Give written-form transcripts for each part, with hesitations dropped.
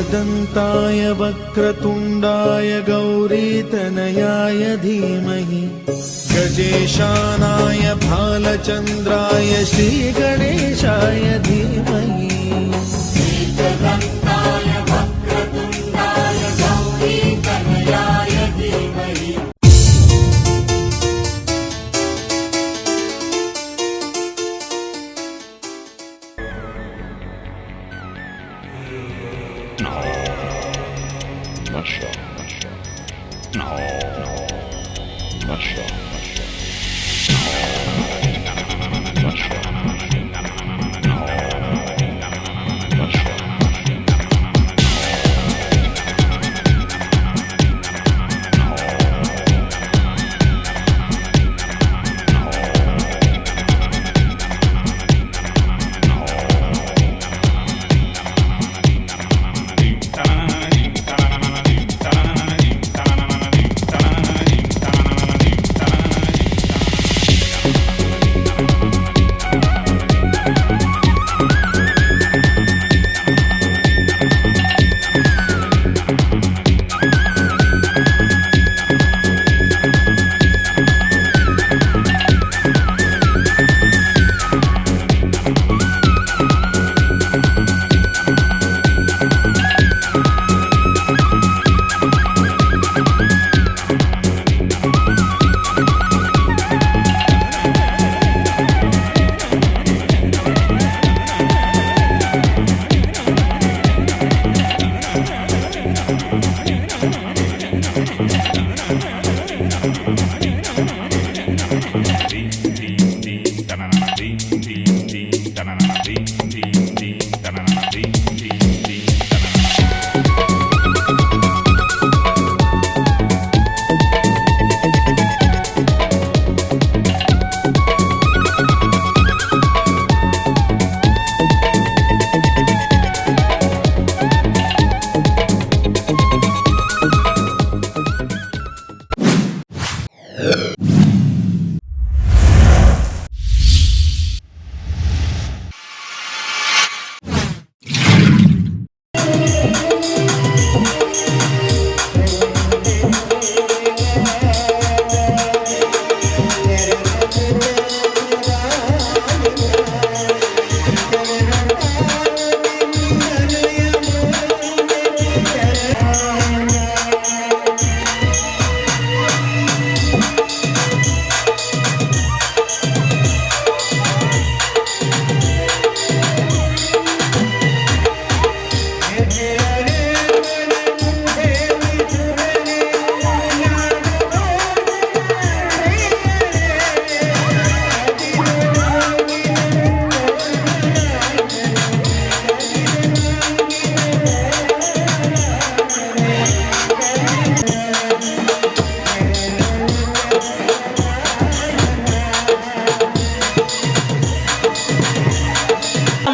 एकदन्ताय वक्रतुण्डाय गौरीतनयाय धीमहि गजेशानाय भालचन्द्राय श्रीगणेशाय धीमहि।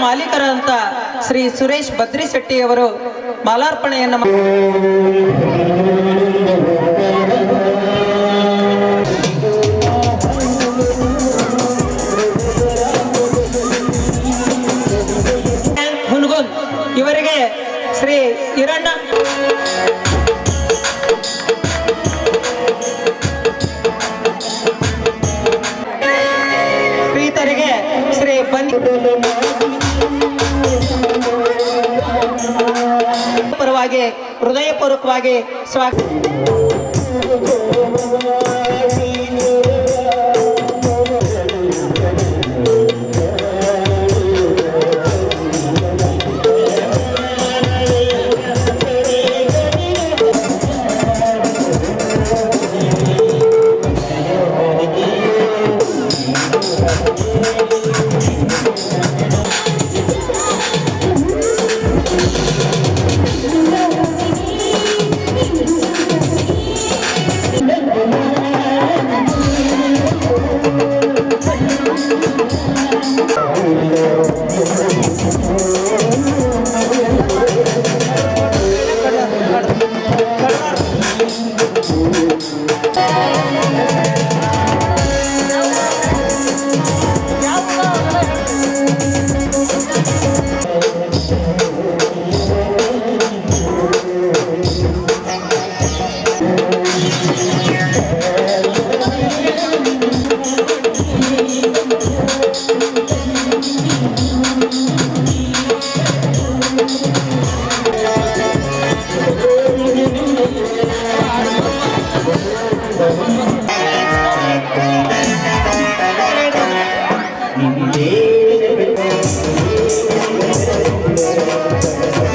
ಮಾಲೀಕರಂತ ಶ್ರೀ ಸುರೇಶ್ ಬದ್ರಿಶೆಟ್ಟಿ ಅವರು ಮಾಲಾರ್ಪಣೆಯನ್ನು ಹುನಗುಂದ್ ಇವರಿಗೆ ಶ್ರೀ ಹಿರಣ್ಣ ಪ್ರೀತರಿಗೆ ಶ್ರೀ ಬನ್ನಿ ಪರವಾಗಿ ಹೃದಯಪೂರ್ವಕವಾಗಿ ಸ್ವಾಗತ.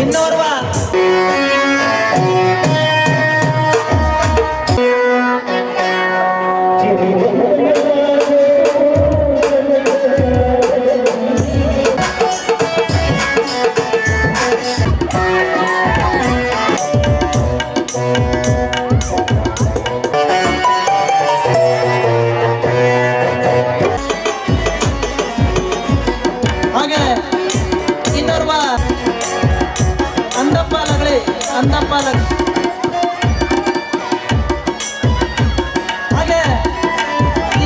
ಇನ್ನೋರ್ವ ಹಾಗೆ ಇನ್ನೋರ್ವ ಅಂದಪ್ಪಾಲ ಹಾಗೆ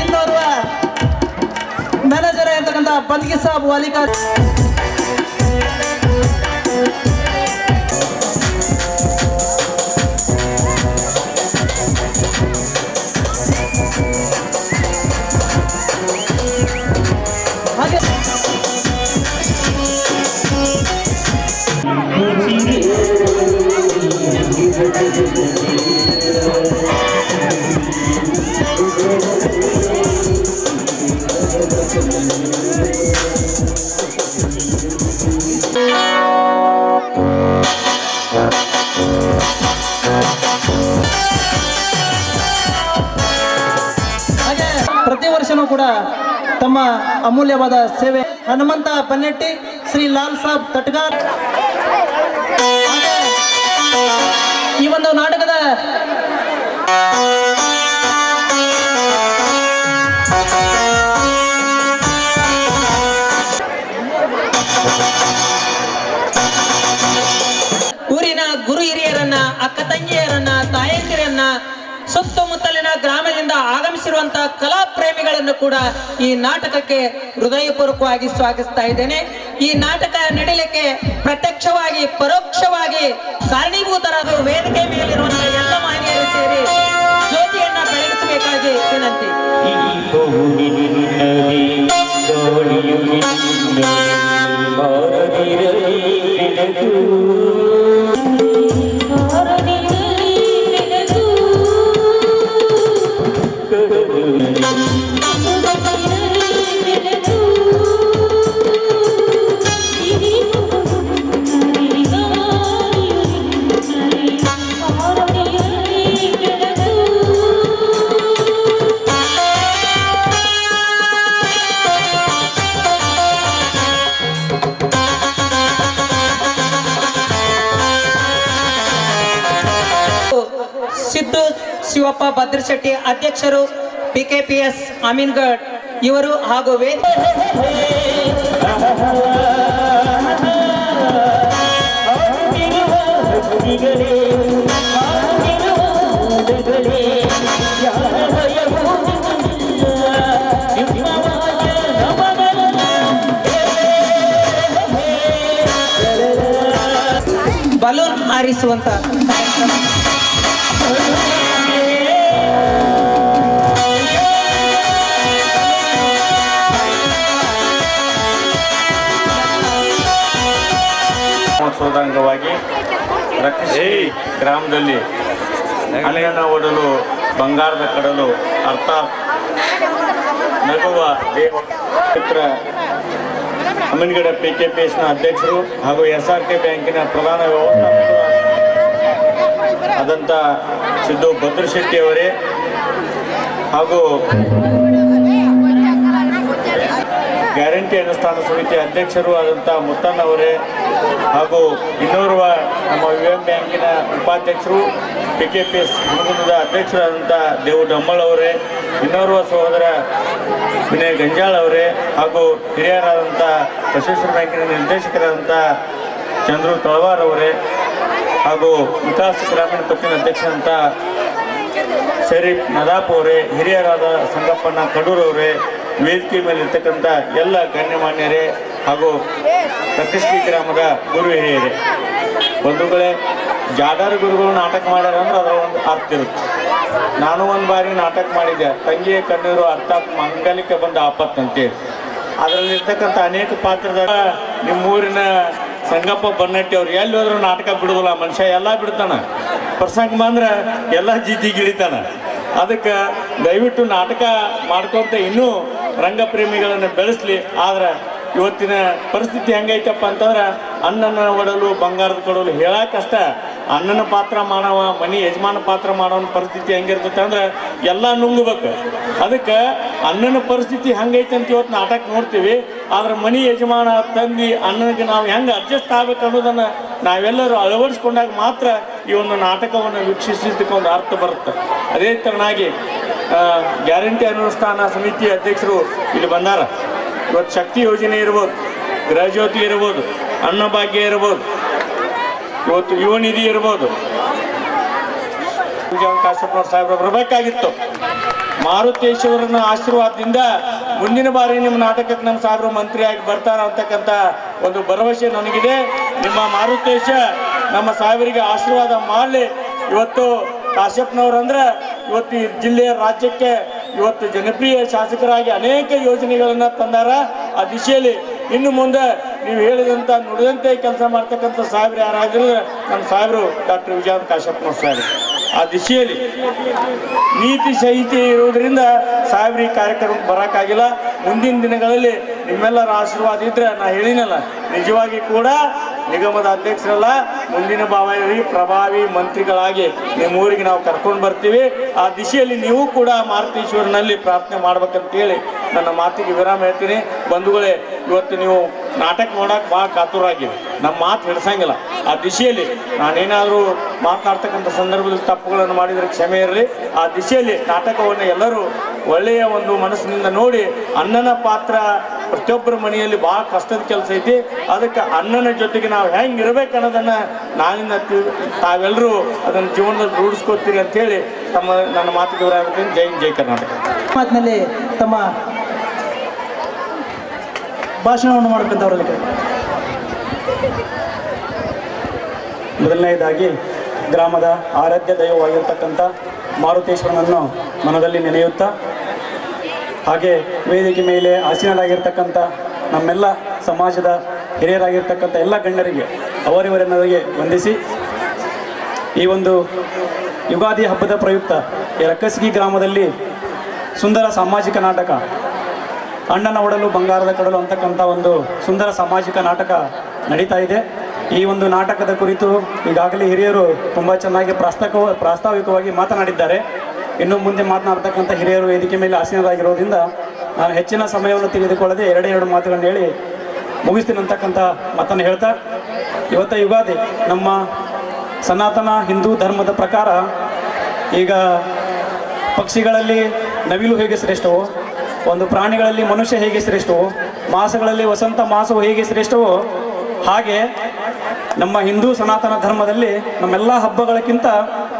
ಇನ್ನೋರ್ವ ಮ್ಯಾನೇಜರ್ ಇರ್ತಕ್ಕಂಥ ಬಂದ್ಗಿ ಸಾಬ್ ವಾಲಿಕಾರ್. ಹಾಗೆ ಪ್ರತಿ ವರ್ಷನೂ ಕೂಡ ತಮ್ಮ ಅಮೂಲ್ಯವಾದ ಸೇವೆ ಹನುಮಂತ ಬನ್ನೆಟ್ಟಿ, ಶ್ರೀ ಲಾಲ್ ಸಾಬ್ ತಟ್ಗಾರ್. ಹಾಗೆ ಈ ಒಂದು ನಾಟಕದ ಊರಿನ ಗುರು ಹಿರಿಯರನ್ನ, ಅಕ್ಕ ತಂಗಿಯರನ್ನ, ತಾಯಂದಿರನ್ನ, ಸುತ್ತಮುತ್ತಲಿನ ಗ್ರಾಮದಿಂದ ಆಗಮಿಸಿರುವಂತಹ ಕಲಾ ಪ್ರೇಮಿಗಳನ್ನು ಕೂಡ ಈ ನಾಟಕಕ್ಕೆ ಹೃದಯಪೂರ್ವಕವಾಗಿ ಸ್ವಾಗತಿಸ್ತಾ ಇದ್ದೇನೆ. ಈ ನಾಟಕ ನಡೀಲಿಕ್ಕೆ ಪ್ರತ್ಯಕ್ಷವಾಗಿ ಪರೋಕ್ಷವಾಗಿ ಕಾರಣೀಭೂತರಾದ ವೇದಿಕೆ ಮೇಲಿರುವಂತಹ ಎಲ್ಲ ಮಾನ್ಯರು ಸೇರಿ ಜ್ಯೋತಿಯನ್ನ ಬೆಳಗಿಸಬೇಕಾಗಿ ವಿನಂತಿ. ಸಿದ್ದು ಶಿವಪ್ಪ ಭದ್ರಶೆಟ್ಟಿ ಅಧ್ಯಕ್ಷರು, PKPS ಅಮೀನ್ಗಢ್ ಇವರು ಹಾಗೂ ಬಲೂನ್ ಹಾರಿಸುವಂತ ಅಂಗವಾಗಿ ರಕ್ಷಿಸಿ ಗ್ರಾಮದಲ್ಲಿ ಅಲೆಯನ್ನ ಓಡಲು ಬಂಗಾರದ ಕಡಲು ಅರ್ಥಾತ್ ನಗುವ ದೇವತ್ರ ಅಮೀನ್ಗಢ PKPSನ ಅಧ್ಯಕ್ಷರು ಹಾಗೂ SRK ಬ್ಯಾಂಕಿನ ಪ್ರಧಾನ ವ್ಯವಸ್ಥಾಪಕರು ಆದಂಥ ಸಿದ್ದು ಭದ್ರಶೆಟ್ಟಿ ಅವರೇ ಹಾಗೂ ಗ್ಯಾರಂಟಿ ಅನುಷ್ಠಾನ ಸಮಿತಿ ಅಧ್ಯಕ್ಷರು ಆದಂಥ ಮುತ್ತಣ್ಣವರೇ ಹಾಗೂ ಇನ್ನೋರ್ವ ನಮ್ಮ UM ಬ್ಯಾಂಕಿನ ಉಪಾಧ್ಯಕ್ಷರು PKPS ಹುಣಗುಂದದ ಅಧ್ಯಕ್ಷರಾದಂಥ ದೇವು ಡಮ್ಮಳ್ ಅವರೇ, ಇನ್ನೋರ್ವ ಸಹೋದರ ವಿನಯ್ ಗಂಜಾಳ್ ಅವರೇ ಹಾಗೂ ಹಿರಿಯರಾದಂಥ ಬಸವೇಶ್ವರ ಬ್ಯಾಂಕಿನ ನಿರ್ದೇಶಕರಾದಂಥ ಚಂದ್ರು ತಳವಾರ್ ಅವರೇ ಹಾಗೂ ವಿಕಾಸ್ ಗ್ರಾಮೀಣ ಪತ್ತಿನ ಅಧ್ಯಕ್ಷರಂಥ ಶರೀಫ್ ನದಾಪ್ ಅವರೇ, ಹಿರಿಯರಾದ ಸಂಗಪ್ಪಣ್ಣ ಕಡೂರವರೇ, ವೇದಿಕೆ ಮೇಲೆ ಇರ್ತಕ್ಕಂಥ ಎಲ್ಲ ಗಣ್ಯಮಾನ್ಯರೇ ಹಾಗೂ ಪ್ರತಿಷ್ಠಿ ಗ್ರಾಮದ ಗುರು ಹಿರಿಯರೇ, ಬಂಧುಗಳೇ, ಜಾಡಾರ ಗುರುಗಳು ನಾಟಕ ಮಾಡ್ಯಾರ ಅಂದ್ರೆ ಅದರ ಒಂದು ಅರ್ಥ ಇರುತ್ತೆ. ನಾನು ಒಂದು ಬಾರಿ ನಾಟಕ ಮಾಡಿದ್ದೆ, ತಂಗಿಯ ಕಣ್ಣೀರು ಅರ್ಥಾತ್ ಮಂಗಲಿಕ್ಕೆ ಬಂದ ಆಪತ್ತಂತೇಳಿ. ಅದರಲ್ಲಿರ್ತಕ್ಕಂಥ ಅನೇಕ ಪಾತ್ರದಾಗ ನಿಮ್ಮೂರಿನ ಸಂಗಪ್ಪ ಬನ್ನಟ್ಟಿ ಅವ್ರು ಎಲ್ಲಿ ಹೋದ್ರು ನಾಟಕ ಬಿಡೋದಿಲ್ಲ, ಮನುಷ್ಯ ಎಲ್ಲ ಬಿಡ್ತಾನೆ, ಪ್ರಸಂಗ ಬಂದ್ರೆ ಎಲ್ಲ ಜಿದ್ದಿಗಿಳಿತಾನೆ. ಅದಕ್ಕೆ ದಯವಿಟ್ಟು ನಾಟಕ ಮಾಡ್ಕೊಂತ ಇನ್ನೂ ರಂಗಪ್ರೇಮಿಗಳನ್ನು ಬೆಳೆಸಲಿ. ಆದ್ರೆ ಇವತ್ತಿನ ಪರಿಸ್ಥಿತಿ ಹೆಂಗೈತಪ್ಪ ಅಂತಂದ್ರೆ ಅನ್ನನ ಒಡಲು ಬಂಗಾರದ ಕೊಡಲು ಹೇಳಕ್ಕಷ್ಟ ಅಣ್ಣನ ಪಾತ್ರ ಮಾಡವ ಮನೆ ಯಜಮಾನ ಪಾತ್ರ ಮಾಡೋನ ಪರಿಸ್ಥಿತಿ ಹೆಂಗಿರ್ತೈತೆ ಅಂದ್ರೆ ಎಲ್ಲ ನುಂಗ್ಬೇಕು. ಅದಕ್ಕೆ ಅಣ್ಣನ ಪರಿಸ್ಥಿತಿ ಹಂಗೈತೆ ಅಂತ ಇವತ್ತು ನಾಟಕ ನೋಡ್ತೀವಿ. ಆದ್ರೆ ಮನೆ ಯಜಮಾನ ತಂದು ಅಣ್ಣನಿಗೆ ನಾವು ಹೆಂಗೆ ಅಡ್ಜಸ್ಟ್ ಆಗ್ಬೇಕು ಅನ್ನೋದನ್ನು ನಾವೆಲ್ಲರೂ ಅಳವಡಿಸ್ಕೊಂಡಾಗ ಮಾತ್ರ ಈ ಒಂದು ನಾಟಕವನ್ನು ವೀಕ್ಷಿಸಿದ್ದಕ್ಕೆ ಒಂದು ಅರ್ಥ ಬರುತ್ತೆ. ಅದೇ ತರನಾಗಿ ಗ್ಯಾರಂಟಿ ಅನುಷ್ಠಾನ ಸಮಿತಿ ಅಧ್ಯಕ್ಷರು ಇಲ್ಲಿ ಬಂದಾರ. ಇವತ್ತು ಶಕ್ತಿ ಯೋಜನೆ ಇರ್ಬೋದು, ಗೃಹಜ್ಯೋತಿ ಇರ್ಬೋದು, ಅನ್ನಭಾಗ್ಯ ಇರ್ಬೋದು, ಇವತ್ತು ಯುವ ನಿಧಿ ಇರ್ಬೋದು. ಕಾಶ್ಯಪ್ನವ್ರ ಸಾಹೇಬ್ರು ಬರಬೇಕಾಗಿತ್ತು. ಮಾರುತೇಶ್ವರನ ಆಶೀರ್ವಾದದಿಂದ ಮುಂದಿನ ಬಾರಿ ನಿಮ್ಮ ನಾಟಕಕ್ಕೆ ನಮ್ಮ ಸಾಹೇಬರು ಮಂತ್ರಿಯಾಗಿ ಬರ್ತಾರ ಅಂತಕ್ಕಂಥ ಒಂದು ಭರವಸೆ ನನಗಿದೆ. ನಿಮ್ಮ ಮಾರುತೇಶ ನಮ್ಮ ಸಾಹೇಬರಿಗೆ ಆಶೀರ್ವಾದ ಮಾಡಲಿ. ಇವತ್ತು ಕಾಶ್ಯಪ್ನವ್ರಂದ್ರೆ ಇವತ್ತು ಈ ಜಿಲ್ಲೆಯ ರಾಜ್ಯಕ್ಕೆ ಇವತ್ತು ಜನಪ್ರಿಯ ಶಾಸಕರಾಗಿ ಅನೇಕ ಯೋಜನೆಗಳನ್ನು ತಂದಾರ. ಆ ದಿಶೆಯಲ್ಲಿ ಇನ್ನು ಮುಂದೆ ನೀವು ಹೇಳಿದಂಥ ನುಡಿದಂತೆ ಕೆಲಸ ಮಾಡ್ತಕ್ಕಂಥ ಸಾಹೇಬ್ರು ಯಾರಾದರೂ ನಮ್ಮ ಸಾಹೇಬರು ಡಾಕ್ಟರ್ ವಿಜಯಕಾಂತ್ ಕಾಶ್ಯಪ್ನವ್ರ ಸಾಹೇಬರು. ಆ ದಿಶೆಯಲ್ಲಿ ನೀತಿ ಸಂಹಿತೆ ಇರುವುದರಿಂದ ಸಾಹೇಬ್ರಿ ಕಾರ್ಯಕ್ರಮಕ್ಕೆ ಬರೋಕ್ಕಾಗಿಲ್ಲ. ಮುಂದಿನ ದಿನಗಳಲ್ಲಿ ನಿಮ್ಮೆಲ್ಲರ ಆಶೀರ್ವಾದ ಇದ್ರೆ ನಾ ಹೇಳಿನಲ್ಲ, ನಿಜವಾಗಿ ಕೂಡ ನಿಗಮದ ಅಧ್ಯಕ್ಷರಲ್ಲ, ಮುಂದಿನ ಬಾರಿ ಪ್ರಭಾವಿ ಮಂತ್ರಿಗಳಾಗಿ ನಿಮ್ಮ ಊರಿಗೆ ನಾವು ಕರ್ಕೊಂಡು ಬರ್ತೀವಿ. ಆ ದಿಶೆಯಲ್ಲಿ ನೀವು ಕೂಡ ಮಾರುತೇಶ್ವರನಲ್ಲಿ ಪ್ರಾರ್ಥನೆ ಮಾಡ್ಬೇಕಂತೇಳಿ ನನ್ನ ಮಾತಿಗೆ ವಿರಾಮ ಹೇಳ್ತೀನಿ. ಬಂಧುಗಳೇ, ಇವತ್ತು ನೀವು ನಾಟಕ ನೋಡೋಕೆ ಭಾಳ ಕಾತುರಾಗಿವೆ. ನಮ್ಮ ಮಾತು ಹಿಡಿಸಂಗಿಲ್ಲ. ಆ ದಿಶೆಯಲ್ಲಿ ನಾನೇನಾದರೂ ಮಾತನಾಡ್ತಕ್ಕಂಥ ಸಂದರ್ಭದಲ್ಲಿ ತಪ್ಪುಗಳನ್ನು ಮಾಡಿದರೆ ಕ್ಷಮೆ ಇರಲಿ. ಆ ದಿಶೆಯಲ್ಲಿ ನಾಟಕವನ್ನು ಎಲ್ಲರೂ ಒಳ್ಳೆಯ ಒಂದು ಮನಸ್ಸಿನಿಂದ ನೋಡಿ, ಅಣ್ಣನ ಪಾತ್ರ ಪ್ರತಿಯೊಬ್ಬರ ಮನೆಯಲ್ಲಿ ಭಾಳ ಕಷ್ಟದ ಕೆಲಸ ಐತಿ. ಅದಕ್ಕೆ ಅಣ್ಣನ ಜೊತೆಗೆ ನಾವು ಹೆಂಗೆ ಇರಬೇಕು ಅನ್ನೋದನ್ನು ನಾಳಿನ ತಾವೆಲ್ಲರೂ ಅದನ್ನು ಜೀವನದಲ್ಲಿ ರೂಢಿಸ್ಕೊತೀರಿ ಅಂಥೇಳಿ ನನ್ನ ಮಾತಿಗೆ ವಿರಾಮ. ಜೈ ಜೈ ಕರ್ನಾಟಕ. ಮಾತಿನಲ್ಲಿ ತಮ್ಮ ಭಾಷಣವನ್ನು ಮಾಡ್ಕೊಂತವ್ರಲ್ಲಿ ಮೊದಲನೇದಾಗಿ ಗ್ರಾಮದ ಆರಾಧ್ಯ ದೈವವಾಗಿರ್ತಕ್ಕಂಥ ಮಾರುತೇಶ್ವರನನ್ನು ಮನದಲ್ಲಿ ನೆನೆಯುತ್ತಾ, ಹಾಗೆ ವೇದಿಕೆ ಮೇಲೆ ಆಸೀನರಾಗಿರ್ತಕ್ಕಂಥ ನಮ್ಮೆಲ್ಲ ಸಮಾಜದ ಹಿರಿಯರಾಗಿರ್ತಕ್ಕಂಥ ಎಲ್ಲ ಗಣ್ಯರಿಗೆ ಅವರಿವರೆನ್ನರಿಗೆ ವಂದಿಸಿ, ಈ ಒಂದು ಯುಗಾದಿ ಹಬ್ಬದ ಪ್ರಯುಕ್ತ ಈ ರಕ್ಕಸಗಿ ಗ್ರಾಮದಲ್ಲಿ ಸುಂದರ ಸಾಮಾಜಿಕ ನಾಟಕ ಅಣ್ಣನ ಒಡಲು ಬಂಗಾರದ ಕೊಡಲು ಅಂತಕ್ಕಂಥ ಒಂದು ಸುಂದರ ಸಾಮಾಜಿಕ ನಾಟಕ ನಡೀತಾ ಇದೆ. ಈ ಒಂದು ನಾಟಕದ ಕುರಿತು ಈಗಾಗಲೇ ಹಿರಿಯರು ತುಂಬ ಚೆನ್ನಾಗಿ ಪ್ರಾಸ್ತಾವಿಕವಾಗಿ ಮಾತನಾಡಿದ್ದಾರೆ. ಇನ್ನು ಮುಂದೆ ಮಾತನಾಡ್ತಕ್ಕಂಥ ಹಿರಿಯರು ವೇದಿಕೆ ಮೇಲೆ ಆಸೀನರಾಗಿರೋದ್ರಿಂದ ನಾನು ಹೆಚ್ಚಿನ ಸಮಯವನ್ನು ತೆಗೆದುಕೊಳ್ಳದೆ ಎರಡು ಮಾತುಗಳನ್ನು ಹೇಳಿ ಮುಗಿಸ್ತೀನಿ ಅಂತಕ್ಕಂಥ ಮಾತನ್ನು ಹೇಳ್ತಾ, ಇವತ್ತು ಯುಗಾದಿ ನಮ್ಮ ಸನಾತನ ಹಿಂದೂ ಧರ್ಮದ ಪ್ರಕಾರ ಈಗ ಪಕ್ಷಿಗಳಲ್ಲಿ ನವಿಲು ಹೇಗೆ ಶ್ರೇಷ್ಠವೋ, ಒಂದು ಪ್ರಾಣಿಗಳಲ್ಲಿ ಮನುಷ್ಯ ಹೇಗೆ ಶ್ರೇಷ್ಠವೋ, ಮಾಸಗಳಲ್ಲಿ ವಸಂತ ಮಾಸವು ಹೇಗೆ ಶ್ರೇಷ್ಠವೋ, ಹಾಗೆ ನಮ್ಮ ಹಿಂದೂ ಸನಾತನ ಧರ್ಮದಲ್ಲಿ ನಮ್ಮೆಲ್ಲ ಹಬ್ಬಗಳಕ್ಕಿಂತ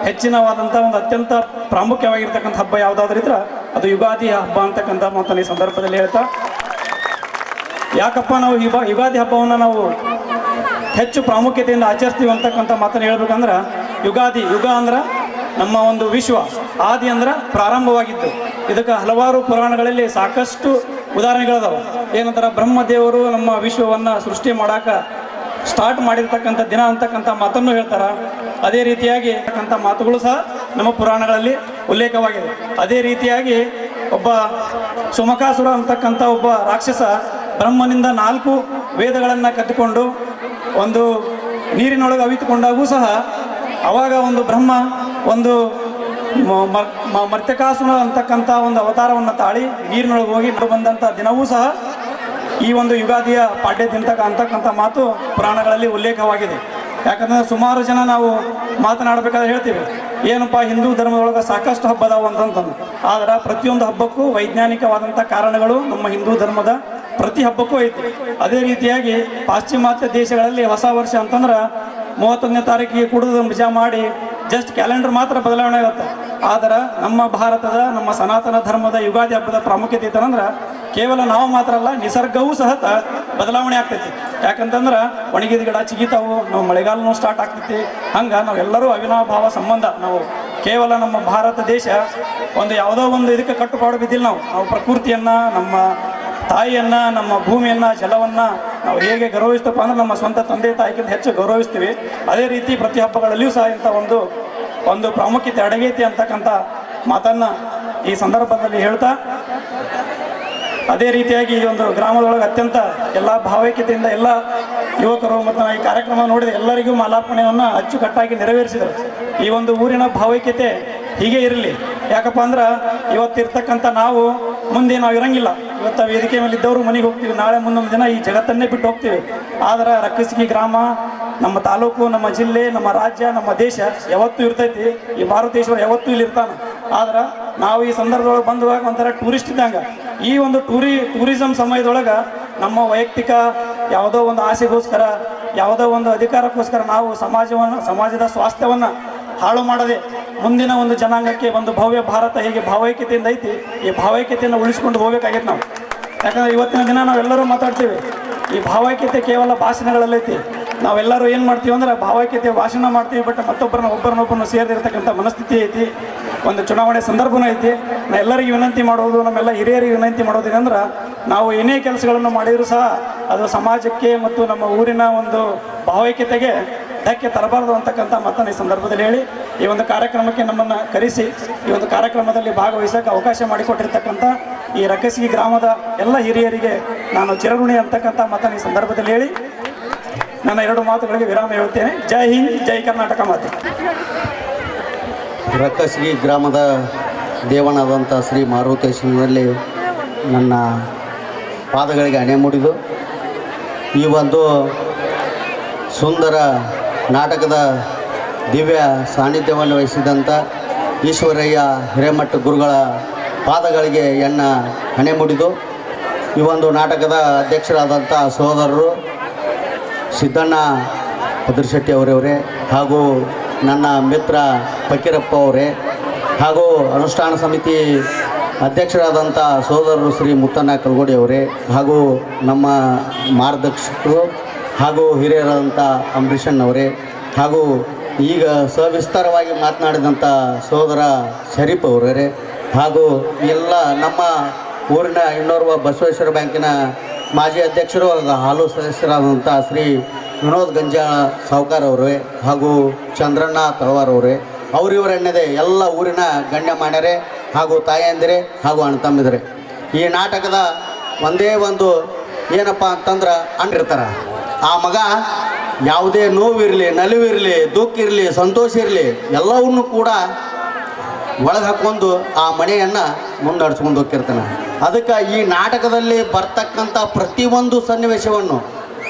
ಹೆಚ್ಚಿನವಾದಂಥ ಒಂದು ಅತ್ಯಂತ ಪ್ರಾಮುಖ್ಯವಾಗಿರ್ತಕ್ಕಂಥ ಹಬ್ಬ ಯಾವುದಾದ್ರೂ ಇದ್ರೆ ಅದು ಯುಗಾದಿ ಹಬ್ಬ ಅಂತಕ್ಕಂಥ ಮಾತನ್ನು ಈ ಸಂದರ್ಭದಲ್ಲಿ ಹೇಳ್ತಾ, ಯಾಕಪ್ಪ ನಾವು ಯುಗಾದಿ ಹಬ್ಬವನ್ನು ನಾವು ಹೆಚ್ಚು ಪ್ರಾಮುಖ್ಯತೆಯಿಂದ ಆಚರಿಸ್ತೀವಿ ಅಂತಕ್ಕಂಥ ಮಾತನ್ನು ಹೇಳ್ಬೇಕಂದ್ರೆ, ಯುಗ ಅಂದ್ರೆ ನಮ್ಮ ಒಂದು ವಿಶ್ವ, ಆದಿ ಅಂದ್ರೆ ಪ್ರಾರಂಭವಾಗಿದ್ದು. ಇದಕ್ಕೆ ಹಲವಾರು ಪುರಾಣಗಳಲ್ಲಿ ಸಾಕಷ್ಟು ಉದಾಹರಣೆಗಳಿದಾವೆ. ಏನಂತಾರೆ, ಬ್ರಹ್ಮದೇವರು ನಮ್ಮ ವಿಶ್ವವನ್ನು ಸೃಷ್ಟಿ ಮಾಡಾಕ ಸ್ಟಾರ್ಟ್ ಮಾಡಿರ್ತಕ್ಕಂಥ ದಿನ ಅಂತಕ್ಕಂಥ ಮಾತನ್ನು ಹೇಳ್ತಾರೆ. ಅದೇ ರೀತಿಯಾಗಿ ಮಾತುಗಳು ಸಹ ನಮ್ಮ ಪುರಾಣಗಳಲ್ಲಿ ಉಲ್ಲೇಖವಾಗಿದೆ. ಅದೇ ರೀತಿಯಾಗಿ ಒಬ್ಬ ಸುಮಕಾಸುರ ಅಂತಕ್ಕಂಥ ಒಬ್ಬ ರಾಕ್ಷಸ ಬ್ರಹ್ಮನಿಂದ 4 ವೇದಗಳನ್ನು ಕತ್ತಿಕೊಂಡು ಒಂದು ನೀರಿನೊಳಗೆ ಅವಿತುಕೊಂಡಾಗೂ ಸಹ ಅವಾಗ ಒಂದು ಬ್ರಹ್ಮ ಒಂದು ಮರ್ತ್ಯಕಾಸುರ ಅಂತಕ್ಕಂಥ ಒಂದು ಅವತಾರವನ್ನು ತಾಳಿ ನೀರಿನೊಳಗೆ ಹೋಗಿ ಬಂದಂಥ ದಿನವೂ ಸಹ ಈ ಒಂದು ಯುಗಾದಿಯ ಪಾಡ್ಯ ಅಂತಕ್ಕಂಥ ಮಾತು ಪುರಾಣಗಳಲ್ಲಿ ಉಲ್ಲೇಖವಾಗಿದೆ. ಯಾಕಂದರೆ ಸುಮಾರು ಜನ ನಾವು ಮಾತನಾಡಬೇಕಾದ್ರೆ ಹೇಳ್ತೀವಿ, ಏನಪ್ಪ ಹಿಂದೂ ಧರ್ಮದೊಳಗೆ ಸಾಕಷ್ಟು ಹಬ್ಬ ಅದಾವು ಅಂತಂದು. ಆದರೆ ಪ್ರತಿಯೊಂದು ಹಬ್ಬಕ್ಕೂ ವೈಜ್ಞಾನಿಕವಾದಂಥ ಕಾರಣಗಳು ನಮ್ಮ ಹಿಂದೂ ಧರ್ಮದ ಪ್ರತಿ ಹಬ್ಬಕ್ಕೂ ಐತಿ. ಅದೇ ರೀತಿಯಾಗಿ ಪಾಶ್ಚಿಮಾತ್ಯ ದೇಶಗಳಲ್ಲಿ ಹೊಸ ವರ್ಷ ಅಂತಂದ್ರೆ 31ನೇ ತಾರೀಕಿಗೆ ಕುಡಿದು ಮಜಾ ಮಾಡಿ ಜಸ್ಟ್ ಕ್ಯಾಲೆಂಡರ್ ಮಾತ್ರ ಬದಲಾವಣೆ ಆಗುತ್ತೆ. ಆದರೆ ನಮ್ಮ ಭಾರತದ ನಮ್ಮ ಸನಾತನ ಧರ್ಮದ ಯುಗಾದಿ ಹಬ್ಬದ ಪ್ರಾಮುಖ್ಯತೆ ಇತ್ತಂದ್ರೆ ಕೇವಲ ನಾವು ಮಾತ್ರ ಅಲ್ಲ, ನಿಸರ್ಗವೂ ಸಹ ಬದಲಾವಣೆ ಆಗ್ತೈತಿ. ಯಾಕಂತಂದ್ರೆ ಒಣಗಿದ ಗಿಡ ಚಿಗಿತಾವು, ನಾವು ಮಳೆಗಾಲನೂ ಸ್ಟಾರ್ಟ್ ಆಗ್ತೈತಿ. ಹಂಗೆ ನಾವೆಲ್ಲರೂ ಅವಿನಾಭಾವ ಸಂಬಂಧ. ನಾವು ಕೇವಲ ನಮ್ಮ ಭಾರತ ದೇಶ ಒಂದು ಯಾವುದೋ ಒಂದು ಇದಕ್ಕೆ ಕಟ್ಟುಪಾಡು ಬಿದ್ದಿಲ್ಲ. ನಾವು ಪ್ರಕೃತಿಯನ್ನು, ನಮ್ಮ ತಾಯಿಯನ್ನು, ನಮ್ಮ ಭೂಮಿಯನ್ನು, ಜಲವನ್ನು ನಾವು ಹೇಗೆ ಗೌರವಿಸ್ತಪ್ಪ ಅಂದ್ರೆ ನಮ್ಮ ಸ್ವಂತ ತಂದೆ ತಾಯಿಗಿಂತ ಹೆಚ್ಚು ಗೌರವಿಸ್ತೀವಿ. ಅದೇ ರೀತಿ ಪ್ರತಿ ಹಬ್ಬಗಳಲ್ಲಿಯೂ ಸಹ ಇಂಥ ಒಂದು ಪ್ರಾಮುಖ್ಯತೆ ಅಡಗೈತಿ ಅಂತಕ್ಕಂಥ ಮಾತನ್ನು ಈ ಸಂದರ್ಭದಲ್ಲಿ ಹೇಳ್ತಾ, ಅದೇ ರೀತಿಯಾಗಿ ಈ ಒಂದು ಗ್ರಾಮದೊಳಗೆ ಅತ್ಯಂತ ಎಲ್ಲ ಭಾವೈಕ್ಯತೆಯಿಂದ ಎಲ್ಲ ಯುವಕರು ಮತ್ತು ಈ ಕಾರ್ಯಕ್ರಮ ನೋಡಿದ ಎಲ್ಲರಿಗೂ ಮಾಲಾರ್ಪಣೆಯನ್ನು ಅಚ್ಚುಕಟ್ಟಾಗಿ ನೆರವೇರಿಸಿದರು. ಈ ಒಂದು ಊರಿನ ಭಾವೈಕ್ಯತೆ ಹೀಗೆ ಇರಲಿ. ಯಾಕಪ್ಪ ಅಂದ್ರೆ ಇವತ್ತಿರ್ತಕ್ಕಂಥ ನಾವು ಮುಂದೆ ನಾವು ಇರಂಗಿಲ್ಲ. ಇವತ್ತು ವೇದಿಕೆ ಮೇಲೆ ಇದ್ದವರು ಮನೆಗೆ ಹೋಗ್ತೀವಿ, ನಾಳೆ ಮುಂದೊಂದು ದಿನ ಈ ಜಗತ್ತನ್ನೇ ಬಿಟ್ಟು ಹೋಗ್ತೀವಿ. ಆದ್ರೆ ರಕ್ಕಸಗಿ ಗ್ರಾಮ, ನಮ್ಮ ತಾಲೂಕು, ನಮ್ಮ ಜಿಲ್ಲೆ, ನಮ್ಮ ರಾಜ್ಯ, ನಮ್ಮ ದೇಶ ಯಾವತ್ತೂ ಇರ್ತೈತಿ. ಈ ಭಾರತೇಶ್ವರ ಯಾವತ್ತೂ ಇಲ್ಲಿ ಇರ್ತಾನೆ. ಆದ್ರೆ ನಾವು ಈ ಸಂದರ್ಭದೊಳಗೆ ಬಂದುವಾಗ ಒಂಥರ ಟೂರಿಸ್ಟ್ ಇದ್ದಂಗೆ. ಈ ಒಂದು ಟೂರಿಸಂ ಸಮಯದೊಳಗೆ ನಮ್ಮ ವೈಯಕ್ತಿಕ ಯಾವುದೋ ಒಂದು ಆಸೆಗೋಸ್ಕರ, ಯಾವುದೋ ಒಂದು ಅಧಿಕಾರಕ್ಕೋಸ್ಕರ ನಾವು ಸಮಾಜದ ಸ್ವಾಸ್ಥ್ಯವನ್ನು ಹಾಳು ಮಾಡದೆ ಮುಂದಿನ ಒಂದು ಜನಾಂಗಕ್ಕೆ ಒಂದು ಭವ್ಯ ಭಾರತ ಹೇಗೆ ಭಾವೈಕ್ಯತೆಯಿಂದ ಐತಿ, ಈ ಭಾವೈಕ್ಯತೆಯನ್ನು ಉಳಿಸ್ಕೊಂಡು ಹೋಗ್ಬೇಕಾಗೈತೆ ನಾವು. ಯಾಕಂದರೆ ಇವತ್ತಿನ ದಿನ ನಾವೆಲ್ಲರೂ ಮಾತಾಡ್ತೀವಿ, ಈ ಭಾವೈಕ್ಯತೆ ಕೇವಲ ಭಾಷಣಗಳಲ್ಲೈತಿ. ನಾವೆಲ್ಲರೂ ಏನು ಮಾಡ್ತೀವಿ ಅಂದ್ರೆ ಭಾವೈಕ್ಯತೆ ಭಾಷಣ ಮಾಡ್ತೀವಿ, ಬಟ್ ಒಬ್ಬರನ್ನೊಬ್ಬರನ್ನು ಸೇರಿದಿರ್ತಕ್ಕಂಥ ಮನಸ್ಥಿತಿ ಐತಿ. ಒಂದು ಚುನಾವಣೆ ಸಂದರ್ಭನೂ ಐತಿ. ನಾ ಎಲ್ಲರಿಗೂ ವಿನಂತಿ ಮಾಡೋದು, ನಮ್ಮೆಲ್ಲ ಹಿರಿಯರಿಗೆ ವಿನಂತಿ ಮಾಡೋದೇನೆಂದ್ರೆ, ನಾವು ಏನೇ ಕೆಲಸಗಳನ್ನು ಮಾಡಿದರೂ ಸಹ ಅದು ಸಮಾಜಕ್ಕೆ ಮತ್ತು ನಮ್ಮ ಊರಿನ ಒಂದು ಭಾವೈಕ್ಯತೆಗೆ ಧಕ್ಕೆ ತರಬಾರದು ಅಂತಕ್ಕಂಥ ಮಾತನ್ನು ಈ ಸಂದರ್ಭದಲ್ಲಿ ಹೇಳಿ, ಈ ಒಂದು ಕಾರ್ಯಕ್ರಮಕ್ಕೆ ನಮ್ಮನ್ನು ಕರೆಸಿ ಈ ಒಂದು ಕಾರ್ಯಕ್ರಮದಲ್ಲಿ ಭಾಗವಹಿಸೋಕೆ ಅವಕಾಶ ಮಾಡಿಕೊಟ್ಟಿರ್ತಕ್ಕಂಥ ಈ ರಕ್ಕಸಗಿ ಗ್ರಾಮದ ಎಲ್ಲ ಹಿರಿಯರಿಗೆ ನಾನು ಚಿರಋಣಿ ಅಂತಕ್ಕಂಥ ಮಾತನ್ನು ಈ ಸಂದರ್ಭದಲ್ಲಿ ಹೇಳಿ ನನ್ನ 2 ಮಾತುಗಳಿಗೆ ವಿರಾಮ ಹೇಳುತ್ತೇನೆ. ಜೈ ಹಿಂದ್, ಜೈ ಕರ್ನಾಟಕ ಮಾತೆ. ರಕ್ಕಸಗಿ ಗ್ರಾಮದ ದೇವನಾದಂಥ ಶ್ರೀ ಮಾರುತೇಶ್ವರನಲ್ಲಿ ನನ್ನ ಪಾದಗಳಿಗೆ ಅಣೆ ಮುಡಿದು ಈ ಒಂದು ಸುಂದರ ನಾಟಕದ ದಿವ್ಯ ಸಾನ್ನಿಧ್ಯವನ್ನು ವಹಿಸಿದಂಥ ಈಶ್ವರಯ್ಯ ಹಿರೇಮಠ ಗುರುಗಳ ಪಾದಗಳಿಗೆ ಹಣೆ ಮುಡಿದು ಈ ಒಂದು ನಾಟಕದ ಅಧ್ಯಕ್ಷರಾದಂಥ ಸಹೋದರರು ಸಿದ್ದಣ್ಣ ಪದ್ರಶೆಟ್ಟಿ ಅವರವರೇ, ಹಾಗೂ ನನ್ನ ಮಿತ್ರ ಫಕೀರಪ್ಪ ಅವರೇ, ಹಾಗೂ ಅನುಷ್ಠಾನ ಸಮಿತಿ ಅಧ್ಯಕ್ಷರಾದಂಥ ಸಹೋದರರು ಶ್ರೀ ಮುತ್ತಣ್ಣ ಕಲ್ಗೋಡಿ ಅವರೇ, ಹಾಗೂ ನಮ್ಮ ಮಾರ್ಗದರ್ಶಕರು ಹಾಗೂ ಹಿರಿಯರಾದಂಥ ಅಂಬರೀಷಣ್ಣವರೇ, ಹಾಗೂ ಈಗ ಸವಿಸ್ತಾರವಾಗಿ ಮಾತನಾಡಿದಂಥ ಸಹೋದರ ಶರೀಫ್ ಅವರೇ, ಹಾಗೂ ಎಲ್ಲ ನಮ್ಮ ಊರಿನ ಇನ್ನೋರ್ವ ಬಸವೇಶ್ವರ ಬ್ಯಾಂಕಿನ ಮಾಜಿ ಅಧ್ಯಕ್ಷರು ಹಾಲು ಸದಸ್ಯರಾದಂಥ ಶ್ರೀ ವಿನೋದ್ ಗಂಜಾಳ ಸಾವ್ಕಾರ್ ಅವರೇ, ಹಾಗೂ ಚಂದ್ರಣ್ಣ ತಳವಾರ್ ಅವರೇ, ಅವರಿವರನ್ನದೇ ಎಲ್ಲ ಊರಿನ ಗಣ್ಯಮಾನ್ಯರೇ ಹಾಗೂ ತಾಯಂದಿರೇ ಹಾಗೂ ಅಣ್ಣತಮ್ಮಿದರೆ. ಈ ನಾಟಕದ ಒಂದೇ ಒಂದು ಏನಪ್ಪ ಅಂತಂದ್ರೆ ಅಂಡಿರ್ತಾರೆ, ಆ ಮಗ ಯಾವುದೇ ನೋವಿರಲಿ, ನಲಿವಿರಲಿ, ದುಃಖ ಇರಲಿ, ಸಂತೋಷ ಇರಲಿ, ಎಲ್ಲವನ್ನೂ ಕೂಡ ಒಳಗೆ ಹಾಕ್ಕೊಂಡು ಆ ಮನೆಯನ್ನು ಮುನ್ನಡೆಸ್ಕೊಂಡು ಹೋಗ್ತಿರ್ತಾನೆ. ಅದಕ್ಕೆ ಈ ನಾಟಕದಲ್ಲಿ ಬರ್ತಕ್ಕಂಥ ಪ್ರತಿಯೊಂದು ಸನ್ನಿವೇಶವನ್ನು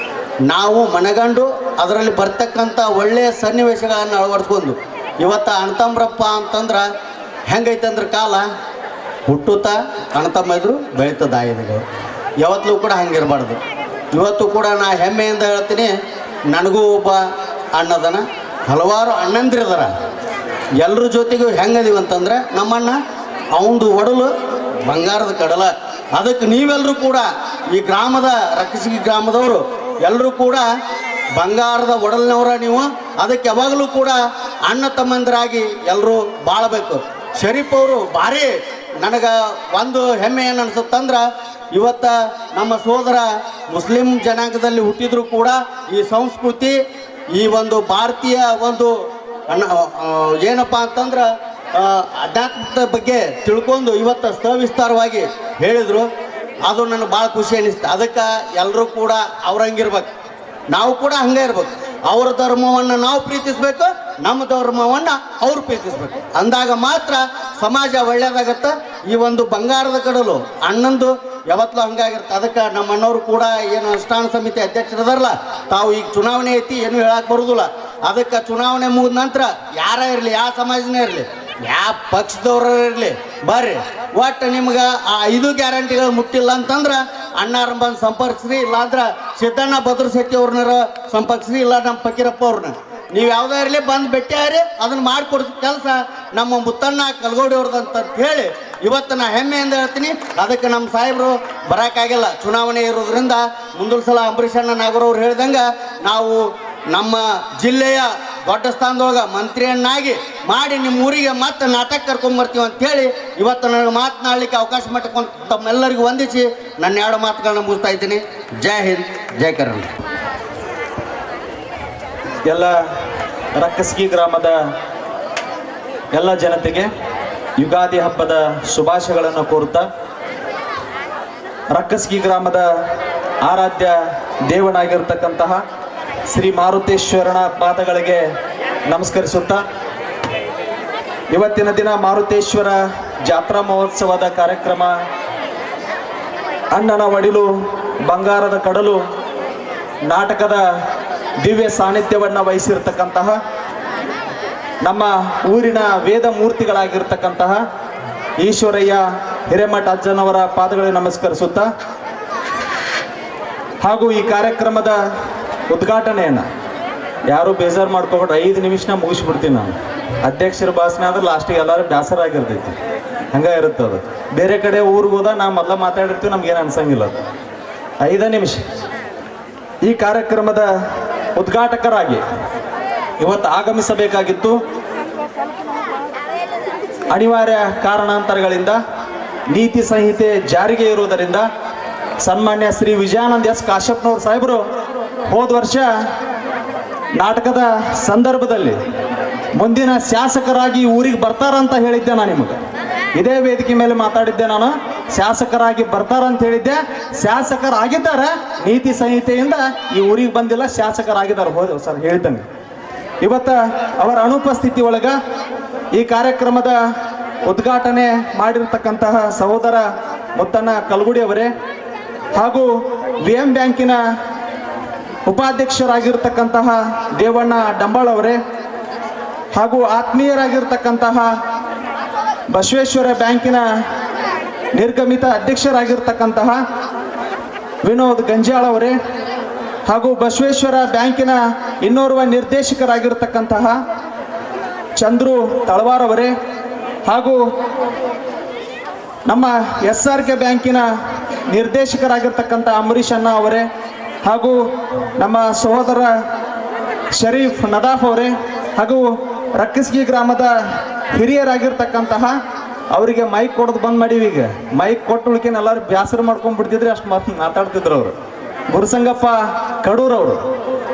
ನಾವು ಮನಗಂಡು ಅದರಲ್ಲಿ ಬರ್ತಕ್ಕಂಥ ಒಳ್ಳೆಯ ಸನ್ನಿವೇಶಗಳನ್ನು ಅಳವಡಿಸ್ಕೊಂಡು ಇವತ್ತು ಅಣ್ಣತಮ್ಮರಪ್ಪ ಅಂತಂದ್ರೆ ಹೆಂಗೈತಂದ್ರೆ ಕಾಲ ಹುಟ್ಟುತ್ತಾ ಅಣ್ಣತಮ್ಮ ಇದ್ರು ಬೆಳೀತದ ಆಯುಧಗಳು. ಯಾವತ್ತೂ ಕೂಡ ಹಂಗಿರಬಾರ್ದು. ಇವತ್ತು ಕೂಡ ನಾ ಹೆಮ್ಮೆಯಿಂದ ಹೇಳ್ತೀನಿ, ನನಗೂ ಒಬ್ಬ ಅಣ್ಣದನ, ಹಲವಾರು ಅಣ್ಣಂದಿರಿದಾರ. ಎಲ್ಲರ ಜೊತೆಗೂ ಹೆಂಗದೀವಂತಂದ್ರೆ ನಮ್ಮಣ್ಣ ಅವಂದು ಒಡಲು ಬಂಗಾರದ ಕಡಲ. ಅದಕ್ಕೆ ನೀವೆಲ್ಲರೂ ಕೂಡ ಈ ಗ್ರಾಮದ ರಕ್ಕಸಗಿ ಗ್ರಾಮದವರು ಎಲ್ಲರೂ ಕೂಡ ಬಂಗಾರದ ಒಡಲಿನವರ ನೀವು. ಅದಕ್ಕೆ ಯಾವಾಗಲೂ ಕೂಡ ಅಣ್ಣ ತಮ್ಮಂದರಾಗಿ ಎಲ್ಲರೂ ಬಾಳಬೇಕು. ಶರೀಫ್ ಅವರು ಭಾರಿ ನನಗೆ ಒಂದು ಹೆಮ್ಮೆ ಏನು ಅನ್ಸುತ್ತಂದ್ರೆ, ಇವತ್ತ ನಮ್ಮ ಸೋದರ ಮುಸ್ಲಿಂ ಜನಾಂಗದಲ್ಲಿ ಹುಟ್ಟಿದ್ರು ಕೂಡ ಈ ಸಂಸ್ಕೃತಿ, ಈ ಒಂದು ಭಾರತೀಯ ಒಂದು ಏನಪ್ಪ ಅಂತಂದ್ರೆ ಅಧ್ಯಾತ್ಮದ ಬಗ್ಗೆ ತಿಳ್ಕೊಂಡು ಇವತ್ತು ಸವಿಸ್ತಾರವಾಗಿ ಹೇಳಿದರು. ಅದು ನನಗೆ ಭಾಳ ಖುಷಿ ಅನ್ನಿಸ್ತು. ಅದಕ್ಕೆ ಎಲ್ಲರೂ ಕೂಡ ಅವ್ರಂಗಿರ್ಬೇಕು, ನಾವು ಕೂಡ ಹಂಗೆ ಇರ್ಬೇಕು. ಅವ್ರ ಧರ್ಮವನ್ನು ನಾವು ಪ್ರೀತಿಸ್ಬೇಕು, ನಮ್ಮ ಧರ್ಮವನ್ನು ಅವ್ರು ಪ್ರೀತಿಸ್ಬೇಕು. ಅಂದಾಗ ಮಾತ್ರ ಸಮಾಜ ಒಳ್ಳೇದಾಗತ್ತೆ. ಈ ಒಂದು ಬಂಗಾರದ ಕಡಲು ಅಣ್ಣಂದು ಯಾವತ್ತೂ ಹಂಗಾಗಿರುತ್ತೆ. ಅದಕ್ಕೆ ನಮ್ಮ ಅಣ್ಣವರು ಕೂಡ ಏನು ಅನುಷ್ಠಾನ ಸಮಿತಿ ಅಧ್ಯಕ್ಷರದಾರಲ್ಲ, ತಾವು ಈಗ ಚುನಾವಣೆ ಐತಿ ಏನು ಹೇಳಕ್ಕೆ ಬರೋದಿಲ್ಲ. ಅದಕ್ಕೆ ಚುನಾವಣೆ ಮುಗಿದ ನಂತರ ಯಾರ ಇರಲಿ, ಯಾವ ಸಮಾಜನೇ ಇರಲಿ, ಯಾವ ಪಕ್ಷದವ್ರ ಇರಲಿ, ಬರ್ರಿ ಒಟ್ಟು ನಿಮ್ಗೆ ಆ 5 ಗ್ಯಾರಂಟಿಗಳು ಮುಟ್ಟಿಲ್ಲ ಅಂತಂದ್ರೆ ಅಣ್ಣಾರನ್ನ ಬಂದು ಸಂಪರ್ಕಿಸ್ರಿ, ಇಲ್ಲಾಂದ್ರೆ ಸಿದ್ದಣ್ಣ ಭದ್ರಶೆಟ್ಟಿ ಅವ್ರನ್ನ ಸಂಪರ್ಕಿಸ್ರಿ, ಇಲ್ಲ ನಮ್ಮ ಫಕೀರಪ್ಪ ಅವ್ರನ್ನ. ನೀವು ಯಾವುದೇ ಇರಲಿ ಬಂದು ಭೇಟಿಯಾರಿ, ಅದನ್ನು ಮಾಡಿಕೊಡ್ಸ ಕೆಲಸ ನಮ್ಮ ಮುತ್ತಣ್ಣ ಕಲ್ಗೋಡಿ ಅವ್ರದಂತ ಹೇಳಿ ಇವತ್ತು ನಾ ಹೆಮ್ಮೆಯಿಂದ ಹೇಳ್ತೀನಿ. ಅದಕ್ಕೆ ನಮ್ಮ ಸಾಹೇಬರು ಬರೋಕ್ಕಾಗಿಲ್ಲ, ಚುನಾವಣೆ ಇರೋದ್ರಿಂದ. ಮುಂದಿನ ಸಲ ಅಂಬರೀಷಣ್ಣ ನಾಗರವ್ರು ಹೇಳ್ದಂಗೆ ನಾವು ನಮ್ಮ ಜಿಲ್ಲೆಯ ದೊಡ್ಡ ಸ್ಥಾನದೊಳಗೆ ಮಂತ್ರಿಯನ್ನಾಗಿ ಮಾಡಿ ನಿಮ್ಮ ಊರಿಗೆ ಮತ್ತೆ ನಾಟಕ ಕರ್ಕೊಂಬರ್ತೀವಿ ಅಂಥೇಳಿ ಇವತ್ತು ನನಗೆ ಮಾತನಾಡಲಿಕ್ಕೆ ಅವಕಾಶ ಮಾಡಿಕೊಂಡು ತಮ್ಮೆಲ್ಲರಿಗೂ ವಂದಿಸಿ ನನ್ನ 2 ಮಾತುಗಳನ್ನ ಮುಗಿಸ್ತಾ ಇದ್ದೀನಿ. ಜೈ ಹಿಂದ್, ಜೈ ಕರ್ನಾಟಕ. ಎಲ್ಲ ರಕ್ಕಸಗಿ ಗ್ರಾಮದ ಎಲ್ಲ ಜನತೆಗೆ ಯುಗಾದಿ ಹಬ್ಬದ ಶುಭಾಶಯಗಳನ್ನು ಕೋರುತ್ತಾ ರಕ್ಕಸ್ಗಿ ಗ್ರಾಮದ ಆರಾಧ್ಯ ದೇವನಾಗಿರ್ತಕ್ಕಂತಹ ಶ್ರೀ ಮಾರುತೇಶ್ವರನ ಪಾದಗಳಿಗೆ ನಮಸ್ಕರಿಸುತ್ತಾ ಇವತ್ತಿನ ದಿನ ಮಾರುತೇಶ್ವರ ಜಾತ್ರಾ ಮಹೋತ್ಸವದ ಕಾರ್ಯಕ್ರಮ ಅಣ್ಣನ ಒಡಿಲು ಬಂಗಾರದ ಕಡಲು ನಾಟಕದ ದಿವ್ಯ ಸಾನ್ನಿಧ್ಯವನ್ನು ವಹಿಸಿರ್ತಕ್ಕಂತಹ ನಮ್ಮ ಊರಿನ ವೇದ ಮೂರ್ತಿಗಳಾಗಿರ್ತಕ್ಕಂತಹ ಈಶ್ವರಯ್ಯ ಹಿರೇಮಠ ಅಜ್ಜನವರ ಪಾದಗಳಿಗೆ ನಮಸ್ಕರಿಸುತ್ತಾ ಹಾಗೂ ಈ ಕಾರ್ಯಕ್ರಮದ ಉದ್ಘಾಟನೆಯನ್ನು ಯಾರು ಬೇಜಾರು ಮಾಡ್ಕೊಬಿಟ್ರೆ 5 ನಿಮಿಷನ ಮುಗಿಸ್ಬಿಡ್ತೀನಿ ನಾನು. ಅಧ್ಯಕ್ಷರ ಭಾಷಣ ಅಂದ್ರೆ ಲಾಸ್ಟಿಗೆ ಎಲ್ಲರೂ ಬೇಸರಾಗಿರ್ತೈತಿ, ಹಂಗೆ ಇರುತ್ತೆ ಅದು. ಬೇರೆ ಕಡೆ ಊರಿಗೆ ಹೋದ ನಾವು ಮೊದಲ ಮಾತಾಡಿರ್ತೀವಿ, ನಮ್ಗೇನು ಅನ್ಸಂಗಿಲ್ಲ ಅದು. 5 ನಿಮಿಷ ಈ ಕಾರ್ಯಕ್ರಮದ ಉದ್ಘಾಟಕರಾಗಿ ಇವತ್ತು ಆಗಮಿಸಬೇಕಾಗಿತ್ತು. ಅನಿವಾರ್ಯ ಕಾರಣಾಂತರಗಳಿಂದ ನೀತಿ ಸಂಹಿತೆ ಜಾರಿಗೆ ಇರುವುದರಿಂದ ಸನ್ಮಾನ್ಯ ಶ್ರೀ ವಿಜಯಾನಂದ ಎಸ್ ಕಾಶ್ಯಪ್ನವ್ರ ಸಾಹೇಬರು ಹೋದ ವರ್ಷ ನಾಟಕದ ಸಂದರ್ಭದಲ್ಲಿ ಮುಂದಿನ ಶಾಸಕರಾಗಿ ಊರಿಗೆ ಬರ್ತಾರಂತ ಹೇಳಿದ್ದೆ ನಾನು ನಿಮಗೆ. ಇದೇ ವೇದಿಕೆ ಮೇಲೆ ಮಾತಾಡಿದ್ದೆ ನಾನು. ಶಾಸಕರಾಗಿ ಬರ್ತಾರಂತ ಹೇಳಿದ್ದೆ. ಶಾಸಕರಾಗಿದ್ದಾರೆ, ನೀತಿ ಸಂಹಿತೆಯಿಂದ ಈ ಊರಿಗೆ ಬಂದಿಲ್ಲ, ಶಾಸಕರಾಗಿದ್ದಾರೆ. ಹೋದ ಸರ್ ಹೇಳಿದ್ದಂಗೆ ಇವತ್ತು ಅವರ ಅನುಪಸ್ಥಿತಿ ಒಳಗ ಈ ಕಾರ್ಯಕ್ರಮದ ಉದ್ಘಾಟನೆ ಮಾಡಿರ್ತಕ್ಕಂತಹ ಸಹೋದರ ಮುತ್ತಣ್ಣ ಕಲ್ಗುಡಿ ಅವರೇ ಹಾಗೂ VM ಬ್ಯಾಂಕಿನ ಉಪಾಧ್ಯಕ್ಷರಾಗಿರ್ತಕ್ಕಂತಹ ದೇವಣ್ಣ ಡಂಬಾಳ್ ಅವರೇ ಹಾಗೂ ಆತ್ಮೀಯರಾಗಿರ್ತಕ್ಕಂತಹ ಬಸವೇಶ್ವರ ಬ್ಯಾಂಕಿನ ನಿರ್ಗಮಿತ ಅಧ್ಯಕ್ಷರಾಗಿರ್ತಕ್ಕಂತಹ ವಿನೋದ್ ಗಂಜಾಳ್ ಅವರೇ ಹಾಗೂ ಬಸವೇಶ್ವರ ಬ್ಯಾಂಕಿನ ಇನ್ನೋರ್ವ ನಿರ್ದೇಶಕರಾಗಿರ್ತಕ್ಕಂತಹ ಚಂದ್ರು ತಳವಾರ್ ಅವರೇ ಹಾಗೂ ನಮ್ಮ SRK ಬ್ಯಾಂಕಿನ ನಿರ್ದೇಶಕರಾಗಿರ್ತಕ್ಕಂಥ ಅಂಬರೀಷ್ ಅಣ್ಣ ಅವರೇ ಹಾಗೂ ನಮ್ಮ ಸಹೋದರ ಶರೀಫ್ ನದಾಫ್ ಅವರೇ ಹಾಗೂ ರಕ್ಕಸ್ಗಿ ಗ್ರಾಮದ ಹಿರಿಯರಾಗಿರ್ತಕ್ಕಂತಹ ಅವರಿಗೆ ಮೈಕ್ ಕೊಡೋದು ಬಂದ್ ಮಾಡೀವಿ. ಈಗ ಮೈಕ್ ಕೊಟ್ಟು ಉಳ್ಕೇನು ಎಲ್ಲರೂ ಬೇಸರ ಮಾಡ್ಕೊಂಡ್ಬಿಡ್ತಿದ್ರೆ ಅಷ್ಟು ಮಾತಾಡ್ತಿದ್ರು ಅವರು. ಗುರುಸಂಗಪ್ಪ ಕಡೂರ್ ಅವರು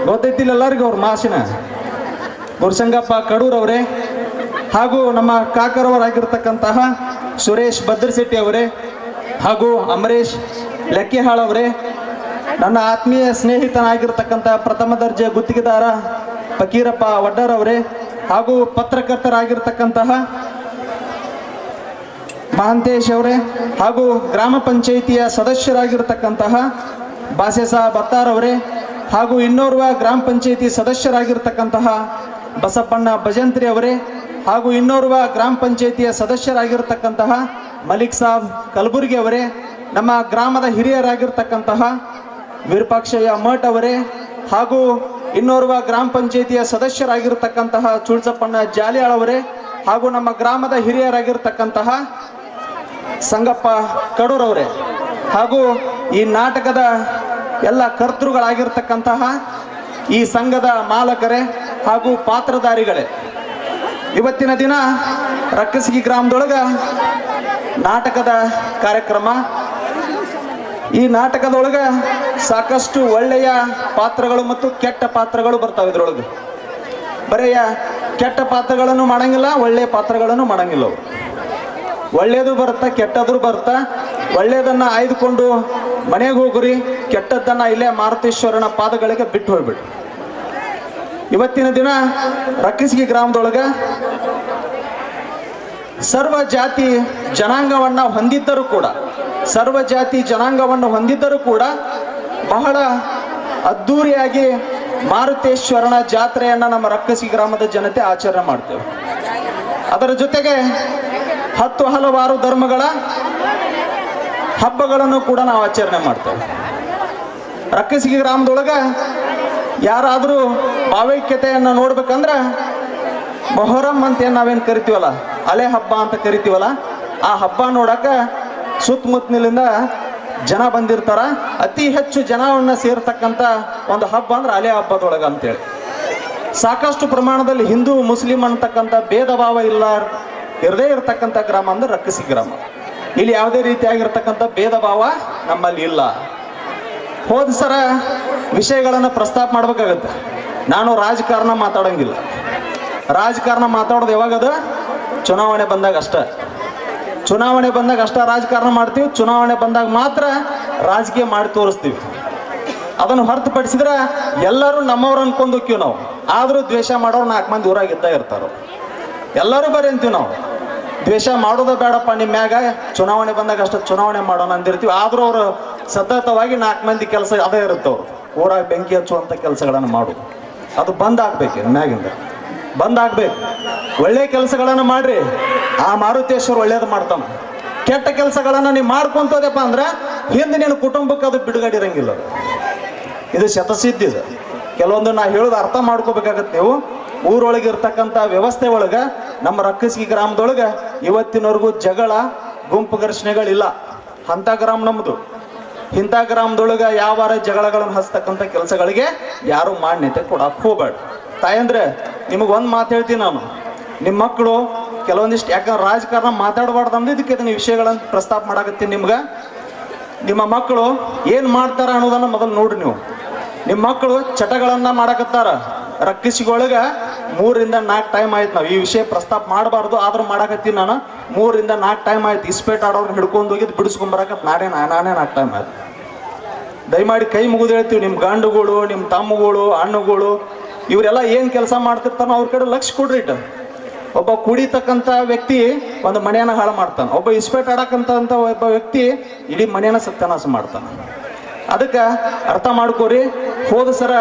ಗೊತ್ತೈತಿಲ್ಲ ಎಲ್ಲರಿಗೂ ಅವ್ರ ಮಾಸಿನ ಗುರುಸಂಗಪ್ಪ ಕಡೂರ್ ಅವರೇ ಹಾಗೂ ನಮ್ಮ ಕಾಕರವರಾಗಿರ್ತಕ್ಕಂತಹ ಸುರೇಶ್ ಭದ್ರಶೆಟ್ಟಿ ಅವರೇ ಹಾಗೂ ಅಮರೇಶ್ ಲೆಕ್ಕಿಹಾಳ್ ಅವರೇ, ನನ್ನ ಆತ್ಮೀಯ ಸ್ನೇಹಿತನಾಗಿರ್ತಕ್ಕಂಥ ಪ್ರಥಮ ದರ್ಜೆ ಗುತ್ತಿಗೆದಾರ ಫಕೀರಪ್ಪ ವಡ್ಡರ್ ಅವರೇ ಹಾಗೂ ಪತ್ರಕರ್ತರಾಗಿರ್ತಕ್ಕಂತಹ ಮಹಾಂತೇಶ್ ಅವರೇ ಹಾಗೂ ಗ್ರಾಮ ಪಂಚಾಯಿತಿಯ ಸದಸ್ಯರಾಗಿರ್ತಕ್ಕಂತಹ ಬಾಸೆಸಾಬ್ ಬತ್ತಾರ್ ಅವರೇ ಹಾಗೂ ಇನ್ನೋರ್ವ ಗ್ರಾಮ ಪಂಚಾಯಿತಿ ಸದಸ್ಯರಾಗಿರ್ತಕ್ಕಂತಹ ಬಸಪ್ಪಣ್ಣ ಭಜಂತ್ರಿ ಅವರೇ ಹಾಗೂ ಇನ್ನೋರ್ವ ಗ್ರಾಮ ಪಂಚಾಯಿತಿಯ ಸದಸ್ಯರಾಗಿರ್ತಕ್ಕಂತಹ ಮಲಿಕ್ ಸಾಬ್ ಕಲಬುರ್ಗಿ ಅವರೇ, ನಮ್ಮ ಗ್ರಾಮದ ಹಿರಿಯರಾಗಿರ್ತಕ್ಕಂತಹ ವಿರೂಪಾಕ್ಷಯ್ಯ ಮಠ್ ಅವರೇ ಹಾಗೂ ಇನ್ನೋರ್ವ ಗ್ರಾಮ ಪಂಚಾಯಿತಿಯ ಸದಸ್ಯರಾಗಿರ್ತಕ್ಕಂತಹ ಚುಳ್ಸಪ್ಪಣ್ಣ ಜಾಲಿಯಾಳ್ ಅವರೇ ಹಾಗೂ ನಮ್ಮ ಗ್ರಾಮದ ಹಿರಿಯರಾಗಿರ್ತಕ್ಕಂತಹ ಸಂಗಪ್ಪ ಕಡೂರ್ ಅವರೇ ಹಾಗೂ ಈ ನಾಟಕದ ಎಲ್ಲ ಕರ್ತೃಗಳಾಗಿರ್ತಕ್ಕಂತಹ ಈ ಸಂಘದ ಮಾಲಕರೇ ಹಾಗೂ ಪಾತ್ರಧಾರಿಗಳೇ, ಇವತ್ತಿನ ದಿನ ರಕ್ಕಸ್ಗಿ ಗ್ರಾಮದೊಳಗ ನಾಟಕದ ಕಾರ್ಯಕ್ರಮ. ಈ ನಾಟಕದೊಳಗ ಸಾಕಷ್ಟು ಒಳ್ಳೆಯ ಪಾತ್ರಗಳು ಮತ್ತು ಕೆಟ್ಟ ಪಾತ್ರಗಳು ಬರ್ತಾವೆ. ಇದ್ರೊಳಗೆ ಬರೆಯ ಕೆಟ್ಟ ಪಾತ್ರಗಳನ್ನು ಮಾಡಂಗಿಲ್ಲ, ಒಳ್ಳೆಯ ಪಾತ್ರಗಳನ್ನು ಮಾಡಂಗಿಲ್ಲ. ಅವರು ಒಳ್ಳೆಯದು ಬರುತ್ತಾ, ಕೆಟ್ಟದ್ರು ಬರುತ್ತಾ. ಒಳ್ಳೆಯದನ್ನು ಆಯ್ದುಕೊಂಡು ಮನೆಗೆ ಹೋಗ್ರಿ, ಕೆಟ್ಟದ್ದನ್ನು ಇಲ್ಲೇ ಮಾರುತೇಶ್ವರನ ಪಾದಗಳಿಗೆ ಬಿಟ್ಟು ಹೋಗ್ಬಿಡಿ. ಇವತ್ತಿನ ದಿನ ರಕ್ಕಸ್ಗಿ ಗ್ರಾಮದೊಳಗ ಸರ್ವ ಜಾತಿ ಜನಾಂಗವನ್ನು ಹೊಂದಿದ್ದರೂ ಕೂಡ ಬಹಳ ಅದ್ಧೂರಿಯಾಗಿ ಮಾರುತೇಶ್ವರನ ಜಾತ್ರೆಯನ್ನು ನಮ್ಮ ರಕ್ಕಸ್ಗಿ ಗ್ರಾಮದ ಜನತೆ ಆಚರಣೆ ಮಾಡ್ತೇವೆ. ಅದರ ಜೊತೆಗೆ 10 ಹಲವಾರು ಧರ್ಮಗಳ ಹಬ್ಬಗಳನ್ನು ಕೂಡ ನಾವು ಆಚರಣೆ ಮಾಡ್ತೇವೆ. ರಕ್ಕಸ್ಗಿ ಗ್ರಾಮದೊಳಗ ಯಾರಾದರೂ ಭಾವೈಕ್ಯತೆಯನ್ನು ನೋಡ್ಬೇಕಂದ್ರೆ ಮೊಹರಂ ಅಂತ ಏನು ನಾವೇನು ಕರಿತೀವಲ್ಲ, ಅಲೆ ಹಬ್ಬ ಅಂತ ಕರಿತೀವಲ್ಲ, ಆ ಹಬ್ಬ ನೋಡಕ ಸುತ್ತಮುತ್ತಲಿಂದ ಜನ ಬಂದಿರ್ತಾರ. ಅತಿ ಹೆಚ್ಚು ಜನವನ್ನು ಸೇರ್ತಕ್ಕಂಥ ಒಂದು ಹಬ್ಬ ಅಂದ್ರೆ ಅಲೆ ಹಬ್ಬದೊಳಗ ಅಂತೇಳಿ. ಸಾಕಷ್ಟು ಪ್ರಮಾಣದಲ್ಲಿ ಹಿಂದೂ ಮುಸ್ಲಿಂ ಅಂತಕ್ಕಂಥ ಭೇದ ಭಾವ ಇರದೇ ಇರತಕ್ಕಂಥ ಗ್ರಾಮ ಅಂದ್ರೆ ರಕ್ಕಸ್ಗಿ ಗ್ರಾಮ. ಇಲ್ಲಿ ಯಾವುದೇ ರೀತಿಯಾಗಿರ್ತಕ್ಕಂಥ ಭೇದ ಭಾವ ನಮ್ಮಲ್ಲಿ ಇಲ್ಲ. ಹೋದ ಸರ ವಿಷಯಗಳನ್ನು ಪ್ರಸ್ತಾಪ ಮಾಡ್ಬೇಕಾಗತ್ತೆ. ನಾನು ರಾಜಕಾರಣ ಮಾತಾಡೋಂಗಿಲ್ಲ. ರಾಜಕಾರಣ ಮಾತಾಡೋದು ಯಾವಾಗದ ಚುನಾವಣೆ ಬಂದಾಗ ಅಷ್ಟೇ. ಚುನಾವಣೆ ಬಂದಾಗ ಅಷ್ಟ ರಾಜಕಾರಣ ಮಾಡ್ತೀವಿ, ಚುನಾವಣೆ ಬಂದಾಗ ಮಾತ್ರ ರಾಜಕೀಯ ಮಾಡಿ ತೋರಿಸ್ತೀವಿ. ಅದನ್ನು ಹೊರತುಪಡಿಸಿದ್ರೆ ಎಲ್ಲರೂ ನಮ್ಮವ್ರು ಅನ್ಕೊಂಡು ಹೋಗ್ತೀವಿ ನಾವು. ಆದರೂ ದ್ವೇಷ ಮಾಡೋರು 4 ಮಂದಿ ಊರಾಗ ಇದ್ದ ಇರ್ತಾರೋ. ಎಲ್ಲರೂ ಬರೀ ಅಂತೀವಿ ನಾವು, ದ್ವೇಷ ಮಾಡೋದ ಬೇಡಪ್ಪ ನಿಮ್ಮ ಮ್ಯಾಗ, ಚುನಾವಣೆ ಬಂದಾಗ ಅಷ್ಟು ಚುನಾವಣೆ ಮಾಡೋಣ ಅಂದಿರ್ತೀವಿ. ಆದರೂ ಅವರು ಸತತವಾಗಿ 4 ಮಂದಿ ಕೆಲಸ ಅದೇ ಇರುತ್ತವ್ರು, ಊರಾಗ ಬೆಂಕಿ ಹಚ್ಚುವಂಥ ಕೆಲಸಗಳನ್ನು ಮಾಡೋದು. ಅದು ಬಂದ್ ಆಗ್ಬೇಕು, ಮ್ಯಾಗಿಂದ ಬಂದ್ ಆಗ್ಬೇಕು. ಒಳ್ಳೆ ಕೆಲಸಗಳನ್ನು ಮಾಡ್ರಿ, ಆ ಮಾರುತೇಶ್ವರ ಒಳ್ಳೇದು ಮಾಡ್ತಾನ. ಕೆಟ್ಟ ಕೆಲಸಗಳನ್ನು ನೀವು ಮಾಡ್ಕೊಂತೋದಪ್ಪ ಅಂದ್ರೆ ಹಿಂದೆ ನಿನ್ನ ಕುಟುಂಬಕ್ಕೆ ಅದು ಬಿಡುಗಡೆ ಇರಂಗಿಲ್ಲ. ಇದು ಶತಸಿದ್ಧ. ಇದು ಕೆಲವೊಂದು ನಾ ಹೇಳೋದು ಅರ್ಥ ಮಾಡ್ಕೋಬೇಕಾಗತ್ತೆ ನೀವು. ಊರೊಳಗೆ ಇರ್ತಕ್ಕಂಥ ವ್ಯವಸ್ಥೆ ಒಳಗೆ ನಮ್ಮ ರಕ್ಕಸ್ಗಿ ಗ್ರಾಮದೊಳಗೆ ಇವತ್ತಿನವರೆಗೂ ಜಗಳ, ಗುಂಪು ಘರ್ಷಣೆಗಳಿಲ್ಲ. ಅಂಥ ಗ್ರಾಮ ನಮ್ಮದು. ಇಂಥ ಗ್ರಾಮದೊಳಗೆ ಯಾವಾರ ಜಗಳಗಳನ್ನು ಹಚ್ತಕ್ಕಂಥ ಕೆಲಸಗಳಿಗೆ ಯಾರು ಮಾನ್ಯತೆ ಕೊಡಕ್ಕೆ ಹೋಗ್ಬೇಡ. ತಾಯಂದ್ರೆ ನಿಮಗೆ ಒಂದು ಮಾತು ಹೇಳ್ತೀನಿ ನಾನು, ನಿಮ್ಮ ಮಕ್ಕಳು ಕೆಲವೊಂದಿಷ್ಟು, ಯಾಕಂದ್ರೆ ರಾಜಕಾರಣ ಮಾತಾಡಬಾರ್ದು ಅಂದ್ರೆ ಇದಕ್ಕೆ ಇದನ್ನ ವಿಷಯಗಳನ್ನು ಪ್ರಸ್ತಾಪ ಮಾಡಾಕತ್ತೀನಿ ನಿಮ್ಗೆ. ನಿಮ್ಮ ಮಕ್ಕಳು ಏನು ಮಾಡ್ತಾರ ಅನ್ನೋದನ್ನು ಮೊದಲು ನೋಡ್ರಿ ನೀವು. ನಿಮ್ಮ ಮಕ್ಕಳು ಚಟಗಳನ್ನು ಮಾಡಕತ್ತಾರ. ರಕ್ಕಸಿಗೊಳಗೆ 3 ರಿಂದ 4 ಟೈಮ್ ಆಯ್ತು. ನಾವು ಈ ವಿಷಯ ಪ್ರಸ್ತಾಪ ಮಾಡಬಾರ್ದು, ಆದ್ರೂ ಮಾಡಾಕತ್ತೀನಿ ನಾನು. 3 ರಿಂದ 4 ಟೈಮ್ ಆಯ್ತು. ಇಸ್ಪೇಟ್ ಆಡೋರ್ನ ಹಿಡ್ಕೊಂಡು ಹೋಗಿದ್ದು ಬಿಡಿಸ್ಕೊಂಬರಕತ್ ನಾನೇ 4 ಟೈಮ್ ಆಯ್ತು. ದಯಮಾಡಿ ಕೈ ಮುಗಿದು ಹೇಳ್ತೀವಿ, ನಿಮ್ಮ ಗಂಡುಗಳು, ನಿಮ್ಮ ತಮ್ಮಗಳು, ಹಣ್ಣುಗಳು ಇವರೆಲ್ಲ ಏನು ಕೆಲಸ ಮಾಡ್ತಿರ್ತಾನೋ ಅವ್ರ ಕಡೆ ಲಕ್ಷ ಕೊಡ್ರಿ. ಇಟ್ಟು ಒಬ್ಬ ಕುಡಿತಕ್ಕಂಥ ವ್ಯಕ್ತಿ ಒಂದು ಮನೆಯನ್ನ ಹಾಳು ಮಾಡ್ತಾನೆ. ಒಬ್ಬ ಇಸ್ಪೇಟ್ ಆಡಕ್ಕಂತ ಒಬ್ಬ ವ್ಯಕ್ತಿ ಇಡೀ ಮನೆಯನ್ನ ಸತ್ಯನಾಶ ಮಾಡ್ತಾನೆ. ಅದಕ್ಕೆ ಅರ್ಥ ಮಾಡ್ಕೋರಿ. ಹೋದ ಸರ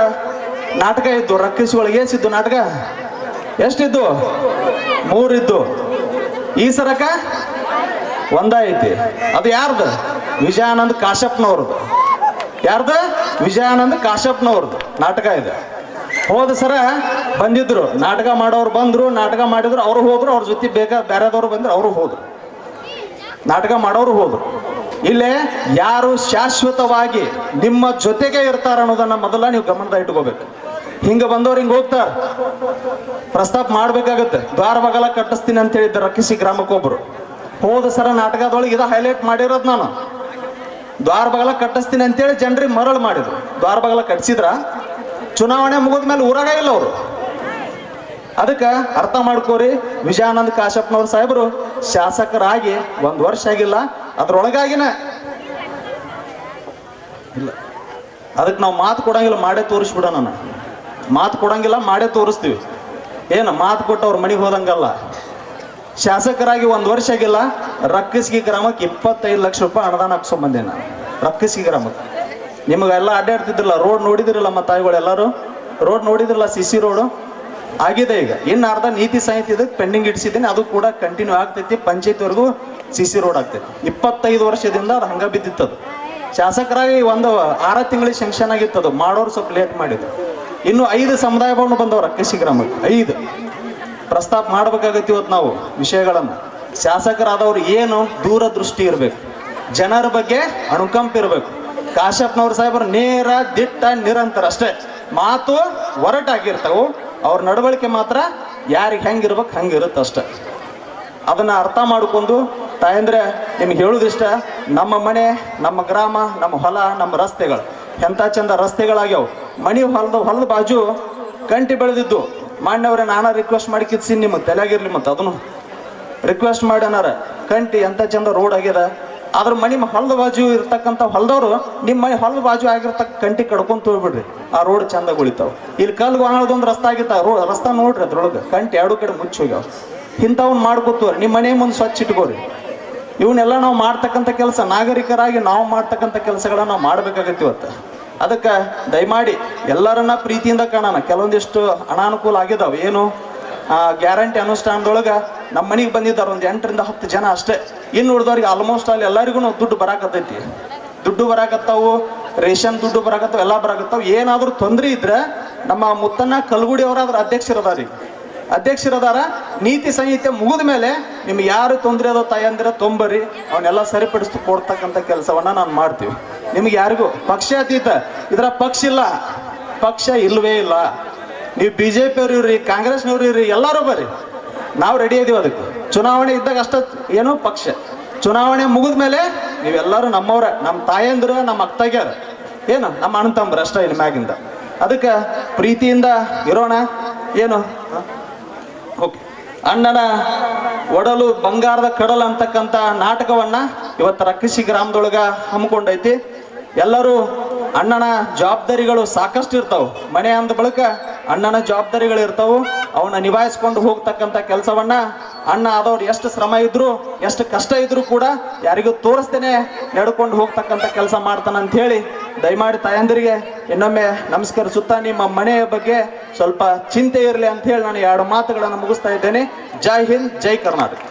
ನಾಟಕ ಇದ್ದು ರಕ್ಕಸಿ ಒಳಗೆ ಏಸಿದ್ದು ನಾಟಕ ಎಷ್ಟಿದ್ದು? 3 ಇದ್ದು. ಈ ಸರಕ ಒಂದ ಐತಿ. ಅದು ಯಾರ್ದು? ವಿಜಯಾನಂದ್ ಕಾಶ್ಯಪ್ನವ್ರದ್ದು. ಯಾರ್ದು? ವಿಜಯಾನಂದ್ ಕಾಶ್ಯಪ್ನವ್ರದ್ದು ನಾಟಕ ಇದೆ. ಹೋದ ಸರ ಬಂದಿದ್ರು, ನಾಟಕ ಮಾಡೋರು ಬಂದ್ರು, ನಾಟಕ ಮಾಡಿದ್ರು, ಅವರು ಹೋದ್ರು. ಅವ್ರ ಜೊತೆ ಬೇರೆದವ್ರು ಬಂದ್ರು, ಅವರು ಹೋದ್ರು. ನಾಟಕ ಮಾಡೋರು ಹೋದ್ರು. ಇಲ್ಲೇ ಯಾರು ಶಾಶ್ವತವಾಗಿ ನಿಮ್ಮ ಜೊತೆಗೆ ಇರ್ತಾರ ಅನ್ನೋದನ್ನ ಮೊದಲ ನೀವು ಗಮನದ ಇಟ್ಕೋಬೇಕು. ಹಿಂಗ ಬಂದವ್ರು ಹಿಂಗ ಹೋಗ್ತಾರ, ಪ್ರಸ್ತಾಪ ಮಾಡ್ಬೇಕಾಗತ್ತೆ. ದ್ವಾರ ಬಗಲ ಕಟ್ಟಿಸ್ತೀನಿ ಅಂತ ಹೇಳಿದ್ದ ರಕ್ಕಸಿ ಗ್ರಾಮಕ್ಕೊಬ್ರು. ಹೋದ ಸರ ನಾಟಕದೊಳಗೆ ಇದು ಹೈಲೈಟ್ ಮಾಡಿರೋದು ನಾನು. ದ್ವಾರ ಬಗಲ ಕಟ್ಟಿಸ್ತೀನಿ ಅಂತೇಳಿ ಜನರಿಗೆ ಮರಳು ಮಾಡಿದ್ರು. ದ್ವಾರ ಬಗಲ ಕಟ್ಸಿದ್ರ ಚುನಾವಣೆ ಮುಗಿದ ಮೇಲೆ ಊರಾಗ ಇಲ್ಲ ಅವರು. ಅದಕ್ಕೆ ಅರ್ಥ ಮಾಡ್ಕೋರಿ. ವಿಜಯಾನಂದ್ ಕಾಶ್ಯಪ್ನವ್ರ ಸಾಹೇಬರು ಶಾಸಕರಾಗಿ 1 ವರ್ಷ ಆಗಿಲ್ಲ, ಅದ್ರೊಳಗಾಗಿನ ಇಲ್ಲ. ಅದಕ್ಕೆ ನಾವು ಮಾತು ಕೊಡಂಗಿಲ್ಲ, ಮಾಡೇ ತೋರಿಸ್ಬಿಡ. ನಾನು ಮಾತು ಕೊಡಂಗಿಲ್ಲ, ಮಾಡೇ ತೋರಿಸ್ತೀವಿ. ಏನು ಮಾತು ಕೊಟ್ಟು ಅವ್ರ ಮನೆಗೆ ಹೋದಂಗಲ್ಲ. ಶಾಸಕರಾಗಿ 1 ವರ್ಷ ಆಗಿಲ್ಲ, ರಕ್ಕಸ್ಗಿ ಗ್ರಾಮಕ್ಕೆ 25 ಲಕ್ಷ ರೂಪಾಯಿ ಅನುದಾನ ಹಾಕ್ಸ್ಕೊಂಬಂದೆ ನಾನು. ರಕ್ಕಸ್ಗಿ ಗ್ರಾಮಕ್ಕೆ ನಿಮಗೆಲ್ಲ ಅಡ್ಡಾಡ್ತಿದ್ರಲ್ಲ, ರೋಡ್ ನೋಡಿದಿರಲ್ಲ ನಮ್ಮ ತಾಯಿಗಳು ಎಲ್ಲರೂ, ರೋಡ್ ನೋಡಿದ್ರಲ್ಲ, CC ರೋಡು ಆಗಿದೆ. ಈಗ ಇನ್ನು ಅರ್ಧ ನೀತಿ ಸಂಹಿತೆ ಇದಕ್ಕೆ ಪೆಂಡಿಂಗ್ ಇಡಿಸಿದ್ದೀನಿ, ಅದು ಕೂಡ ಕಂಟಿನ್ಯೂ ಆಗ್ತೈತಿ. ಪಂಚಾಯತ್ವರೆಗೂ CC ರೋಡ್ ಆಗ್ತೈತಿ. 25 ವರ್ಷದಿಂದ ಅದು ಹಂಗ ಬಿದ್ದಿತ್ತದು. ಶಾಸಕರಾಗಿ 6 ತಿಂಗಳಿಗೆ ಶಂಕ್ಷನ್ ಆಗಿತ್ತದು. ಮಾಡೋರು ಸ್ವಲ್ಪ ಲೇಟ್ ಮಾಡಿದ್ರು. ಇನ್ನು 5 ಸಮುದಾಯ ಭವನ ಬಂದವರು ರಕ್ಕಸಿ ಗ್ರಾಮಕ್ಕೆ. 5 ಪ್ರಸ್ತಾಪ ಮಾಡ್ಬೇಕಾಗತ್ತೆ ಇವತ್ತು ನಾವು ವಿಷಯಗಳನ್ನು. ಶಾಸಕರಾದವ್ರು ಏನು ದೂರದೃಷ್ಟಿ ಇರಬೇಕು, ಜನರ ಬಗ್ಗೆ ಅನುಕಂಪ ಇರಬೇಕು. ಕಾಶ್ಯಪ್ನವ್ರ ಸಾಹೇಬರು ನೇರ, ದಿಟ್ಟ, ನಿರಂತರ ಅಷ್ಟೇ. ಮಾತು ಒರಟಾಗಿರ್ತಾವು, ಅವ್ರ ನಡವಳಿಕೆ ಮಾತ್ರ ಯಾರಿಗೆ ಹೆಂಗಿರ್ಬೇಕು ಹಂಗಿರುತ್ತೆ ಅಷ್ಟೆ. ಅದನ್ನ ಅರ್ಥ ಮಾಡ್ಕೊಂಡು ತಾಯಂದ್ರೆ ನಿಮ್ಗೆ ಹೇಳುದಿಷ್ಟ, ನಮ್ಮ ಮನೆ, ನಮ್ಮ ಗ್ರಾಮ, ನಮ್ಮ ಹೊಲ, ನಮ್ಮ ರಸ್ತೆಗಳು ಎಂಥ ಚಂದ ರಸ್ತೆಗಳಾಗ್ಯಾವ. ಮನೆ ಹೊಲದ ಬಾಜು ಕಂಟಿ ಬೆಳೆದಿದ್ದು. ಮಾನ್ಯವ್ರೆ ನಾನು ರಿಕ್ವೆಸ್ಟ್ ಮಾಡಿ ಕಿತ್ಸಿನಿ, ನಿಮ್ಮ ತಲೆಯಾಗಿರ್ಲಿ. ಮತ್ತು ಅದನ್ನು ರಿಕ್ವೆಸ್ಟ್ ಮಾಡ್ಯಾನಾರ. ಕಂಟಿ ಎಂಥ ಚಂದ ರೋಡ್ ಆಗ್ಯದ. ಅದ್ರ ಮನೆ ಹೊಲದ ಬಾಜು ಇರ್ತಕ್ಕಂಥ ಹೊಲದವ್ರು ನಿಮ್ಮ ಮನೆ ಹೊಲದ ಬಾಜು ಆಗಿರ್ತಕ್ಕ ಕಂಟಿ ಕಡ್ಕೊಂತ ಹೋಗ್ಬಿಡ್ರಿ, ಆ ರೋಡ್ ಚಂದ ಉಳಿತಾವ. ಇಲ್ಲಿ ಕಲ್ಲು ಒಣದೊಂದು ರಸ್ತೆ ಆಗಿರ್ತಾವ, ರಸ್ತೆ ನೋಡ್ರಿ, ಅದ್ರೊಳಗೆ ಕಂಟಿ 2 ಕಡೆ ಮುಚ್ಚಿ ಹೋಗ್ಯಾವ. ಇಂಥವ್ನ ಮಾಡ್ಕೊತವ್ರಿ. ನಿಮ್ಮ ಮನೆ ಮುಂದೆ ಸ್ವಚ್ಛ ಇಟ್ಕೋರಿ. ಇವನ್ನೆಲ್ಲ ನಾವು ಮಾಡ್ತಕ್ಕಂಥ ಕೆಲಸ, ನಾಗರಿಕರಾಗಿ ನಾವು ಮಾಡ್ತಕ್ಕಂಥ ಕೆಲಸಗಳನ್ನ ನಾವು ಮಾಡ್ಬೇಕಾಗತ್ತೆ ಇವತ್ತು. ಅದಕ್ಕೆ ದಯಮಾಡಿ ಎಲ್ಲರನ್ನ ಪ್ರೀತಿಯಿಂದ ಕಾಣೋಣ. ಕೆಲವೊಂದಿಷ್ಟು ಅನಾನುಕೂಲ ಆಗಿದಾವೆ. ಏನು ಗ್ಯಾರಂಟಿ ಅನುಷ್ಠಾನದೊಳಗೆ ನಮ್ಮ ಮನೆಗೆ ಬಂದಿದ್ದಾರೆ ಒಂದು 8 ರಿಂದ 10 ಜನ ಅಷ್ಟೇ. ಇನ್ನು ಉಳಿದವ್ರಿಗೆ ಆಲ್ಮೋಸ್ಟ್ ಅಲ್ಲಿ ಎಲ್ಲರಿಗೂ ದುಡ್ಡು ಬರಾಕತ್ತೈತಿ. ದುಡ್ಡು ಬರಾಕತ್ತಾವು, ರೇಷನ್ ದುಡ್ಡು ಬರಾಕತ್ತಾವ, ಎಲ್ಲ ಬರಾಕತ್ತಾವ. ಏನಾದರೂ ತೊಂದರೆ ಇದ್ರೆ ನಮ್ಮ ಮುತ್ತನ್ನ ಕಲ್ಗುಡಿ ಅವರಾದ್ರ ಅಧ್ಯಕ್ಷರದಾರ. ನೀತಿ ಸಂಹಿತೆ ಮುಗಿದ ಮೇಲೆ ನಿಮ್ಗೆ ಯಾರು ತೊಂದರೆ ಅದೋ ತಾಯಂದಿರ ತೊಂಬರಿ, ಅವನ್ನೆಲ್ಲ ಸರಿಪಡಿಸ್ತು ಕೊಡ್ತಕ್ಕಂಥ ಕೆಲಸವನ್ನ ನಾನು ಮಾಡ್ತೀವಿ. ನಿಮ್ಗೆ ಯಾರಿಗೂ ಪಕ್ಷಾತೀತ ಇದರ ಪಕ್ಷ ಇಲ್ಲ, ಪಕ್ಷ ಇಲ್ಲವೇ ಇಲ್ಲ. ನೀವು BJP ಅವ್ರು ಇರ್ರಿ, ಕಾಂಗ್ರೆಸ್ನವ್ರು ಇರ್ರಿ, ಎಲ್ಲರೂ ಬರ್ರಿ, ನಾವು ರೆಡಿ ಇದೀವಿ. ಅದಕ್ಕೆ ಚುನಾವಣೆ ಇದ್ದಾಗ ಅಷ್ಟ ಏನೋ ಪಕ್ಷ, ಚುನಾವಣೆ ಮುಗಿದ ಮೇಲೆ ನೀವೆಲ್ಲರೂ ನಮ್ಮವ್ರ, ನಮ್ಮ ತಾಯಂದ್ರು, ನಮ್ಮ ಅಕ್ಕಗ್ಯಾರ, ಏನು ನಮ್ಮ ಅಣ್ಣ ತಮ್ಮರು ಅಷ್ಟ ಇಲ್ಲಿ ಮ್ಯಾಗಿಂದ. ಅದಕ್ಕೆ ಪ್ರೀತಿಯಿಂದ ಇರೋಣ. ಏನು ಓಕೆ, ಅಣ್ಣನ ಒಡಲು ಬಂಗಾರದ ಕಡಲ ಅಂತಕ್ಕಂಥ ನಾಟಕವನ್ನ ಇವತ್ತು ರಕ್ಕಸಿ ಗ್ರಾಮದೊಳಗ ಹಮ್ಮಿಕೊಂಡೈತಿ. ಎಲ್ಲರೂ ಅಣ್ಣನ ಜವಾಬ್ದಾರಿಗಳು ಸಾಕಷ್ಟು ಇರ್ತಾವೆ. ಮನೆ ಅಂದ ಬಳಿಕ ಅಣ್ಣನ ಜವಾಬ್ದಾರಿಗಳು ಇರ್ತಾವೆ. ಅವನ್ನ ನಿಭಾಯಿಸ್ಕೊಂಡು ಹೋಗ್ತಕ್ಕಂಥ ಕೆಲಸವನ್ನ ಅಣ್ಣ ಆದವ್ರು ಎಷ್ಟು ಶ್ರಮ ಇದ್ರು ಎಷ್ಟು ಕಷ್ಟ ಇದ್ರು ಕೂಡ ಯಾರಿಗೂ ತೋರಿಸ್ತೇನೆ ನಡ್ಕೊಂಡು ಹೋಗ್ತಕ್ಕಂಥ ಕೆಲಸ ಮಾಡ್ತಾನೆ ಅಂತ ಹೇಳಿ ದಯಮಾಡಿ ತಾಯಂದಿರಿಗೆ ಇನ್ನೊಮ್ಮೆ ನಮಸ್ಕರಿಸುತ್ತಾ ನಿಮ್ಮ ಮನೆಯ ಬಗ್ಗೆ ಸ್ವಲ್ಪ ಚಿಂತೆ ಇರಲಿ ಅಂತ ಹೇಳಿ ನಾನು 2 ಮಾತುಗಳನ್ನು ಮುಗಿಸ್ತಾ ಇದ್ದೇನೆ. ಜೈ ಹಿಂದ್, ಜೈ ಕರ್ನಾಟಕ.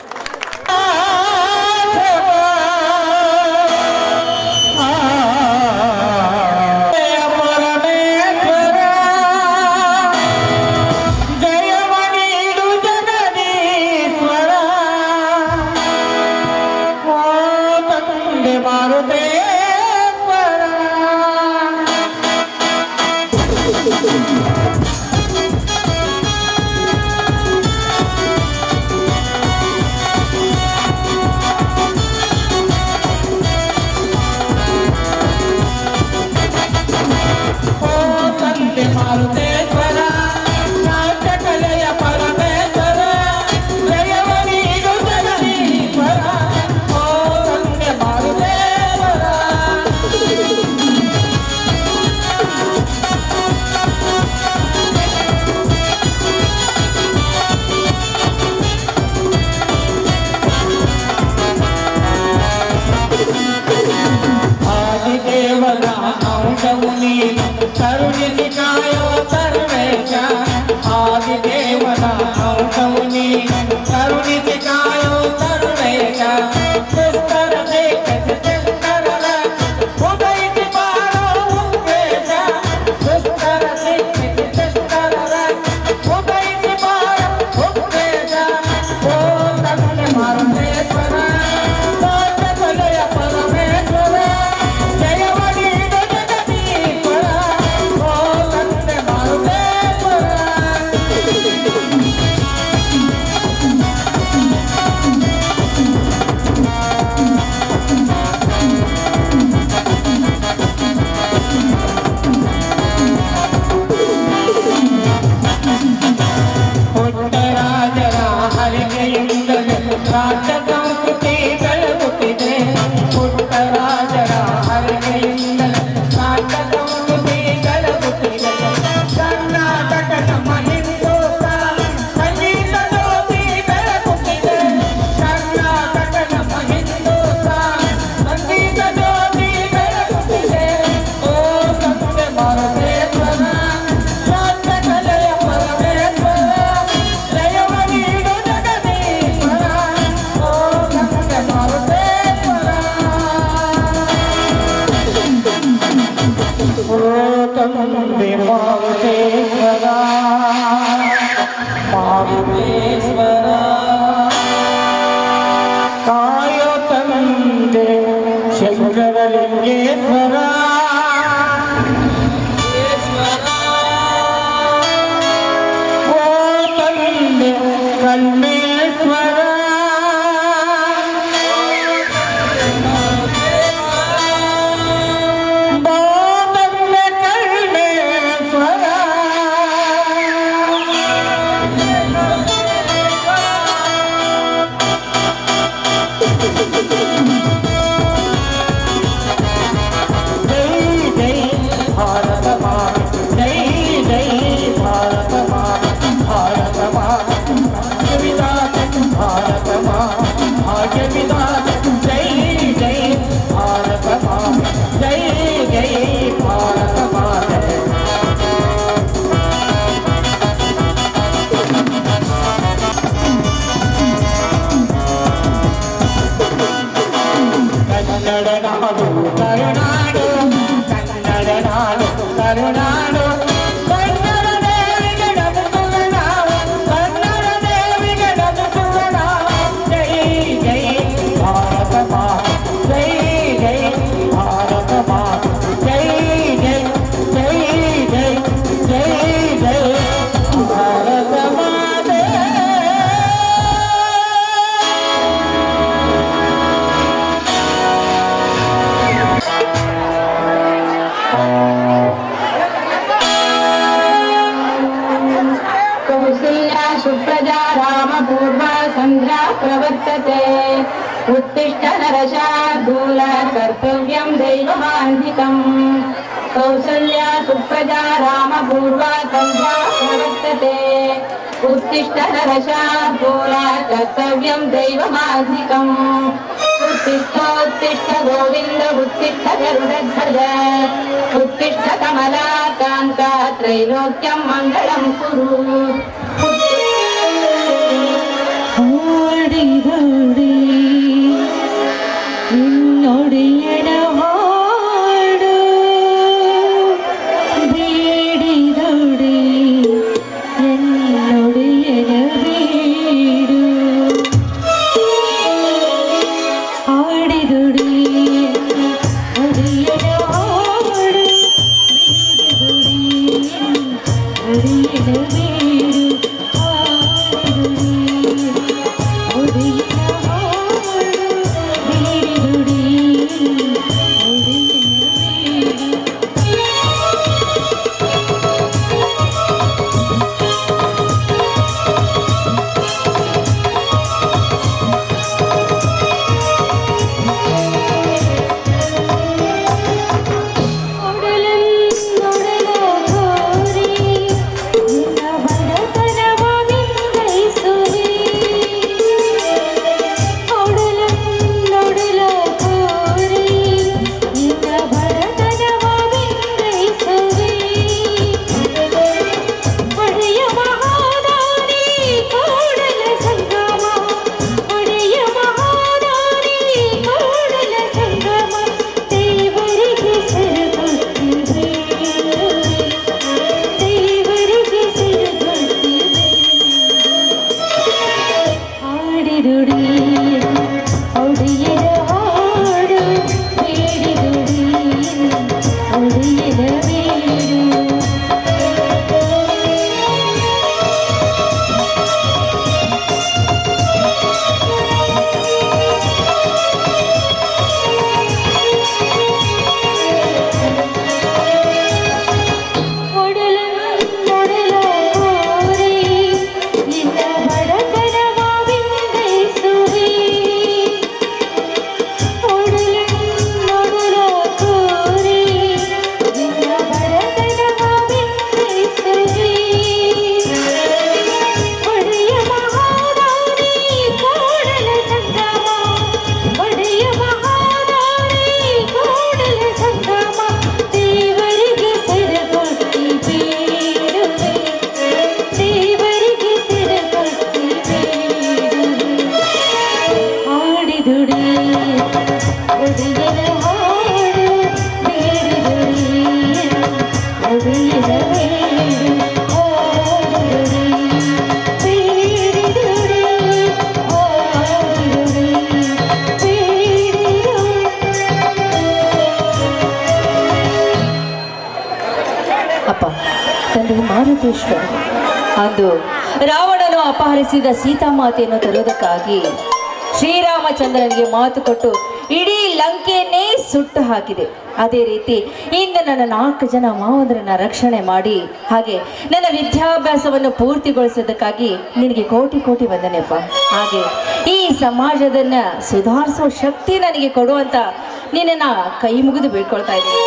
उत्तिष्ठ नरशार्दूल कर्तव्यं दैवमान्धिकम् कौसल्या सुप्रजा रामपूर्वा सन्ध्या प्रवर्तते उत्तिष्ठ नरशार्दूल कर्तव्यं दैवमान्धिकम् उत्तिष्ठ गोविन्द उत्तिष्ठ गरुडध्वज उत्तिष्ठ कमलाकान्त त्रैलोक्यं मङ्गलं कुरु ಮಾರುತೇಶ್ವರ ಅಂದು ರಾವಣನು ಅಪಹರಿಸಿದ ಸೀತಾಮಾತೆಯನ್ನು ತರುವುದಕ್ಕಾಗಿ ಶ್ರೀರಾಮಚಂದ್ರನಿಗೆ ಮಾತು ಕೊಟ್ಟು ಇಡೀ ಲಂಕೆಯನ್ನೇ ಸುಟ್ಟು ಹಾಕಿದೆ. ಅದೇ ರೀತಿ ಇಂದು ನನ್ನ 4 ಜನ ಮಾವಂದ್ರನ್ನ ರಕ್ಷಣೆ ಮಾಡಿ ಹಾಗೆ ನನ್ನ ವಿದ್ಯಾಭ್ಯಾಸವನ್ನು ಪೂರ್ತಿಗೊಳಿಸೋದಕ್ಕಾಗಿ ನಿನಗೆ ಕೋಟಿ ಕೋಟಿ ವಂದನೆಯಪ್ಪ. ಹಾಗೆ ಈ ಸಮಾಜದನ್ನ ಸುಧಾರಿಸುವ ಶಕ್ತಿ ನನಗೆ ಕೊಡುವಂತ ನಿನ್ನನ್ನು ಕೈ ಮುಗಿದು ಬೇಡ್ಕೊಳ್ತಾ ಇದ್ದೀನಿ.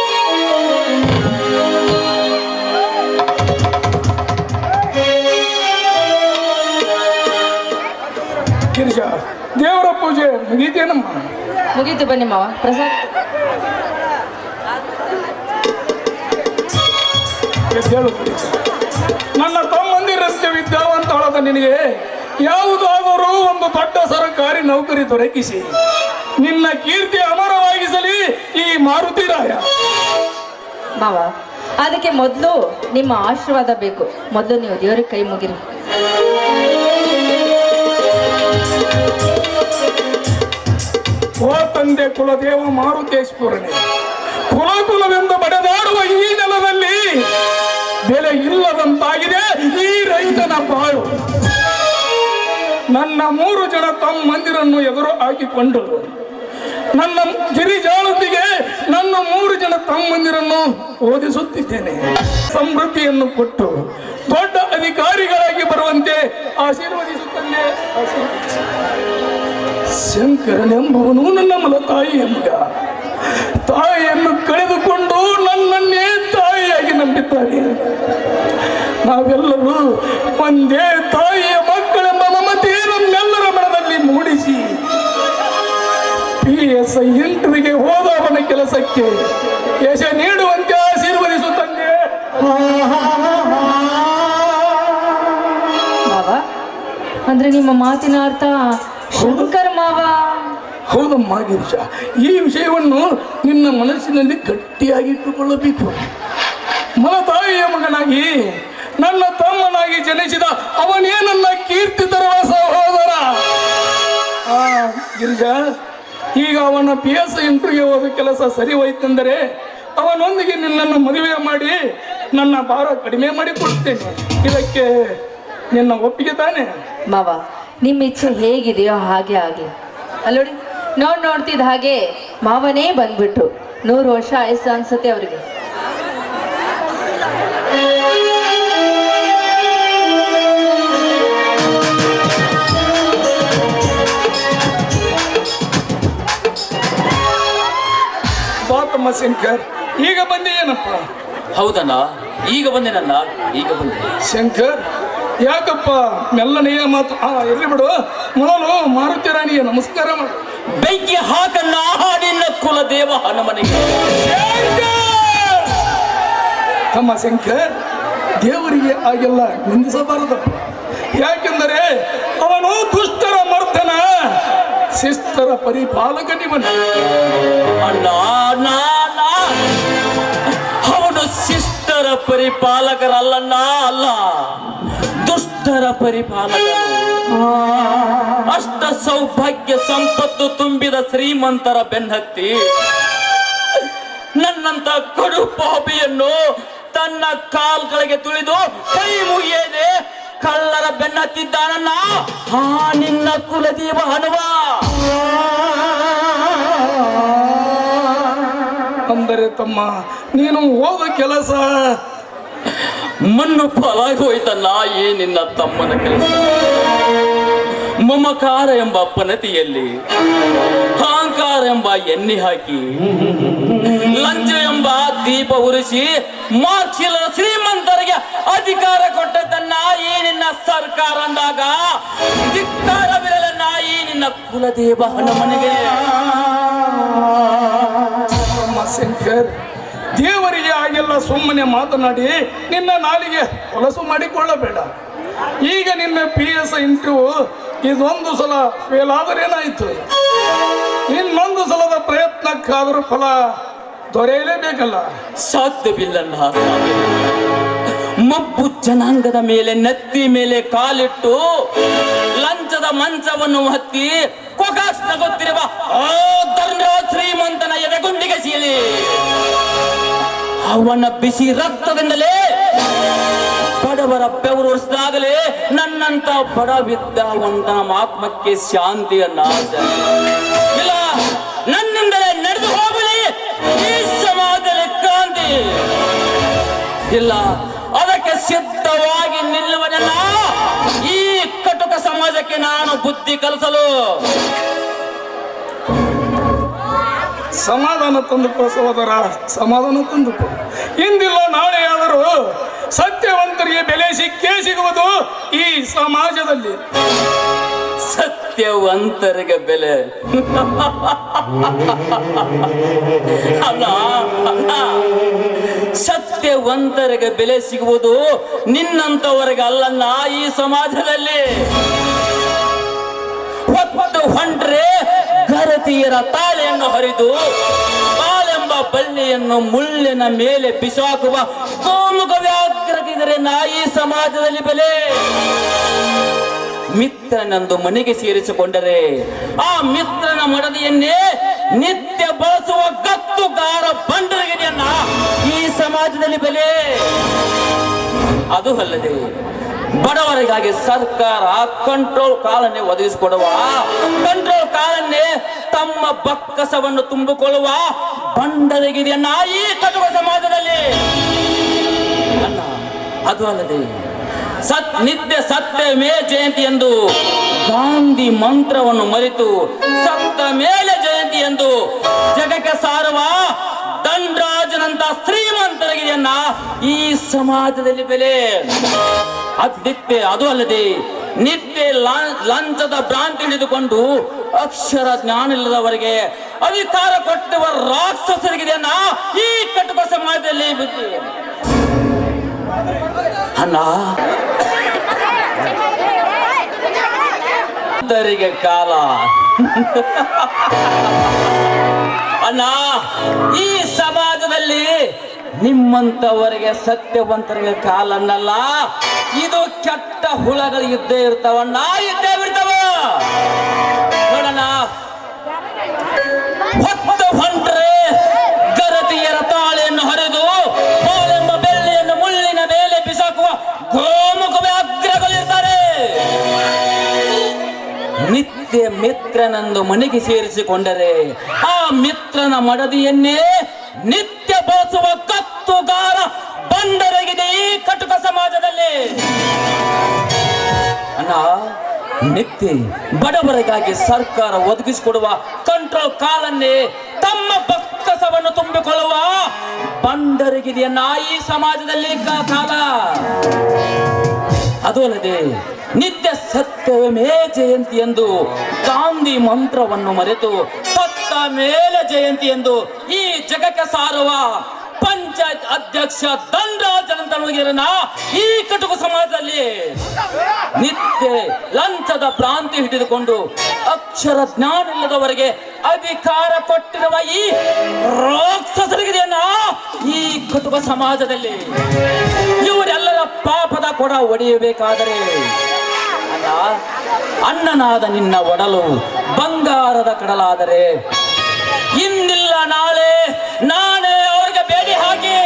ಗಿರಿಜಾ, ದೇವರ ಪೂಜೆ ಮುಗಿತೇನಮ್ಮ? ಮುಗೀತು ಬನ್ನಿ ಮಾವ. ಪ್ರಸಾದ್ ನನ್ನ ತಮ್ಮಂದಿರಂತೆ ವಿದ್ಯಾವಂತಳಾದ ನಿನಗೆ ಯಾವುದಾದರೂ ಒಂದು ದೊಡ್ಡ ಸರ್ಕಾರಿ ನೌಕರಿ ದೊರಕಿಸಿ ನಿನ್ನ ಕೀರ್ತಿ ಅಮರವಾಗಿಸಲಿ ಈ ಮಾರುತಿರಾಯ. ಮಾವ, ಅದಕ್ಕೆ ಮೊದಲು ನಿಮ್ಮ ಆಶೀರ್ವಾದ ಬೇಕು. ಮೊದಲು ನೀವು ದೇವರಿಗೆ ಕೈ ಮುಗಿರಿ. ಓ ತಂದೆ ಕುಲದೇವ ಮಾರುತೇಶ್ವರನೇ, ಕುಲವೆಂದು ಬಡದಾಡುವ ಈ ನೆಲದಲ್ಲಿ ಬೆಲೆ ಇಲ್ಲದಂತಾಗಿದೆ ಈ ರೈತನ ಬಾಳು. ನನ್ನ 3 ಜನ ತಮ್ಮಂದಿರನ್ನು ಎದುರು ಹಾಕಿಕೊಂಡು ನನ್ನ ಗಿರಿಜಾಳತಿಗೆ ನನ್ನ 3 ಜನ ತಮ್ಮಂದಿರನ್ನು ಓದಿಸುತ್ತಿದ್ದೇನೆ. ಸಮೃದ್ಧಿಯನ್ನು ಕೊಟ್ಟು ದೊಡ್ಡ ಅಧಿಕಾರಿಗಳಾಗಿ ಬರುವಂತೆ ಆಶೀರ್ವದಿಸುತ್ತೇನೆ. ಶಂಕರನೆಂಬುವನು ನನ್ನ ಮಲತಾಯಿಯ ಮಗ. ತಾಯಿಯನ್ನು ಕಳೆದುಕೊಂಡು ನನ್ನನ್ನೇ ತಾಯಿಯಾಗಿ ನಂಬಿದ್ದಾನೆ. ನಾವೆಲ್ಲರೂ ಒಂದೇ ತಾಯಿಯ ಮಕ್ಕಳೆಂಬ ಮಮತೆ ನಮ್ಮೆಲ್ಲರ ಮನದಲ್ಲಿ ಮೂಡಿಸಿ PSI ಇಂಟರ್ವ್ಯೂಗೆ ಹೋದ ಅವನ ಕೆಲಸಕ್ಕೆ ಯಶ ನೀಡುವಂತೆ ಆಶೀರ್ವದಿಸುತ್ತಂತೆ. ಮಾವ, ಅಂದ್ರೆ ನಿಮ್ಮ ಮಾತಿನ ಅರ್ಥ ಶಂಕರ್ ಮಾವ? ಹೌದಮ್ಮ ಗಿರಿಜ, ಈ ವಿಷಯವನ್ನು ನಿನ್ನ ಮನಸ್ಸಿನಲ್ಲಿ ಗಟ್ಟಿಯಾಗಿಟ್ಟುಕೊಳ್ಳಬೇಕು. ಮಲತಾಯಿಯ ಮಗನಾಗಿ ನನ್ನ ತಮ್ಮನಾಗಿ ಜನಿಸಿದ ಅವನೇ ನನ್ನ ಕೀರ್ತಿ ತರುವ ಸಹೋದರ. ಗಿರಿಜ, ಈಗ ಅವನ PSI ಇಂಟರ್ವ್ಯೂಗೆ ಹೋದ ಕೆಲಸ ಸರಿ ಹೋಯ್ತೆಂದರೆ ಅವನೊಂದಿಗೆ ನಿನ್ನನ್ನು ಮದುವೆ ಮಾಡಿ ನನ್ನ ಭಾರ ಕಡಿಮೆ ಮಾಡಿಕೊಡ್ತೇನೆ. ಇದಕ್ಕೆ ನಿನ್ನ ಒಪ್ಪಿಗೆ ತಾನೆ? ಮಾವ, ನಿಮ್ಮ ಇಚ್ಛೆ ಹೇಗಿದೆಯೋ ಹಾಗೆ ಆಗಲಿ. ಅಲ್ಲೋಡಿ, ನೋಡ್ತಿದ್ದ ಹಾಗೆ ಮಾವನೇ ಬಂದ್ಬಿಟ್ರು. 100 ವರ್ಷ ಆಯಸ್ಸು ಅನ್ಸುತ್ತೆ ಅವರಿಗೆ. ಬಾತಮ್ಮ ಶಂಕರ್, ಈಗ ಬಂದೆ ಏನಪ್ಪ? ಹೌದಣ್ಣ, ಈಗ ಬಂದೆ ನನ್ನ, ಈಗ ಬಂದೆ. ಶಂಕರ್, ಯಾಕಪ್ಪ ಮೆಲ್ಲನೆಯ ಮಾತು? ಎಲ್ಲಿ ಬಿಡು, ಮೊದಲು ಮಾರುತಿ ರಾಣಿಗೆ ನಮಸ್ಕಾರ ಮಾಡು. ಬೆಂಕಿ ಹಾಕಣ್ಣ ನಿನ್ನ ಕುಲದೇವ ಹನುಮನಿಗೆ. ತಮ್ಮ ಶಂಕರ್, ದೇವರಿಗೆ ಹಾಗೆಲ್ಲ ನಿಂದಿಸಬಾರದಪ್ಪ. ಯಾಕೆಂದರೆ ಅವನು ದುಷ್ಟರ ಮರ್ದನ, ಶಿಸ್ತರ ಪರಿಪಾಲಕನಿವನ. ಅಣ್ಣ, ಅವನು ಶಿಸ್ತರ ಪರಿಪಾಲಕರಲ್ಲಣ್ಣ, ಅಲ್ಲ, ದುಷ್ಟರ ಪರಿಪಾಲಕರು. ಅಷ್ಟ ಸೌಭಾಗ್ಯ ಸಂಪತ್ತು ತುಂಬಿದ ಶ್ರೀಮಂತರ ಬೆನ್ನತ್ತಿ ನನ್ನಂತ ಕಡು ಪಾಪಿಯನ್ನು ತನ್ನ ಕಾಲ್ಗಳಿಗೆ ತುಳಿದು ಕೈ ಮುಗಿಯದೆ ಕಳ್ಳರ ಬೆನ್ನತ್ತಿದ್ದಾನನ್ನ ನಿನ್ನ ಕುಲದೇವ ಹನುಮ. ಅಂದರೆ ತಮ್ಮ, ನೀನು ಹೋದ ಕೆಲಸ ಮಣ್ಣು ಪಾಲಾಗಿ ಹೋಯ್ತಲ್ಲ ಈ ನಿನ್ನ ತಮ್ಮನ ಕೆಲಸ. ಮಮಕಾರ ಎಂಬ ಪನತಿಯಲ್ಲಿ ಅಹಂಕಾರ ಎಂಬ ಎಣ್ಣೆ ಹಾಕಿ ಲಂಚ ಎಂಬ ದೀಪ ಉರಿಸಿ ಮಾರ್ಚಿಲ ಶ್ರೀಮಂತರಿಗೆ ಅಧಿಕಾರ ಕೊಟ್ಟದನ್ನ ಈ ನಿನ್ನ ಸರ್ಕಾರ ಅಂದಾಗ ಧಿಕ್ಕಾರವಿರಲನ್ನ ಈ ನಿನ್ನ ಕುಲದೇವ ಹನುಮನಿಗೆ. ಶಂಕರ್, ದೇವರಿಗೆ ಹಾಗೆಲ್ಲ ಸುಮ್ಮನೆ ಮಾತನಾಡಿ ನಿನ್ನ ನಾಲಿಗೆ ಹೊಲಸು ಮಾಡಿಕೊಳ್ಳಬೇಡ. ಈಗ ನಿನ್ನ PSI ಇಂಟರ್ವ್ಯೂ ಇದೊಂದು ಸಲ ಫೇಲ್ ಆದರೇನಾಯ್ತು? ಇನ್ನೊಂದು ಸಲದ ಪ್ರಯತ್ನಕ್ಕಾದರೂ ಫಲ ದೊರೆಯಲೇಬೇಕಲ್ಲ. ಸಾಧ್ಯವಿಲ್ಲಣ್ಣ, ಮಬ್ಬು ಜನಾಂಗದ ಮೇಲೆ ನೆತ್ತಿ ಮೇಲೆ ಕಾಲಿಟ್ಟು ಲಂಚದ ಮಂಚವನ್ನು ಹತ್ತಿ ಕೊಕಾಸ್ ನಗುತ್ತಿರುವ ಶ್ರೀಮಂತನ ಎದೆಗುಂಡಿಗೆ ಸೀಲಿ ಅವನ ಬಿಸಿ ರಕ್ತದಿಂದಲೇ ಬಡವರ ಬೆವರು ಉರಿಸಿದಾಗಲೇ ನನ್ನಂತ ಬಡ ವಿದ್ಯಾವಂತನ ಆತ್ಮಕ್ಕೆ ಶಾಂತಿಯನ್ನ ಇಲ್ಲ, ನನ್ನಿಂದಲೇ ನಡೆದು ಹೋಗಲಿ ಈ ಸಮಾಜದಲ್ಲಿ ಕ್ರಾಂತಿ ಇಲ್ಲ. ಅದಕ್ಕೆ ಸಿದ್ಧವಾಗಿ ನಿಲ್ಲುವನಲ್ಲ ಈ ಕಟುಕ ಸಮಾಜಕ್ಕೆ ನಾನು ಬುದ್ಧಿ ಕಲಿಸಲು. ಸಮಾಧಾನ ತಂದುಕೋ ಸಹೋದರ, ಸಮಾಧಾನ ತಂದುಕೋ. ಇಂದಿಲ್ಲ ನಾಳೆಯಾದರೂ ಸತ್ಯವಂತರಿಗೆ ಬೆಲೆ ಸಿಕ್ಕೇ ಸಿಗುವುದು ಈ ಸಮಾಜದಲ್ಲಿ. ಸತ್ಯವಂತರಿಗೆ ಬೆಲೆ ಅಲ್ಲ, ಸತ್ಯವಂತರಿಗೆ ಬೆಲೆ ಸಿಗುವುದು ನಿನ್ನಂತವರಿಗೆ ಅಲ್ಲನ್ನ ಈ ಸಮಾಜದಲ್ಲಿ. ಹೊತ್ತು ಹೊಂಟ್ರೆ ಗರತಿಯರ ತಾಳೆಯನ್ನು ಹರಿದು ಬಾಳೆಂಬ ಬಳ್ಳಿಯನ್ನು ಮುಳ್ಳಿನ ಮೇಲೆ ಬಿಸಾಕುವ ಗೋಮುಖ ವ್ಯಾಘ್ರಗಿದರೆ ಈ ಸಮಾಜದಲ್ಲಿ ಬೆಲೆ. ಮಿತ್ರನಂದು ಮನೆಗೆ ಸೇರಿಸಿಕೊಂಡರೆ ಆ ಮಿತ್ರನ ಮಡದಿಯನ್ನೇ ನಿತ್ಯ ಬಳಸುವ ಗತ್ತುಗಾರ ಬಂಡರಿಗೆಯನ್ನ ಈ ಸಮಾಜದಲ್ಲಿ ಬೆಲೆ. ಅದು ಅಲ್ಲದೆ ಬಡವರಿಗಾಗಿ ಸರ್ಕಾರ ಕಂಟ್ರೋಲ್ ಕಾಲನ್ನೇ ಒದಗಿಸಿಕೊಡುವ, ಕಂಟ್ರೋಲ್ ಕಾಲನ್ನೇ ತಮ್ಮ ಬಕ್ಕಸವನ್ನು ತುಂಬಿಕೊಳ್ಳುವ ಬಂಡರಿಗಿದೆಯನ್ನ ಈ ಕಟುಕ ಸಮಾಜದಲ್ಲಿ. ಅದು ಅಲ್ಲದೆ ನಿತ್ಯ ಸತ್ಯವೇ ಜಯಂತಿ ಎಂದು ಗಾಂಧಿ ಮಂತ್ರವನ್ನು ಮರೆತು ಸತ್ತ ಮೇಲೆ ಜಯಂತಿ ಎಂದು ಜಗಕ್ಕೆ ಸಾರುವ ದಂಡರಾಜನಂತ ಶ್ರೀಮಂತರಿಗೆಯನ್ನ ಈ ಸಮಾಜದಲ್ಲಿ ಬೆಲೆ ಅದು ಅಲ್ಲದೆ ನಿತ್ಯ ಲಂಚದ ಭ್ರಾಂತಿ ಹಿಡಿದುಕೊಂಡು ಅಕ್ಷರ ಜ್ಞಾನ ಇಲ್ಲದವರಿಗೆ ಅಧಿಕಾರ ಕೊಟ್ಟವ ರಾಕ್ಷಸರಿಗೆಯನ್ನ ಈ ಕಟುಕ ಸಮಾಜದಲ್ಲಿ ಅಣ್ಣ ಕಾಲ ಅಣ್ಣ ಈ ಸಮಾಜದಲ್ಲಿ ನಿಮ್ಮಂತವರಿಗೆ ಸತ್ಯವಂತರಿಗೆ ಕಾಲ ಅನ್ನಲ್ಲ, ಇದು ಕೆಟ್ಟ ಹುಳಗಳು ಇದ್ದೇ ಇರ್ತಾವಣ್ಣ, ಇದ್ದೇ ಬಿಡ್ತಾವ ನೋಡಣ್ಣ. ಹೊತ್ತು ಹೊಂಟ್ರೆ ಗರತಿಯರ ತಾಳೆಯನ್ನು ಹರಿದು ಪಾಳೆಂಬ ಬೆಳ್ಳಿಯನ್ನು ಮುಳ್ಳಿನ ಮೇಲೆ ಬಿಸಾಕುವ ಗೋಮುಖವೇ ಅಗ್ರಗಳಿರ್ತಾರೆ. ನಿತ್ಯ ಮಿತ್ರನಂದು ಮನೆಗೆ ಸೇರಿಸಿಕೊಂಡರೆ ಆ ಮಿತ್ರನ ಮಡದಿಯನ್ನೇ ನಿತ್ಯ ಬಳಸುವ ಕತ್ತುಗಾರ ಬಂಡರಗಿದೆ ಈ ಕಟುಕ ಸಮಾಜದಲ್ಲಿ. ಅಣ್ಣ, ನಿತ್ಯ ಬಡವರಿಗಾಗಿ ಸರ್ಕಾರ ಒದಗಿಸಿಕೊಡುವ ಕಂಟ್ರೋಲ್ ಕಾಲನ್ನೇ ತಮ್ಮ ಬಕ್ಕಸವನ್ನು ತುಂಬಿಕೊಳ್ಳುವ ಬಂಡರಿಗಿದೆಯನ್ನ ಈ ಸಮಾಜದಲ್ಲಿ ಕಾಲ. ಅದು ಅಲ್ಲದೆ ನಿತ್ಯ ಸತ್ಯವೇ ಜಯಂತಿ ಎಂದು ಗಾಂಧಿ ಮಂತ್ರವನ್ನು ಮರೆತು ಸತ್ತ ಮೇಲೆ ಜಯಂತಿ ಎಂದು ಈ ಜಗಕ್ಕೆ ಸಾರುವ ಪಂಚಾಯತ್ ಅಧ್ಯಕ್ಷ ದಂಡರಾಜನಂತನ ಈ ಕಟುಕು ಸಮಾಜದಲ್ಲಿ ನಿತ್ಯ ಲಂಚದ ಭ್ರಾಂತಿ ಹಿಡಿದುಕೊಂಡು ಅಕ್ಷರ ಜ್ಞಾನ ಇಲ್ಲದವರಿಗೆ ಅಧಿಕಾರ ಕೊಟ್ಟಿರುವ ಈ ರಾಕ್ಷಸರಿಗೆಯನ್ನ ಈ ಕಟುಕ ಸಮಾಜದಲ್ಲಿ ಇವರೆಲ್ಲರ ಪಾಪದ ಕೊಡ ಒಡೆಯಬೇಕಾದರೆ ಅಣ್ಣನಾದ ನಿನ್ನ ಒಡಲು ಬಂಗಾರದ ಕಡಲಾದರೆ ಇಂದಿಲ್ಲ ನಾನೇ ಅವರಿಗೆ ಬೇಡಿ ಹಾಕಿ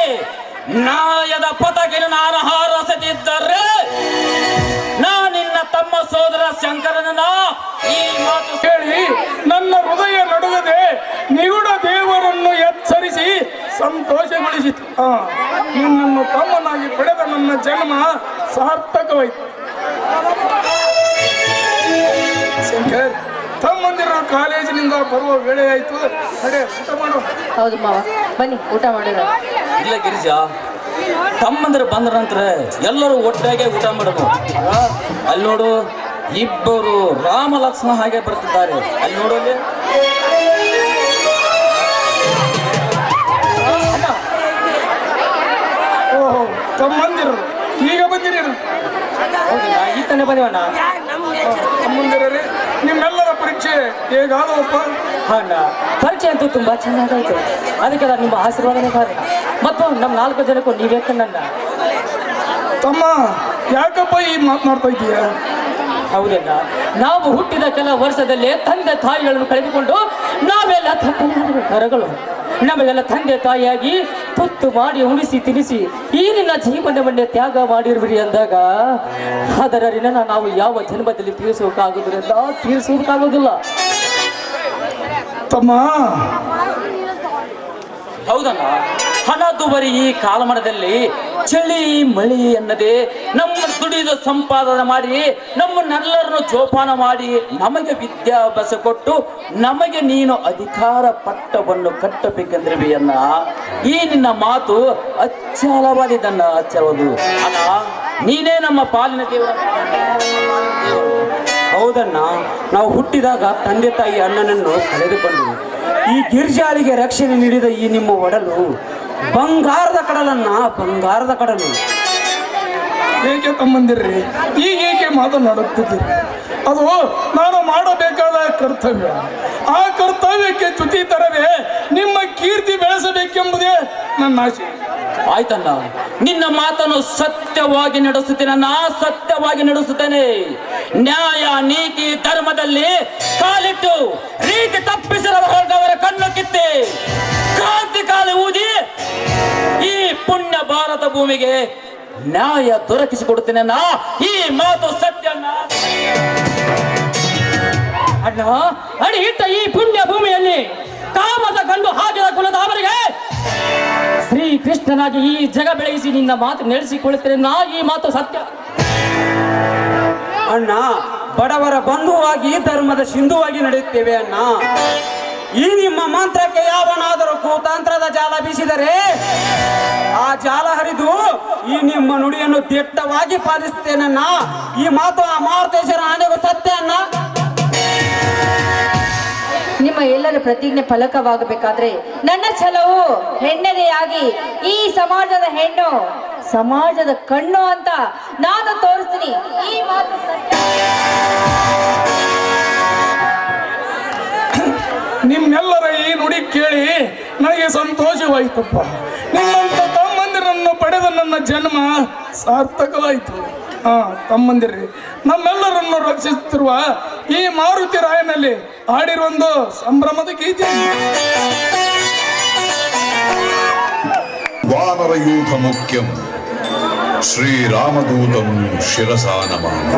ನ್ಯಾಯದ ಪತಾಕೆಯನ್ನು ನಾನು ಹಾರಸದಿದ್ದರೆ ನಿನ್ನ ತಮ್ಮ ಸೋದರ ಶಂಕರನ ಈ ಮಾತು ಕೇಳಿ ನನ್ನ ಹೃದಯ ನಡುಗದೆ ನಿಗುಡ ದೇವರನ್ನು ಎಚ್ಚರಿಸಿ ಸಂತೋಷಗೊಳಿಸಿತು. ನಿನ್ನನ್ನು ತಮ್ಮನಾಗಿ ಪಡೆದ ನನ್ನ ಜನ್ಮ ಸಾರ್ಥಕವಾಯಿತು. ಶಂಕರ್, ತಮ್ಮಂದಿರ ಕಾಲೇಜಿನಿಂದ ಬರುವ ವೇಳೆ ಆಯ್ತು, ನಡೆ ಊಟ ಮಾಡು. ಹೌದು ಮಾವ, ಬನ್ನಿ ಊಟ ಮಾಡಿರ. ಇಲ್ಲ ಗಿರಿಜಾ, ತಮ್ಮಂದಿರು ಬಂದ ನಂತರ ಎಲ್ಲರೂ ಒಟ್ಟಾಗೆ ಊಟ ಮಾಡೋದು. ಅಲ್ಲಿ ನೋಡು, ಇಬ್ಬರು ರಾಮ ಲಕ್ಷ್ಮಣ ಹಾಗೆ ಬರ್ತಿದ್ದಾರೆ. ಅಲ್ಲಿ ನೋಡು, ಅಲ್ಲಿ ಓಹೋ, ತಮ್ಮಂದಿರು ಈಗ ಬಂದಿರಿ. ಈ ತಾನೇ ಬಂದಿವಣ್ಣ. ತಮ್ಮಂದಿರೇ, ನಿಮ್ಮೆಲ್ಲರ ಪರೀಕ್ಷೆ ಹೇಗಾದವಪ್ಪ? ಅಣ್ಣ, ಪರೀಕ್ಷೆ ಅಂತೂ ತುಂಬಾ ಚೆನ್ನಾಗಾಯ್ತು. ಅದಕ್ಕೆ ನಿಮ್ಮ ಆಶೀರ್ವಾದನೇ ಕಾರಣ. ಮತ್ತು ನಮ್ಮ 4 ಜನಕ್ಕೂ ನೀವೇ ಕಣ್ಣಣ್ಣ. ತಮ್ಮ, ಯಾಕಪ್ಪ ಈ ಮಾತನಾಡ್ತಾ ಇದ್ದೀಯ? ಹೌದಣ್ಣ, ನಾವು ಹುಟ್ಟಿದ ಕೆಲ ವರ್ಷದಲ್ಲೇ ತಂದೆ ತಾಯಿಗಳನ್ನು ಕಳೆದುಕೊಂಡು ನಾವೆಲ್ಲ ಕರಗಳು ನಮಗೆಲ್ಲ ತಂದೆ ತಾಯಿಯಾಗಿ ತುತ್ತು ಮಾಡಿ ಉಣಿಸಿ ತಿನಿಸಿ ಈ ನಿನ್ನ ಜೀವನವನ್ನೇ ತ್ಯಾಗ ಮಾಡಿರ್ಬಿಡಿ ಅಂದಾಗ ಅದರ ಋಣ ನಾವು ಯಾವ ಜನ್ಮದಲ್ಲಿ ತೀರಿಸುವುದಕ್ಕಾಗೋದಿಲ್ಲ. ತಮ್ಮ, ಹೌದಣ್ಣ, ಹಣ ದುಬರಿ ಈ ಕಾಲಮಾನದಲ್ಲಿ ಚಳಿ ಮಳಿ ಎನ್ನದೆ ನಮ್ಮ ದುಡಿದು ಸಂಪಾದನೆ ಮಾಡಿ ನಮ್ಮನ್ನೆಲ್ಲರನ್ನು ಜೋಪಾನ ಮಾಡಿ ನಮಗೆ ವಿದ್ಯಾಭ್ಯಾಸ ಕೊಟ್ಟು ನಮಗೆ ನೀನು ಅಧಿಕಾರ ಪಟ್ಟವನ್ನು ಕಟ್ಟಬೇಕೆಂದ್ರವಿಯನ್ನ ಈ ನಿನ್ನ ಮಾತು ಅಚ್ಚಲವಾದಿದ್ದನ್ನ ಅಚ್ಚಲದು. ಅಣ್ಣ, ನೀನೇ ನಮ್ಮ ಪಾಲಿನ ದೇವರ. ಹೌದಣ್ಣ, ನಾವು ಹುಟ್ಟಿದಾಗ ತಂದೆ ತಾಯಿ ಅಣ್ಣನನ್ನು ಕಳೆದುಕೊಂಡು ಈ ಗಿರ್ಜಾಳಿಗೆ ರಕ್ಷಣೆ ನೀಡಿದ ಈ ನಿಮ್ಮ ಒಡಲು ಬಂಗಾರದ ಕಡಲು. ಏಕೆ ತಮ್ಮಂದಿರ್ರಿ ಈಗೇಕೆ ಮಾತನಾಡುತ್ತಿದ್ದೀರಿ? ಅದು ನಾನು ಮಾಡಬೇಕಾದ ಕರ್ತವ್ಯ. ಆ ಕರ್ತವ್ಯಕ್ಕೆ ಚ್ಯುತಿ ತರದೆ ನಿಮ್ಮ ಕೀರ್ತಿ ಬೆಳೆಸಬೇಕೆಂಬುದೇ ನನ್ನ ಆಸೆ. ಆಯ್ತಣ್ಣ, ನಿನ್ನ ಮಾತನ್ನು ಸತ್ಯವಾಗಿ ನಡೆಸುತ್ತೇನೆ. ನ್ಯಾಯ ನೀತಿ ಧರ್ಮದಲ್ಲಿ ಕಾಲಿಟ್ಟು ರೀತಿ ತಪ್ಪಿಸಿರುವ ಹೊರಟವರ ಕಣ್ಣು ಕಿತ್ತಿ ಕ್ರಾಂತಿಕಾಲಿ ಊದಿ ಈ ಪುಣ್ಯ ಭಾರತ ಭೂಮಿಗೆ ನ್ಯಾಯ ದೊರಕಿಸಿಕೊಡುತ್ತೇನೆ. ಈ ಮಾತು ಸತ್ಯ ಅಣ್ಣ. ಅಡಿ ಇಟ್ಟ ಈ ಪುಣ್ಯ ಭೂಮಿಯಲ್ಲಿ ಕಾಮದ ಗಂಡು ಹಾಕಿದ ಕುಲದ ಅವರಿಗೆ ಶ್ರೀಕೃಷ್ಣನಾಗಿ ಈ ಜಗ ಬೆಳೆಸಿ ನಿನ್ನ ಮಾತು ನಡೆಸಿಕೊಳ್ಳುತ್ತೇನೆ. ಈ ಮಾತು ಸತ್ಯ. ಅಣ್ಣ, ಬಡವರ ಬಂಧುವಾಗಿ ಧರ್ಮದ ಸಿಂಧುವಾಗಿ ನಡೆಯುತ್ತೇವೆ ಅಣ್ಣ. ಈ ನಿಮ್ಮ ಮಂತ್ರಕ್ಕೆ ಯಾವನಾದರೂ ಕುತಂತ್ರದ ಜಾಲ ಬೀಸಿದರೆ ಆ ಜಾಲ ಹರಿದು ಈ ನಿಮ್ಮ ನುಡಿಯನ್ನು ದಿಟ್ಟವಾಗಿ ಪಾಲಿಸುತ್ತೇನನ್ನ. ಈ ಮಾತು ಆ ಮಾರುತೇಶ್ವರ ಆನೆಗೂ ಸತ್ಯ ಅಣ್ಣ. ನಿಮ್ಮ ಎಲ್ಲರ ಪ್ರತಿಜ್ಞೆ ಫಲಕವಾಗಬೇಕಾದ್ರೆ ನನ್ನ ಛಲವು ಹೆಣ್ಣೆದೆಯಾಗಿ ಈ ಸಮಾಜದ ಹೆಣ್ಣು ಸಮಾಜದ ಕಣ್ಣು ಅಂತ ನಾನು ತೋರಿಸ್ತೀನಿ. ಈ ಮಾತು ಸತ್ಯ. ನಿಮ್ಮೆಲ್ಲರ ಈ ನುಡಿ ಕೇಳಿ ನನಗೆ ಸಂತೋಷವಾಯಿತಪ್ಪ. ನಿಮ್ಮಂತ ತಮ್ಮಂದಿರನ್ನು ಪಡೆದ ನನ್ನ ಜನ್ಮ ಸಾರ್ಥಕವಾಯಿತು. ತಮ್ಮಂದಿರ್ರಿ, ನಮ್ಮೆಲ್ಲರನ್ನು ರಕ್ಷಿಸುತ್ತಿರುವ ಈ ಮಾರುತಿ ರಾಯನಲ್ಲಿ ಹಾಡಿರುವೊಂದು ಸಂಭ್ರಮದ ಗೀತೆ. ವಾನರಯೂಥ ಮುಖ್ಯಂ ಶ್ರೀರಾಮದೂತಂ ಶಿರಸಾ ನಮಾಮಿ.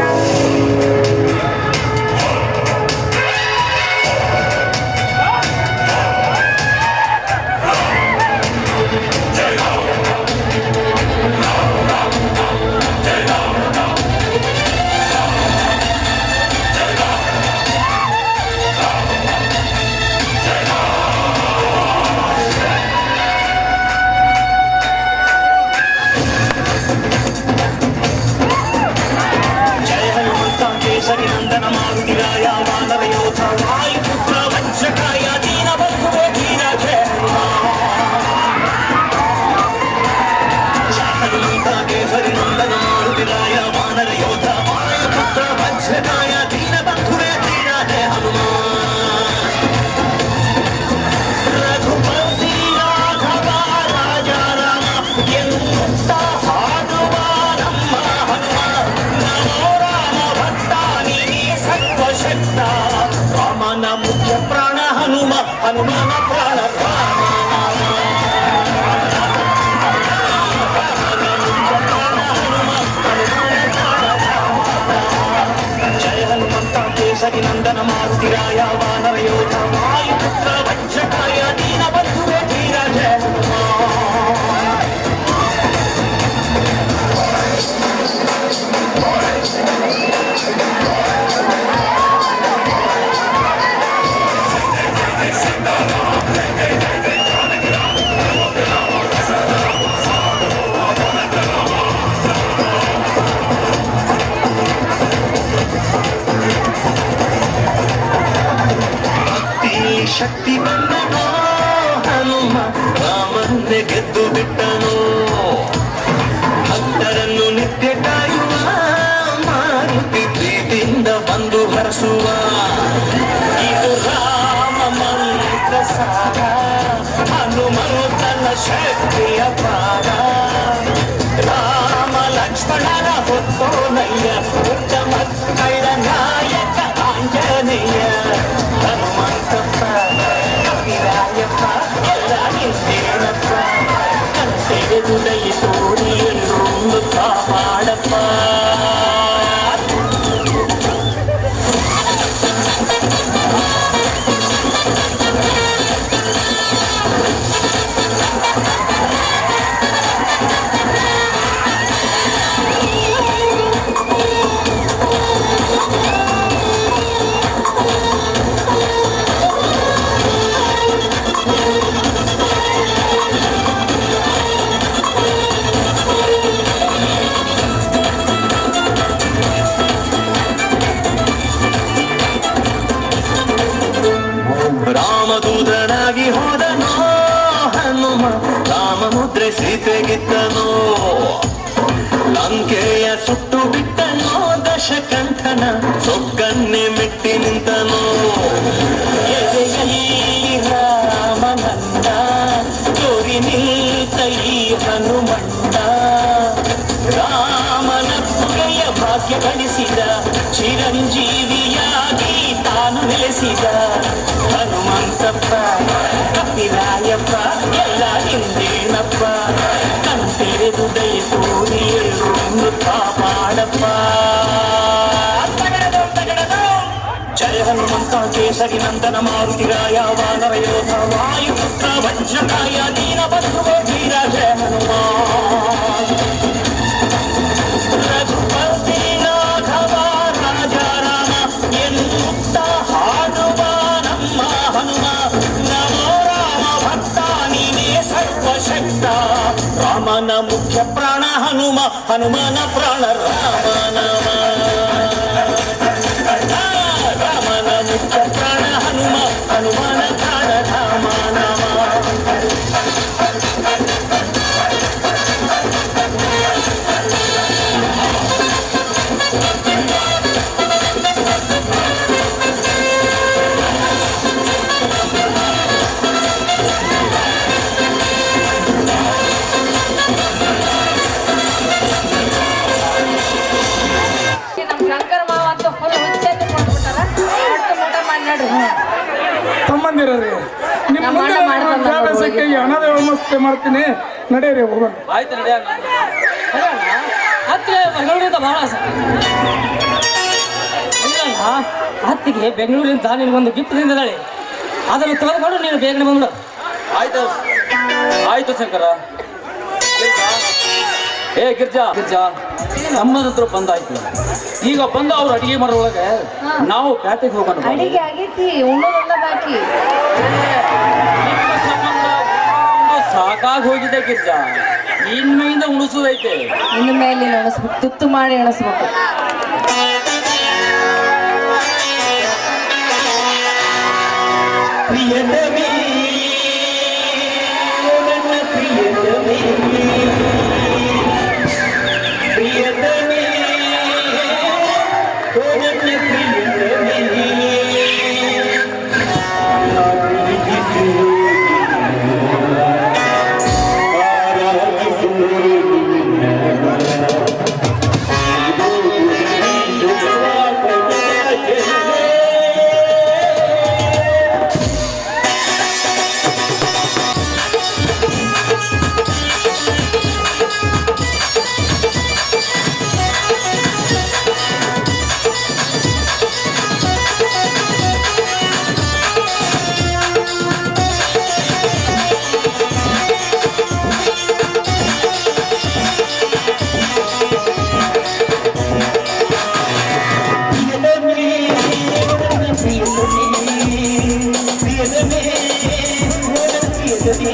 ಹನುಮಾನ ಪ್ರಾಣ ಜಯ ಹನುಮಂತ ಕೇಸರಿ ನಂದನ ಮಾರುತಿರಾಯ ವಾನರ ಯೋಧ ವಾಯುಪುತ್ರ ವಜ್ರಕಾಯ ದೀನ ಬಂಧುವೆ ಧೀರ ಜಯ ಶಕ್ತಿ ಬಂದನೋ ಹನುಮ ರಾಮನ್ನೇ ಗೆದ್ದು ಬಿಟ್ಟನು ಭಕ್ತರನ್ನು ನಿತ್ಯ ಕಾಯುವ ಮಾರುತಿ ಪ್ರೀತಿಯಿಂದ ಬಂದು ಹರಸುವ ಇದು ರಾಮ ಮಂತ್ರ ಸಾರ ಹನುಮಂತನ ಶಕ್ತಿಯ ಪಾರ ರಾಮ ಲಕ್ಷ್ಮಣರ ಹೊತ್ತೋನಯ್ಯ ಉತ್ತಮ ಕೈಲ ನಾಯಕ ಆಂಜನೇಯ ಹನುಮಂತಪ್ಪ ಕಪಿರಾಯಪ್ಪ ಎಲ್ಲ ನಿಂತೇನಪ್ಪ ಕಂತೆಗೆದು ದೈ ತೋರಿ ಎಲ್ಲೊಂದು ಕಾಪಾಡಪ್ಪ ರಾಮದೂತನಾಗಿ ಹೋದನೋ ಹನುಮ ರಾಮ ಮುದ್ರೆ ಸೀತೆಗಿತ್ತನೋ ಲಂಕೆಯ ಸುಟ್ಟು ಬಿಟ್ಟನೋ ದಶಕಂಠನ ಸೊಕ್ಕನ್ನೇ ಮೆಟ್ಟಿ ನಿಂತನೋ ಎದೆಯಲ್ಲಿ ರಾಮನಂದ ತೋರಿ ನಿಂತ ಈ ಹನುಮಂತ ರಾಮನ ಪುರೆಯ ಭಾಗ್ಯ ಗಳಿಸಿದ ಚಿರಂಜೀವಿಯಾಗಿ ತಾನು ನೆಲೆಸಿದ ಹನುಮಂತಪ್ಪ ಕಪಿರಾಯಪ್ಪ ಎಲ್ಲ ಹಿಂದೇನಪ್ಪ ಕಂತೆರೆದು ದೈ ತೋರಿ ಎಲ್ಲೊಂದು ಕಾಪಾಡಪ್ಪ ಜಯ ಹನುಮಂತ ಕೇಸರಿ ನಂದನ ಮಾರುತಿರಾಯ ವಾನರ ಯೋಧ ವಾಯುಪುತ್ರ ವಜ್ರಕಾಯ ದೀನ ಬಂಧುವ ಧೀರ ಜಯ ಹನುಮಾನ್ ರಘುಪತಿ ರಾಘವ ರಾಜ ರಾಮ ಮುಖ್ಯ ಪ್ರಾಣ ಹನುಮ, ಹನುಮನ ಪ್ರಾಣ ರಾಮ ನಾಮ. ರಾಮನ ಮುಖ್ಯ ಪ್ರಾಣ ಹನುಮ, ಹನುಮನ ಪ್ರಾಣ ರಾಮ ನಾಮ. ತಮ್ಮಂದಿರರಿ, ನಿಮ್ಮ ಮುಂದೆ ವಿದ್ಯಾಭ್ಯಾಸಕ್ಕೆ ಈ ಹಣದ ವ್ಯವಸ್ಥೆ ಮಾಡ್ತೀನಿ, ನಡೆಯಿರಿ ಹೋಗೋಣ. ಆಯ್ತು ನಡೆಯ. ಅತ್ತಿಗೆ ಬೆಂಗಳೂರಿಂದ ಬಹಳ ಅತ್ತಿಗೆ ಬೆಂಗಳೂರಿಂದ ನಿನಗೊಂದು ಗಿಫ್ಟ್ ತಿಂದಿದ್ದಾಳೆ, ಅದನ್ನು ತೆಗೆದುಕೊಂಡು ನೀನು ಬೇಗನೆ ಬಂದ್ಬಿಡು. ಆಯ್ತು ಆಯ್ತು ಶಂಕರ. ಏ ಗಿರ್ಜಾ, ನಮ್ಮನ ಹತ್ರ ಬಂದಾಯ್ತು. ಈಗ ಬಂದು ಅವ್ರು ಅಡಿಗೆ ಮಾಡೋಳಗೆ ನಾವು ಪ್ಯಾಟಿಗೆ ಹೋಗೋಣ. ಅಡಿಗೆ ಆಗೈತಿ, ಉಣ್ಣೋದೆಲ್ಲ ಬಾಕಿ. ಸಾಕಾಗಿ ಹೋಗಿದೆ ಗಿರ್ಜಾ, ಇನ್ಮೆಯಿಂದ ಉಣಿಸೋದೈತೆ. ಇನ್ನು ಮೇಲೆ ಉಣಿಸ್ಬೇಕು, ತುತ್ತು ಮಾಡಿ ಉಣಿಸ್ಬೇಕು. ಪ್ರಿಯತಮೇ ನನ್ನ ಪ್ರಿಯತಮೇ, ಪ್ರಿಯತಮೇ ನನ್ನ ಪ್ರಿಯತಮೇ,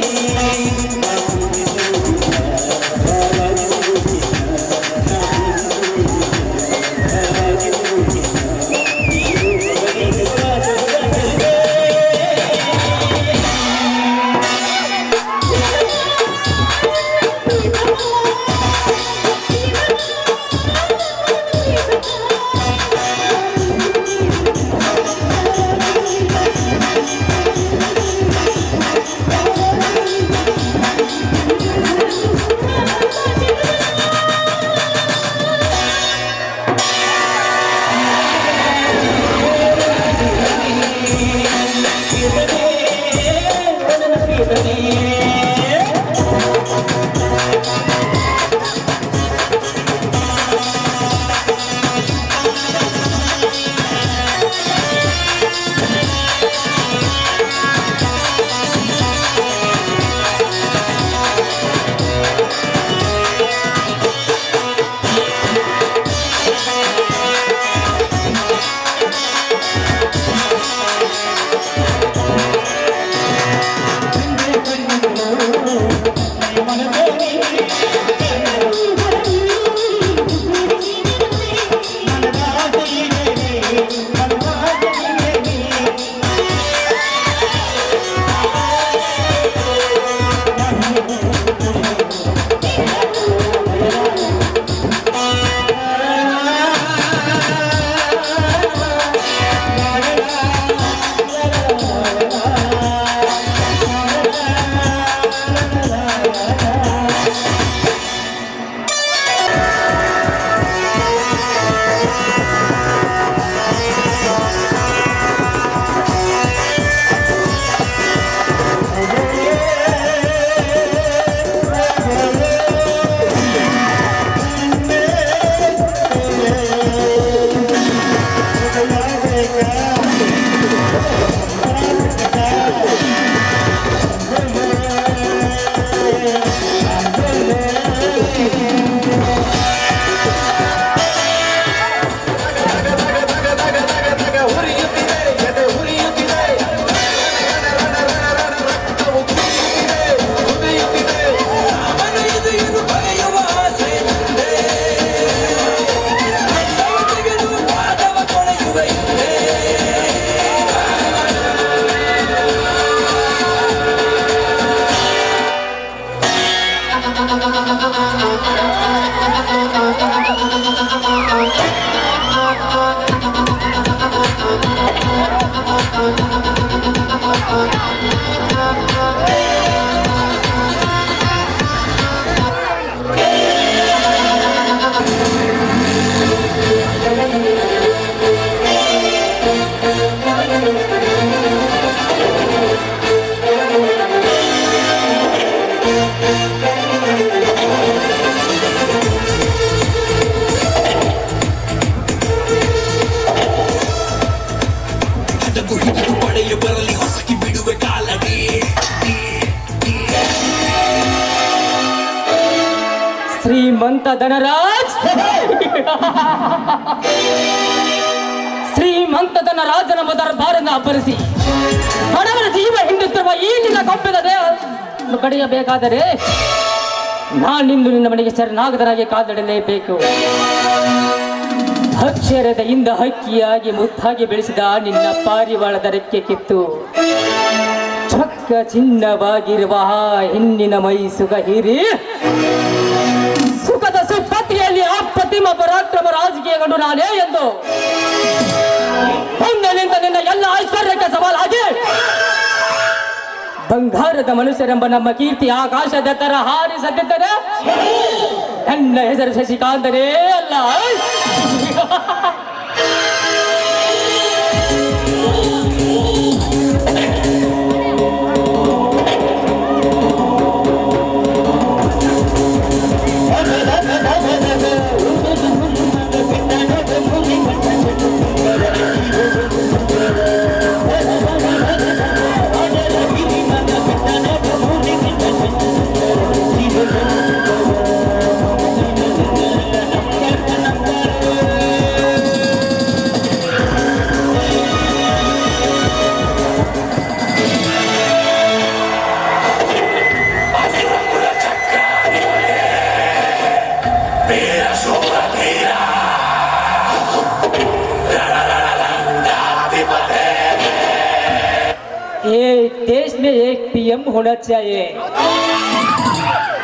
ಶ್ರೀಮಂತ ಧನರಾಜ್ ಶ್ರೀಮಂತ ಧನರಾಜನ ದರ್ಬಾರನ್ನು ಅಬ್ಬರಿಸಿ ಬಡವರ ಜೀವ ಹಿಂದುತ್ತಿರುವ ಈ ನಿನ್ನ ಕಬ್ಬಿದ ದೇಹ ಕಡಿಯಬೇಕಾದರೆ ನಾನಿಂದು ನಿನ್ನ ಮನೆಗೆ ಶರಣಾಗತನಾಗಿ ಕಾದಡಲೇಬೇಕು. ಅಕ್ಷರದಿಂದ ಹಕ್ಕಿಯಾಗಿ ಮುದ್ದಾಗಿ ಬೆಳೆಸಿದ ನಿನ್ನ ಪಾರಿವಾಳದ ರೆಕ್ಕೆ ಕಿತ್ತು ಚೊಕ್ಕ ಚಿನ್ನವಾಗಿರುವ ಹೆಣ್ಣಿನ ಮೈ ಸುಖ ಹೀರಿ ಸುಖದ ಸುಪ್ಪತ್ತಿಯಲ್ಲಿ ಅಪ್ರತಿಮ ಪರಾಕ್ರಮ ರಾಜಕೀಯ ಗಂಡು ನಾನೇ ಎಂದು ಬಂದನಿಂದ ನಿನ್ನ ಎಲ್ಲ ಐಶ್ವರ್ಯಕ್ಕೆ ಸವಾಲಾಗಿ ಬಂಗಾರದ ಮನುಷ್ಯರೆಂಬ ನಮ್ಮ ಕೀರ್ತಿ ಆಕಾಶದ ತರ ಹಾರಿಸದಿದ್ದರೆ ನನ್ನ ಹೆಸರು ಶಶಿಕಾಂತನೇ ಅಲ್ಲ. देश में एक पीएम होना चाहिए,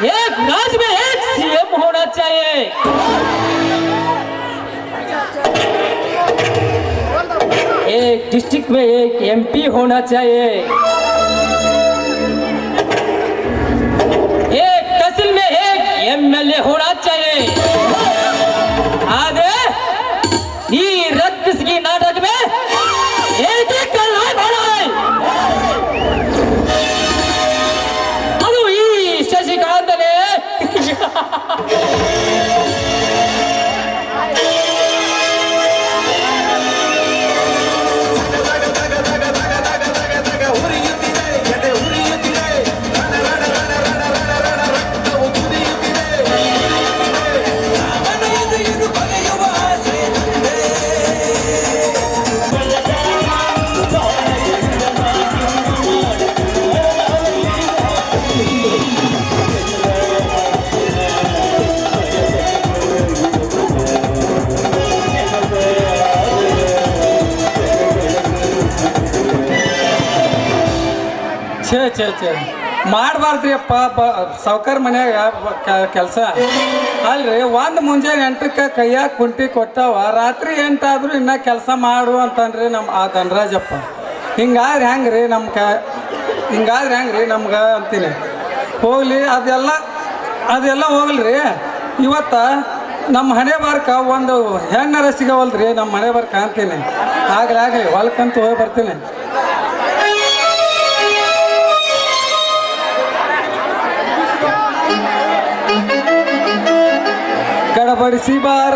एक राज्य में एक सीएम होना चाहिए, एक डिस्ट्रिक्ट में एक एमपी होना चाहिए, एक तहसील में एक एमएलए होना चाहिए. आगे ये रक्स की नाटक में एक एक कल्ला बना है. ಅದು ಈ ಶಶಿಕಾಂತನೇ. ಛೇ ಮಾಡಬಾರ್ದ್ರಿ ಅಪ್ಪ. ಸಾವ್ಕಾರ ಮನ್ಯಾಗ ಕೆಲಸ ಅಲ್ರಿ, ಒಂದು ಮುಂಜಾನೆ 8ಕ್ಕೆ ಕೈಯಾಗ ಕುಂಟಿ ಕೊಟ್ಟವ, ರಾತ್ರಿ 8 ಆದ್ರೂ ಇನ್ನ ಕೆಲಸ ಮಾಡು ಅಂತನ್ರಿ ನಮ್ಮ ಆ ಧನರಾಜಪ್ಪ. ಹಿಂಗಾದ್ರೆ ಹೆಂಗ್ರಿ ನಮ್ಗೆ ಅಂತೀನಿ. ಹೋಗ್ಲಿ ಅದೆಲ್ಲ ಹೋಗ್ಲ್ರಿ. ಇವತ್ತ ನಮ್ಮ ಹಣೆ ಬಾರ್ಕ ಒಂದು ಹೆಣ್ಣರ ಸಿಗವಲ್ರಿ ನಮ್ಮ ಹಣೆ ಬಾರ್ಕ ಅಂತೀನಿ. ಆಗ್ಲಿ ಹೊಲ್ಕಂತ ಹೋಗಿ ಬರ್ತೀನಿ. ಗಡಬಡಿಸಿ ಬಾರ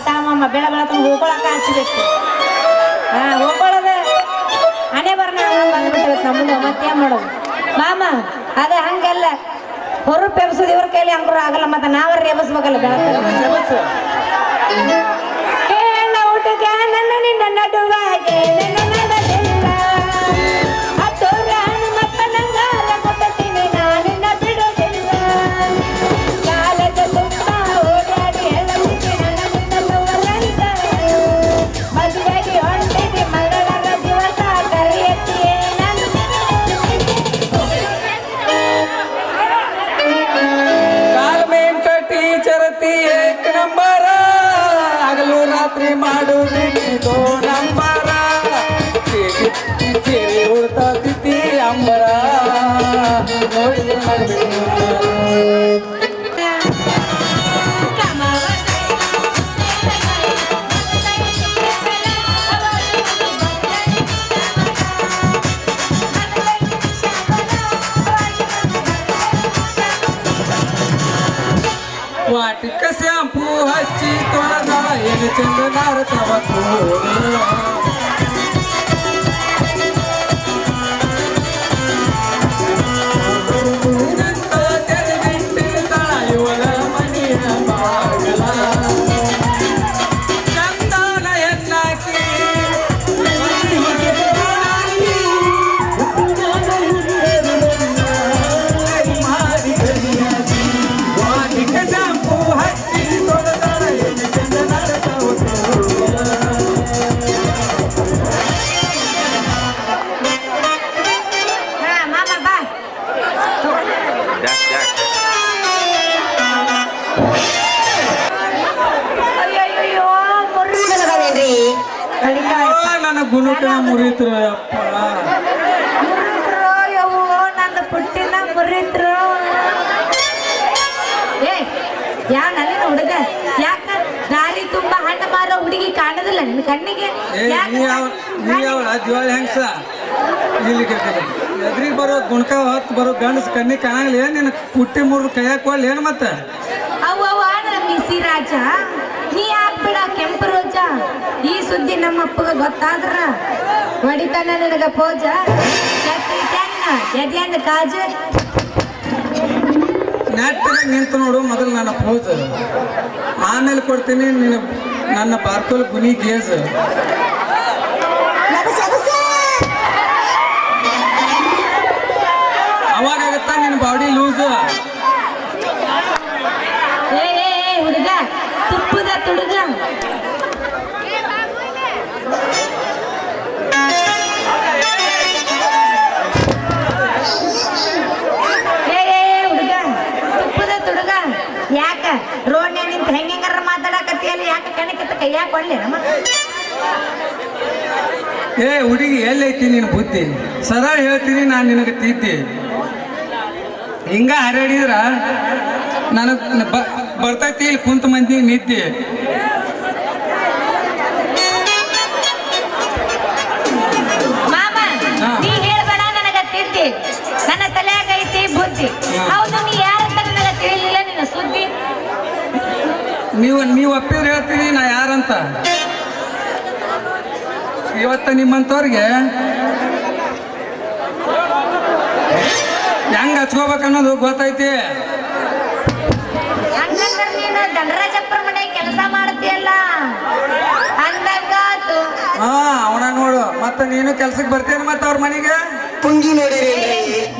ತಾಮಮ್ಮ ಬೆಳ ಬೆಳತನ ಹೋಗ್ಕೊಳಕ ಹಚ್ಚಬೇಕು. ಹೋಗ್ಕೊಳ್ಳೋದ ಹಣೆ ಬರ್ನ ಬಂದ್ಬಿಟ್ಟಿರುತ್ತೆ ನಮ್ಮದು. ಮತ್ತೇನ್ ಮಾಡೋದು ಮಾಮ? ಅದ ಹಂಗಲ್ಲ, ಹೊರಪ್ ಎಬ್ಸೋದು ಇವ್ರ ಕೈಲಿ ಹಂಗ್ರು ಆಗಲ್ಲ, ಮತ್ತೆ ನಾವ್ರ ಎಬಸ್ಬೇಕಲ್ಲ ಬೆಳಕ. ಹೇಳ ಹುಡುಗ ನನ್ನ ನಿನ್ನ ನಡುವಾಗೆ ನೆನನದೆಲ್ಲ ಹತ್ತೋರ ಹನುಮಪ್ಪ ನಂಗಾಲ ಕೊಟ್ಟತೀನಿ ನಾನಿನ್ನ ಬಿಡೋದಿಲ್ಲ. ಕಾಲದ ತುಂಬ ಓಡಾಡಿ ಹೇಳಬಿಟ್ಟು ನನ್ನ ನಿನ್ನವರಂತ ಮದುವೆಗೆ ಹೊಂಟಿದೆ ಮಂಗಳರ ದಿವಸ ಕರೆಯತ್ತೀಯೇ ನನ್ನ ಕಾಲ್ಮೆಂಟ ಟೀಚರತಿ ಏಕ್ ನಂಬರ ಹಗಲು ರಾತ್ರಿ ಮಾಡುವುದು ನಂಬರ ಸೇರಿ ಉಳ್ತಾ ತಿಥಿ ಅಂಬರ ನೋಡಿದ್ರೆ ವಾಟಿಕ ಶಾಂಪೂ ಹಚ್ಚಿ ತೊಳೆದ ಏನು ಚಂದ ನಾರತವತ್ತು ಇವಳ ಮನೆಯ ಬಾಗಲ ಚಂದನ ಎನ್ನಾಕಿ ವಾಟಿಕ ಶಾಂಪೂ ಹಚ್ಚಿ ತೊಳೆದ ಏನು ಚಂದ ನಾರತವತ್ತು. ಮಾಮ ಬಾ. ಅಯ್ಯಯ್ಯೋ ಮುರಿದ್ರಿ ನನ್ನ ಗುಣಕಣ ಮುರಿತ್ರ ಅಪ್ಪ. ಯವ್ವ ನನ್ನ ಪುಟ್ಟಿನ ಮುರಿದ್ರು. ಏ ಯಾ ನನ್ನ ಹುಡುಗ ಯಾಕ ದಾರಿ ತುಂಬಾ ಹಣ್ಣು ಮಾರೋ ಹುಡುಗಿ ಕಾಣೋದಿಲ್ಲ ನಿನ್ನ ಕಣ್ಣಿಗೆ? ದಿವಾಳಿ ಹೆಂಗ್ಸ ಇಲ್ಲಿಗೆ ಎದ್ರಿಗೆ ಬರೋ ಗುಣಕ ಹೊತ್ತು ಬರೋ ಗಂಡಸ್ ಕಣ್ಣಿ ಕಾಣಂಗಿಲ್ಲ. ಏನ್ ನಿನ್ನ ಪುಟ್ಟಿ ಮುರಿದು ಕೈಯಾಗ ಕೊಡ್ಲಿ ಏನು ಮತ್ತೆ? ಅವ್ವ ನನ್ನ ಮಿಸಿ ರಾಜ, ನೀ ಹಾಕ್ಬಿಡ ಕೆಂಪು ರೋಜ. ಈ ಸುದ್ದಿ ನಮ್ಮ ಅಪ್ಪಗ ಗೊತ್ತಾದ್ರ ಹೊಡಿತಾನ ನನಗ ಪೋಜ. ಎದ್ಯಾಂದ ಕಾಜ ನೆಟ್ಟಿಗೆ ನಿಂತು ನೋಡು ಮೊದಲು ನನ್ನ ಪೋಜ್, ಆಮೇಲೆ ಕೊಡ್ತೀನಿ ನಿನ್ನ ನನ್ನ ಬಾರ್ಕೋಲ್ ಗುನಿ ಗೇಜ್. ಅವಾಗತ್ತ ನಿನ್ನ ಬಾಡಿ ಲೂಸ್. ಏ ಹುಡುಗ ತುಪ್ಪದ ತುಡುಗ. ಹುಡುಗ ತುಪ್ಪದ ತುಡುಗ ಯಾಕ ರೋಡ್ನ್ಯಾಗ ನಿಂತ ಹೆಂಗಾರ ಮಾತಾಡಕತ್ತಿಯಲ್ಲ? ಯಾಕ ಕಣಕ್ಕಿತ್ತ ಕೈಯಾಗ ಕೊಡ್ಲಿ ನಮ್ಮ? ಏ ಹುಡುಗಿ ಎಲ್ಲೈತಿ ನಿನ್ನ ಬುದ್ಧಿ? ಸರಳ ಹೇಳ್ತೀನಿ, ನಾನು ನಿನಗೆ ತಿದ್ದಿ ಹಿಂಗ ಹರಡಿದ್ರ ನನಗೆ ಬರ್ತೈತಿ ಇಲ್ಲಿ ಕುಂತ ಮಂದಿ ನಿದ್ದೆ. ಮಾಮ ನೀ ಹೇಳ್ಬೇಡ, ನನಗ ತಿದ್ದಿ. ನನ್ನ ತಲೆಯಾಗ ಐತಿ ಬುದ್ಧಿ. ಹೌದು, ನೀ ಯಾರಂತ ನನಗ ತಿಳಿಲಿಲ್ಲ ನಿನ್ನ ಸುದ್ದಿ. ನೀವು ಒಪ್ಪಿದ್ರೆ ಹೇಳ್ತೀನಿ ನಾ ಯಾರಂತ. ಇವತ್ತ ನಿಮ್ಮಂತವ್ರಿಗೆ ಹೆಂಗ್ ಹಚ್ಕೋಬೇಕು ಅನ್ನೋದು ಗೊತ್ತೈತಿ. ಹಂಗಂದ್ರೆ ನೀನು ದಂಡರಾಜಪ್ಪರ ಮನೆ ಕೆಲಸ ಮಾಡ್ತೀಯಲ್ಲ ಅಂದಂಗಾತು. ಅವನ ನೋಡು, ಮತ್ತೆ ನೀನು ಕೆಲ್ಸಕ್ಕೆ ಬರ್ತೀನಿ ಮತ್ತೆ ಅವ್ರ ಮನೆಗೆ.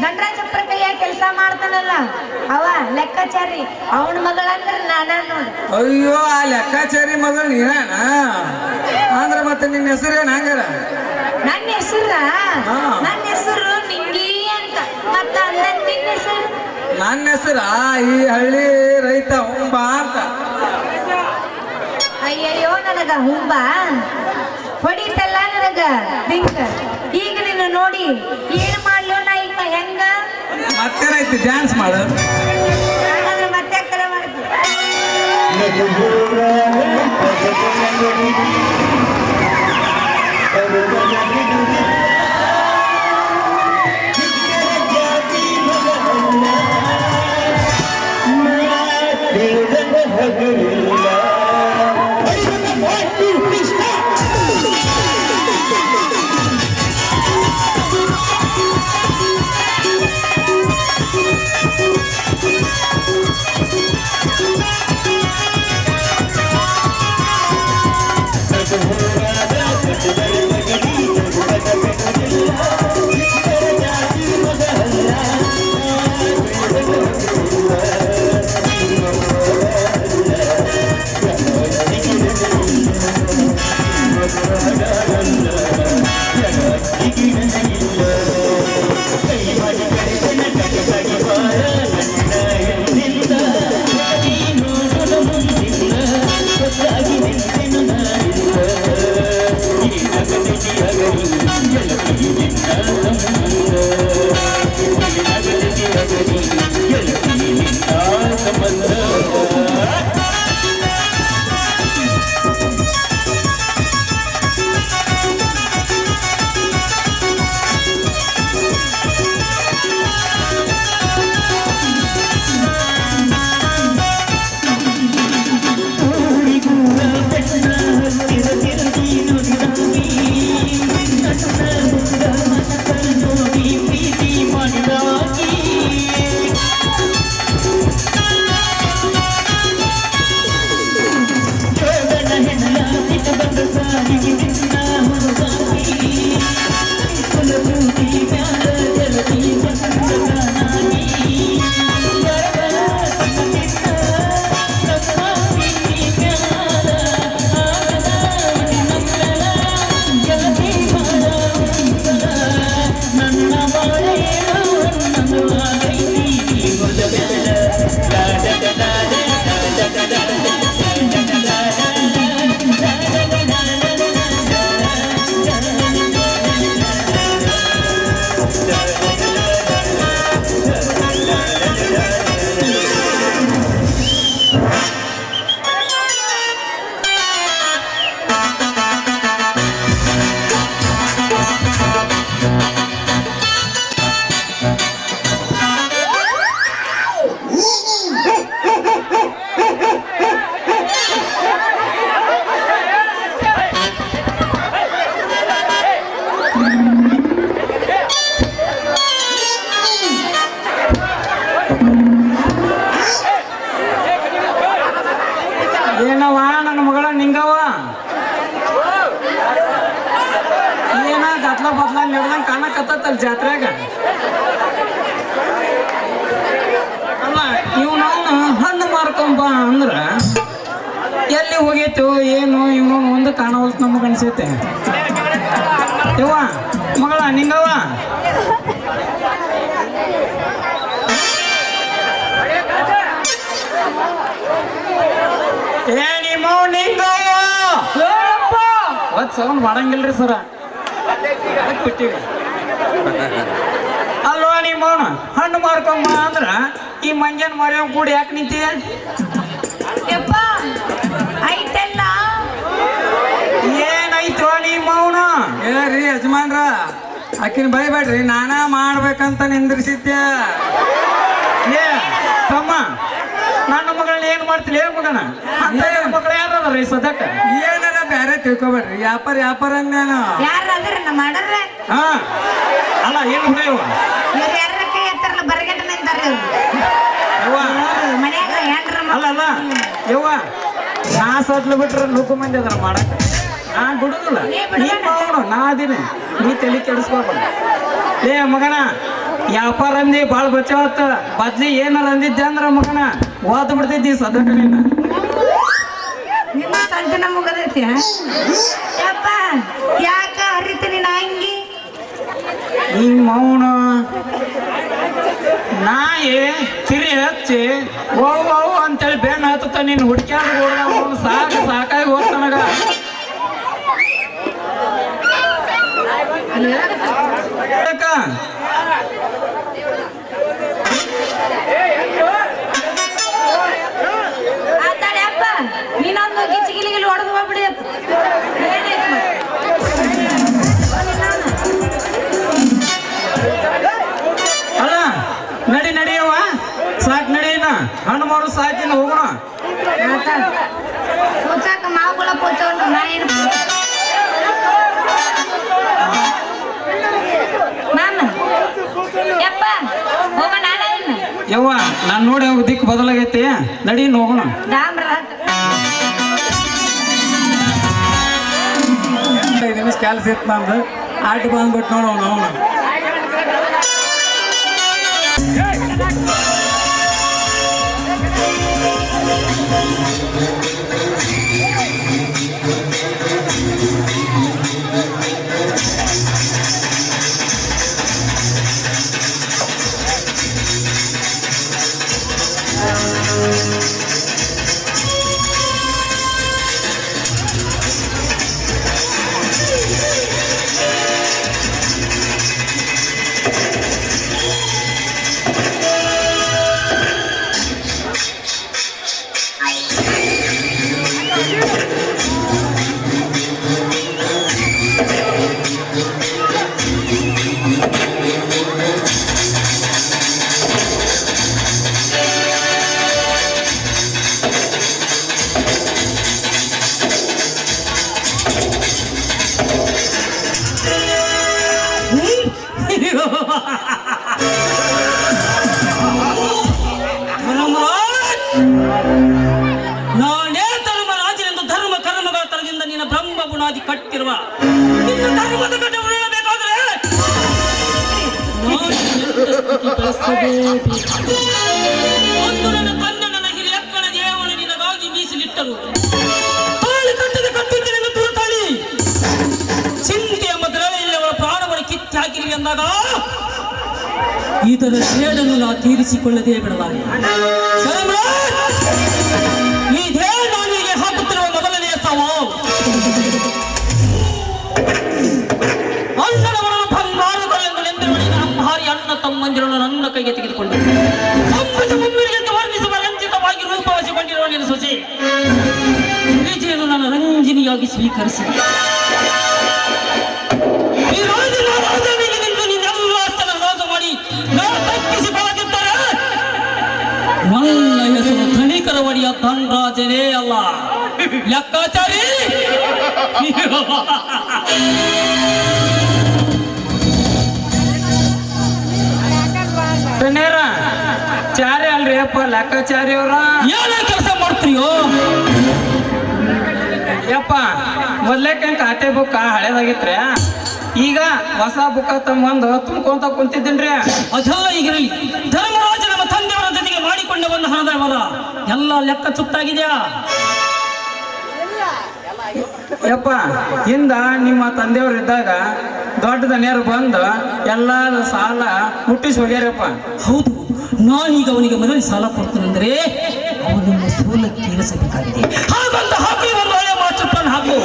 ದಂಡರಾಜಪ್ಪರ ಕೈಯಾಗ ಕೆಲಸ ಮಾಡ್ತಾನಲ್ಲ ಅವ ಲೆಕ್ಕಾಚಾರಿ. ಅವನ ಮಗಳಂದ್ರೆ ನಾನ ನೋಡು. ಅಯ್ಯೋ, ಆ ಲೆಕ್ಕಾಚಾರಿ ಮಗಳು ನೀನೇನ? ಅಂದ್ರೆ ಮತ್ತೆ ನಿನ್ನ ಹೆಸರೇನು ಹಂಗಾರ? ನನ್ನ ಹೆಸರು ನಿಂಗಿ ಅಂತ. ಮತ್ತ ನಿನ್ನ ಹೆಸರು? ನನ್ನ ಹೆಸರ ಈ ಹಳ್ಳಿ ರೈತ ಹುಂಬ ಅಂತ. ಅಯ್ಯಯ್ಯೋ, ನನಗ ಹುಂಬ ಹೊಡಿತಲ್ಲ ನನಗ ದಿಂಕ. ಈಗ ನಿನ್ನ ನೋಡಿ ಏನ್ ಮಾಡ್ಲೋ ನಾ ಈಗ ಹೆಂಗ? ಮತ್ತೇನೈತಿ ಡ್ಯಾನ್ಸ್ ಮಾಡು. ಹಾಗಾದ್ರೆ ಮತ್ತೆ ಕಡೆ ಮಾಡ್ತೀನಿ. ಏನವ ನನ್ನ ಮಗಳ ನಿಂಗವ ಏನ ಗತ್ಲ ಬತ್ಲ ನೆಡ್ದಂಗೆ ಕಾಣಕತ್ತಲ್ಲ ಜಾತ್ರೆಗ. ಅಲ್ಲ ಇವನವನು ಹಣ್ಣು ಮಾರ್ಕೊಂಬ ಅಂದ್ರ ಎಲ್ಲಿ ಹೋಗೈತು ಏನು ಇವನು ಒಂದು ಕಾಣವಲ್ತು ನಮಗೆ ಅನ್ಸೈತೆ. ಯವ್ವ ಮಗಳ ನಿಂಗವ ಸೌಂಡ್ ಮಾಡಂಗಿಲ್ರಿ ಸರ ಬಿಟ್ಟಿವಿ. ಅಲ್ವಾ ನಿಮ್ಮ ಹಣ್ಣು ಮಾರ್ಕೊಂಬ ಅಂದ್ರ ಈ ಮಂಜನ್ ಮರ್ಯಾವ ಕೂಡ ಯಾಕೆ ನಿಂತೀಯ? ಏನಾಯ್ತು ನಿಮ್ಮ ಅವನು? ಏ ರೀ ಯಜಮಾನ್ರ ಆಕಿನ ಬೈಬೇಡ್ರಿ, ನಾನಾ ಮಾಡ್ಬೇಕಂತ ನಿಂದ್ರಿಸಿದ್ದೆ. ಏ ತಮ್ಮ ನನ್ನ ಮಗಳನ್ನ ಏನ್ ಮಾಡ್ತಿಲ್ಲ ಏನ್ ಮಗನ ಅಂತ ಮಗಳು ಯಾರ ಈ ಸದಕ್ಕ ಏನಾರ ಬೇರೆ ತಿಳ್ಕೊಬೇಡ್ರಿ. ವ್ಯಾಪಾರ ಅಂದೇನು ಹಾ ಅಲ್ಲ ಏನು ಹುಡುಗ ಅಲ್ಲ ಯವ್ವ ನಾ ಸತ್ಲು ಬಿಟ್ರೆ ಲುಕ್ಕು ಮಂದಿ ಅದ್ರ ಮಾಡಕ್ ನಾನ್ ಬಿಡುದಿಲ್ಲ. ಅವನು ನಾ ಅದೀನಿ, ನೀ ತಲೆ ಕೆಡಿಸ್ಕೋಬೇಡ. ಏ ಮಗನ ವ್ಯಾಪಾರ ಅಂದಿ ಭಾಳ ಬಚಾವತ್ತ ಬದ್ಲಿ ಏನಾರ ಅಂದಿದ್ದೆ ಅಂದ್ರ ಮಗನ ಓದ್ ಬಿಡ್ತಿದ್ದಿ ಸದಕ ನೀನು. ನಿಮ್ಮ ಸಂಜನ ಮುಗದೈತಿ ಯಾಕ ಹರಿತೀನಿ ನಾ ಹಂಗಿ ನಿಮ್ಮ ಅವನು ನಾಯಿ ತಿರಿ ಹಚ್ಚಿ ಓ ಅಂತೇಳಿ ಬೆಣ್ಣ ಹತ್ತ ನೀನು ಹುಡ್ಕ್ಯಾಡ ಅವನು ಸಾಕಾಗಿ ಹೋಗ್ತಾನಗ. ನೀನೊಂದು ಗಿಚ್ಚಿಗಿಲಿಗಿಲಿ ಹೊಡೆದು ಹೋಗ್ಬಿಡಿ. ಅಲ್ಲ ನಡಿಯವ ಸಾಕ್ ನಡಿಯನ ಹಣ್ಣು ಮಾಡು ಸಾಕಿನ ಹೋಗೋಣ. ಪೂಚಾಕ ಮಾವುಗಳ ಪೂಚವನ್ನು ನಾ ಏನು ಮಾಮ ಯಪ್ಪ ಹೋಗೋಣ. ಯವ್ವ ನಾನು ನೋಡಿ ಹೋಗ ದಿಕ್ಕು ಬದಲಾಗೈತಿ, ನಡಿ ಹೋಗೋಣ. ನಿಮಿಷ ಕೆಲಸ ಇತ್ತು ನಂದು ಆಟ ಬಂದ್ಬಿಟ್ಟು ನೋಡೋಣ ಅವನು. ನಾನೇ ಧರ್ಮರಾಜನೆಂದು ಧರ್ಮ ಕರ್ಮಗಳ ತರದಿಂದ ನಿನ್ನ ಬ್ರಹ್ಮ ಬುನಾದಿ ಕಟ್ಟಿರುವ ನಿನ್ನ ಧರ್ಮದ ಕಡೆ ಉಳಿಯಬೇಕಾದ್ರೆ ಒಂದು ನನ್ನ ತಂದೆ ನನ್ನ ಹಿರಿಯಕ್ಕನ ದೇವನು ನಿನಗಾಗಿ ಮೀಸಲಿಟ್ಟರು. ತಾಳಿ ಕಟ್ಟದ ಕಟ್ಟುತ್ತೇನೆ ತುರುತಾಳಿ ಚಿಂತೆ ಎಂಬ ದ್ರವೆಯಲ್ಲಿ ಅವಳ ಪ್ರಾಣವನ್ನು ಕಿತ್ತು ಹಾಕಿರಿ ಎಂದಾಗ ಇದರ ಸೇಡನ್ನು ನಾ ತೀರಿಸಿಕೊಳ್ಳದೇ ಬಿಡಲಾರೆ. ಇದೇ ನಾನಿಗೆ ಹಾಕುತ್ತಿರುವ ಮೊದಲನೆಯ ಸಾವು. ಅಣ್ಣನವರನ್ನು ಬಂಗಾರಗಳೆಂದು ನೆಂದಿರುವಳಿನ ಭಾರಿ ಅಣ್ಣ ತಮ್ಮಂದಿರನ್ನು ನನ್ನ ಕೈಗೆ ತೆಗೆದುಕೊಂಡು ಮುಮ್ಮಿರಿಗೆಂದು ವರ್ಣಿಸುವ ರಂಜಿತವಾಗಿ ರೂಪವಸಿಕೊಂಡಿರುವ ನಿನ್ನ ಸೊಸೆ ವಿಜಯನ್ನು ನನ್ನ ರಂಜಿನಿಯಾಗಿ ಸ್ವೀಕರಿಸಿ ಈ ರಾಜನ ರಾಜನಿಗೆ ನಿಂತು ನಿನ್ನೆಲ್ಲ ರಾಜ ಮಾಡಿ ನಾ ತಪ್ಪಿಸಿ ಬರದಿದ್ದರೆ ನನ್ನ ಹೆಸರು ಧನಿಕರ ಒಡೆಯ ಧನರಾಜನೇ ಅಲ್ಲ, ಲೆಕ್ಕಾಚಾರಿ. ಚಾರಿ ಅಲ್ರಿ ಅಪ್ಪ ಲೆಕ್ಕಾಚಾರಿ ಅವ್ರ ಏನ ಕೆಲಸ ಮಾಡ್ತೀಯೋ? ಯಪ್ಪ ಮೊದ್ಲೇಕ ಖಾತೆ ಬುಕ್ಕ ಹಳೇದಾಗಿತ್ರಿ, ಈಗ ಹೊಸ ಬುಕ್ಕ ತಮ್ಮಂದು ತುಂಬ್ಕೊಂತ ಕುಂತಿದ್ದೀನ್ರಿ. ಅದೆಲ್ಲ ಈಗಿರಲಿ. ಧರ್ಮರಾಜ ನಮ್ಮ ತಂದೆಯವರ ಜೊತೆಗೆ ಮಾಡಿಕೊಂಡ ಒಂದು ಹಣದ ಮರ ಎಲ್ಲ ಲೆಕ್ಕ ಚುಕ್ತಾಗಿದೆಯಾ? ಯಪ್ಪ ಹಿಂದ ನಿಮ್ಮ ತಂದೆಯವರು ಇದ್ದಾಗ ದೊಡ್ಡ ದನಿಯರು ಬಂದು ಎಲ್ಲ ಸಾಲ ಮುಟ್ಟಿಸಿ ಹೋಗ್ಯಾರಪ್ಪ. ಹೌದು, ನಾನೀಗ ಅವನಿಗೆ ಮರಳಿ ಸಾಲ ಕೊಡ್ತೇನೆಂದರೆ ಅವನನ್ನು ಸೋಲ ತೀರಿಸಬೇಕಾಗಿದೆ. ಹಾಗಂತ ಹಾಕಿ ಒಂದು ಒಳ್ಳೆ ಮಾಸ್ಟರ್ ಪ್ಲಾನ್ ಹಾಕು.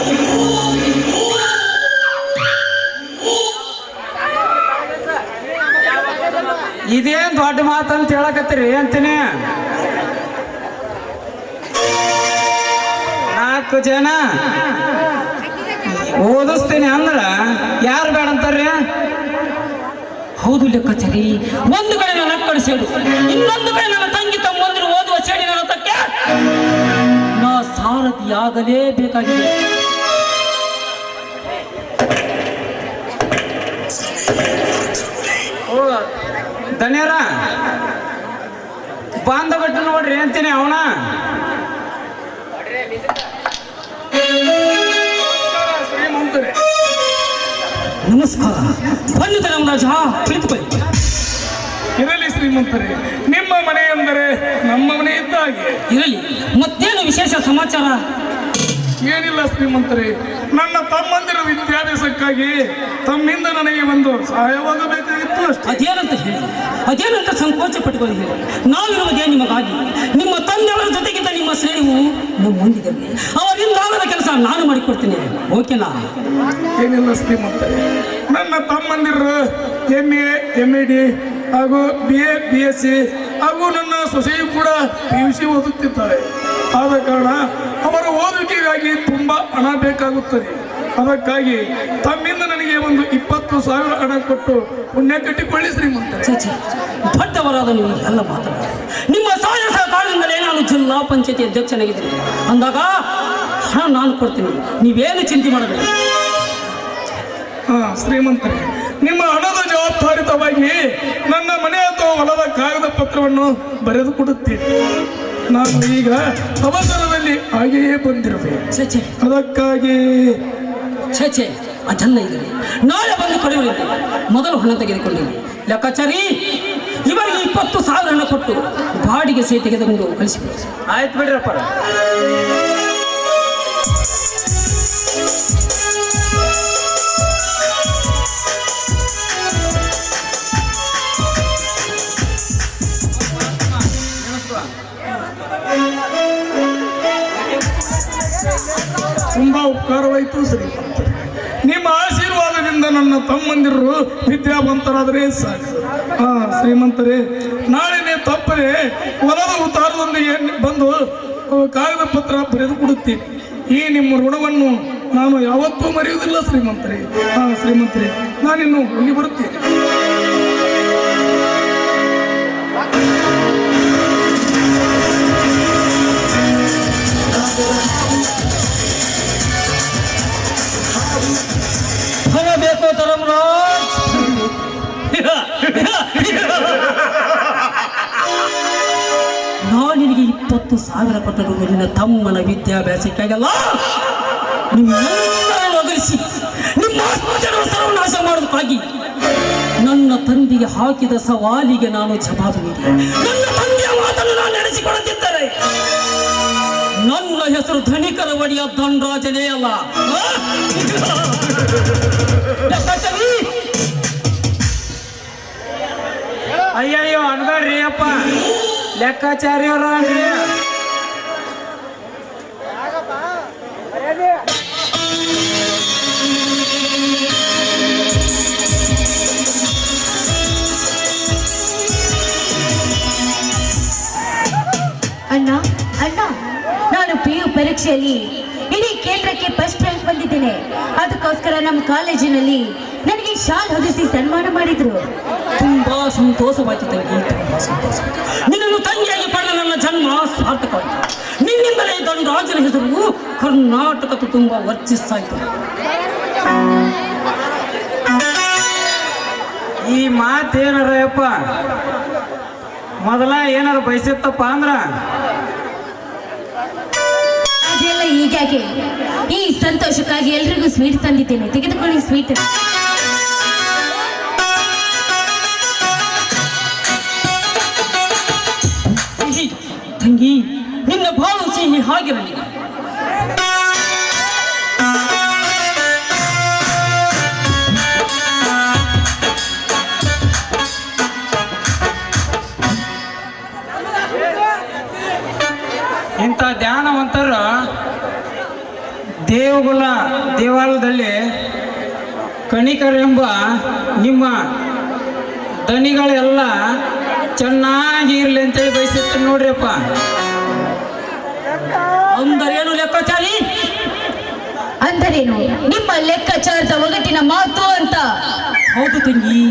ಇದೇನ್ ದೊಡ್ಡ ಮಾತಂತ ಹೇಳಕತ್ತೀರಿ ಅಂತೀನಿ. 4 ಜನ ಓದಿಸ್ತೀನಿ ಅಂದ್ರ ಯಾರು ಬೇಡ ಅಂತಾರ್ರಿ? ಹೌದು ಲೆಕ್ಕಾಚಾರಿ, ಒಂದು ಕಡೆ ನನ್ನ ಅಕ್ಕಡ ಸೇಡು, ಇನ್ನೊಂದು ಕಡೆ ನನ್ನ ತಂಗಿ ತಮ್ಮಂದಿರು ಓದುವ ಸೇಡಿನ ರಥಕ್ಕೆ ನಾ ಸಾರಥಿಯಾಗಲೇಬೇಕಾಗಿದೆ. ಓ ದನಿಯರ ಬಾಂಧ ಬಿಟ್ಟು ನೋಡ್ರಿ ಅಂತೀನಿ ಅವನ. ನಮಸ್ಕಾರ. ಬನ್ನಿ ಧರ್ಮರಾಜ, ಕುಳಿತುಕೊಳ್ಳಿ. ಇರಲಿ ಶ್ರೀಮಂತರೇ, ನಿಮ್ಮ ಮನೆ ಎಂದರೆ ನಮ್ಮ ಮನೆ ಇದ್ದ ಹಾಗೆ. ಇರಲಿ, ಮತ್ತೇನು ವಿಶೇಷ ಸಮಾಚಾರ? ಏನಿಲ್ಲ ಶ್ರೀಮಂತರೇ, ನನ್ನ ತಮ್ಮಂದಿರ ವಿದ್ಯಾಭ್ಯಾಸಕ್ಕಾಗಿ ತಮ್ಮಿಂದ ನನಗೆ ಒಂದು ಸಹಾಯವಾಗಬೇಕಾಗಿತ್ತು ಅಷ್ಟೇ. ಅದೇನಂತ ಸಂಕೋಚ ಪಟ್ಟುಕೊಳ್ಳಿ. ನಾವಿರುವುದೇ ನಿಮಗಾಗಿ. ನಿಮ್ಮ ತಂದೆಯವರ ಜೊತೆಗಿದ್ದ ನಿಮ್ಮ ಸ್ನೇಹವು ನಮ್ಮ ಮುಂದಿದೆ. ಅವರಿಂದ ಆಗದ ಕೆಲಸ ನಾನು ಮಾಡಿಕೊಡ್ತೀನಿ, ಓಕೆನಾ? ಏನಿಲ್ಲ ಶ್ರೀಮಂತರೇ, ನನ್ನ ತಮ್ಮಂದಿರು MA MAD ಹಾಗೂ BA BSc ಹಾಗೂ ನನ್ನ ಸೊಸೆಯು ಕೂಡ PUC ಓದುತ್ತಿದ್ದಾರೆ. ಆದ ಕಾರಣ ಅವರ ಓದುವಿಕೆಗಾಗಿ ತುಂಬ ಹಣ ಬೇಕಾಗುತ್ತದೆ. ಅದಕ್ಕಾಗಿ ತಮ್ಮಿಂದ ನನಗೆ ಒಂದು 20,000 ಹಣ ಕೊಟ್ಟು ಪುಣ್ಯ ಕಟ್ಟಿಕೊಳ್ಳಿ ಶ್ರೀಮಂತ. ದೊಡ್ಡವರಾದ ನೀವು ಎಲ್ಲ ಮಾತಾಡ. ನಿಮ್ಮ ಸಹಾಯ ಸಹಕಾರದಿಂದಲೇ ನಾನು ಜಿಲ್ಲಾ ಪಂಚಾಯತಿ ಅಧ್ಯಕ್ಷನಾಗಿದ್ದೀನಿ ಅಂದಾಗ ಹಣ ನಾನು ಕೊಡ್ತೀನಿ, ನೀವೇನು ಚಿಂತೆ ಮಾಡಬೇಡಿ. ಶ್ರೀಮಂತರೇ, ನಿಮ್ಮ ಹಣದ ಜವಾಬ್ದಾರಿತವಾಗಿ ನನ್ನ ಮನೆ ಅಥವಾ ಹೊಲದ ಕಾಗದ ಪತ್ರವನ್ನು ಬರೆದು ಕೊಡುತ್ತೇನೆ. ನಾನು ಈಗ ಅವಸರದಲ್ಲಿ ಹಾಗೆಯೇ ಬಂದಿರಬೇಕು. ಅದಕ್ಕಾಗಿ ಅದೆಲ್ಲ ಇದೆ, ನಾಳೆ ಬಂದು ಕೊಡುವರಿಗೆ ಮೊದಲು ಹಣ ತೆಗೆದುಕೊಂಡಿರಿ. ಲೆಕ್ಕಾಚಾರಿ, ಇವರಿಗೆ 20,000 ಹಣ ಕೊಟ್ಟು ಬಾಡಿಗೆ ಸೇ ತೆಗೆದುಕೊಂಡು ಕಳಿಸಿಬಿಡಿ. ಆಯ್ತು ಬಿಡ್ರಪ್ಪ. ತುಂಬಾ ಉಪಕಾರವಾಯಿತು ಶ್ರೀಮಂತರೇ. ನಿಮ್ಮ ಆಶೀರ್ವಾದದಿಂದ ನನ್ನ ತಮ್ಮಂದಿರು ವಿದ್ಯಾವಂತರಾದರೆ ಸಾಕು. ಶ್ರೀಮಂತರೇ, ನಾಳೆನೇ ತಪ್ಪದೆ ಹೊಲದ ಉತ್ತಾರದೊಂದಿಗೆ ಬಂದು ಕಾಗದ ಪತ್ರ ಬರೆದು ಕೊಡುತ್ತೇನೆ. ಈ ನಿಮ್ಮ ಋಣವನ್ನು ನಾನು ಯಾವತ್ತೂ ಮರೆಯುವುದಿಲ್ಲ ಶ್ರೀಮಂತರೇ. ಶ್ರೀಮಂತರೇ, ನಾನಿನ್ನು ಹೋಗಿ ಬರುತ್ತೇನೆ. ಹಣ ಬೇಕು ಧರ್ಮರಾಜ್? ನಾನು ನಿನಗೆ 20,000 ಕೊಟ್ಟರು ನಿನ್ನ ತಮ್ಮನ ವಿದ್ಯಾಭ್ಯಾಸಕ್ಕಾಗಲ್ಲ, ನಿಮ್ಮೆಲ್ಲರನ್ನು ಒದರಿಸಿ ನಿಮ್ಮ ಸರ್ವನಾಶ ಮಾಡೋದಕ್ಕಾಗಿ ನನ್ನ ತಂದೆಗೆ ಹಾಕಿದ ಸವಾಲಿಗೆ ನಾನು ಜವಾಬು ನೀಡಿ ನನ್ನ ತಂದೆಯ ಮಾತನ್ನು ನಾನು ನಡೆಸಿಕೊಡುತ್ತಿದ್ದರೆ ನನ್ನ ಹೆಸರು ಧನಿಕರ ಒಡೆಯ ಧನರಾಜನೇ ಅಲ್ಲ. ಅಯ್ಯಯ್ಯೋ ಅನ್ಬೇಡ್ರಿ ಅಪ್ಪ, ಲೆಕ್ಕಾಚಾರ್ಯವ್ರ ಅನ್ರಿ. ಅಣ್ಣ ಅಣ್ಣ, ನಾನು PU ಪರೀಕ್ಷೆಯಲ್ಲಿ ಇಡೀ ಕೇಂದ್ರಕ್ಕೆ ಫಸ್ಟ್ ರ್ಯಾಂಕ್ ಬಂದಿದ್ದೇನೆ. ಅದಕ್ಕೋಸ್ಕರ ನಮ್ಮ ಕಾಲೇಜಿನಲ್ಲಿ ನನಗೆ ಶಾಲ್ ಹೊದಿಸಿ ಸನ್ಮಾನ ಮಾಡಿದ್ರು. ತುಂಬಾ ಸಂತೋಷವಾಯಿತು ತಂಗಿ, ತುಂಬಾ ಸಂತೋಷ. ನಿನ್ನನ್ನು ತಂಗಿಯಾಗಿ ಪಡೆದ ನನ್ನ ಜನ್ಮ ಸಾರ್ಥಕವಾಯಿತು. ನಿನ್ನಿಂದಲೇ ಧನರಾಜನ ಹೆಸರು ಕರ್ನಾಟಕದ ತುಂಬಾ ವರ್ಚಿಸ್ತಾಯಿತು. ಈ ಮಾತೇನಾರಪ್ಪ ಮೊದಲ ಏನಾರ ಬಯಸಿತ್ತಪ್ಪ ಅಂದ್ರ ಅದೆಲ್ಲ ಹೀಗಾಗಿ ಈ ಸಂತೋಷಕ್ಕಾಗಿ ಎಲ್ರಿಗೂ ಸ್ವೀಟ್ ತಂದಿದ್ದೇನೆ, ತೆಗೆದುಕೊಳ್ಳಿ ಸ್ವೀಟ್. ತಂಗಿ, ನಿನ್ನ ಬಾಳು ಸಿಹಿ ಹಾಗಿರಲಿ. ಇಂಥ ಧ್ಯಾನವಂತರ ದೇವಾಲಯದಲ್ಲಿ ಕಣಿಕರೆಂಬ ನಿಮ್ಮ ದನಿಗಳೆಲ್ಲ ಚೆನ್ನಾಗಿ ಇರಲಿ ಅಂತೇಳಿ ಬಯಸುತ್ತೇನೆ ನೋಡ್ರಿಯಪ್ಪ. ಅಂದರೇನು ಲೆಕ್ಕಾಚಾರಿ? ಅಂದರೇನು ನಿಮ್ಮ ಲೆಕ್ಕಾಚಾರದ ಒಗಟಿನ ಮಾತು ಅಂತ? ಹೌದು ತಂಗಿ,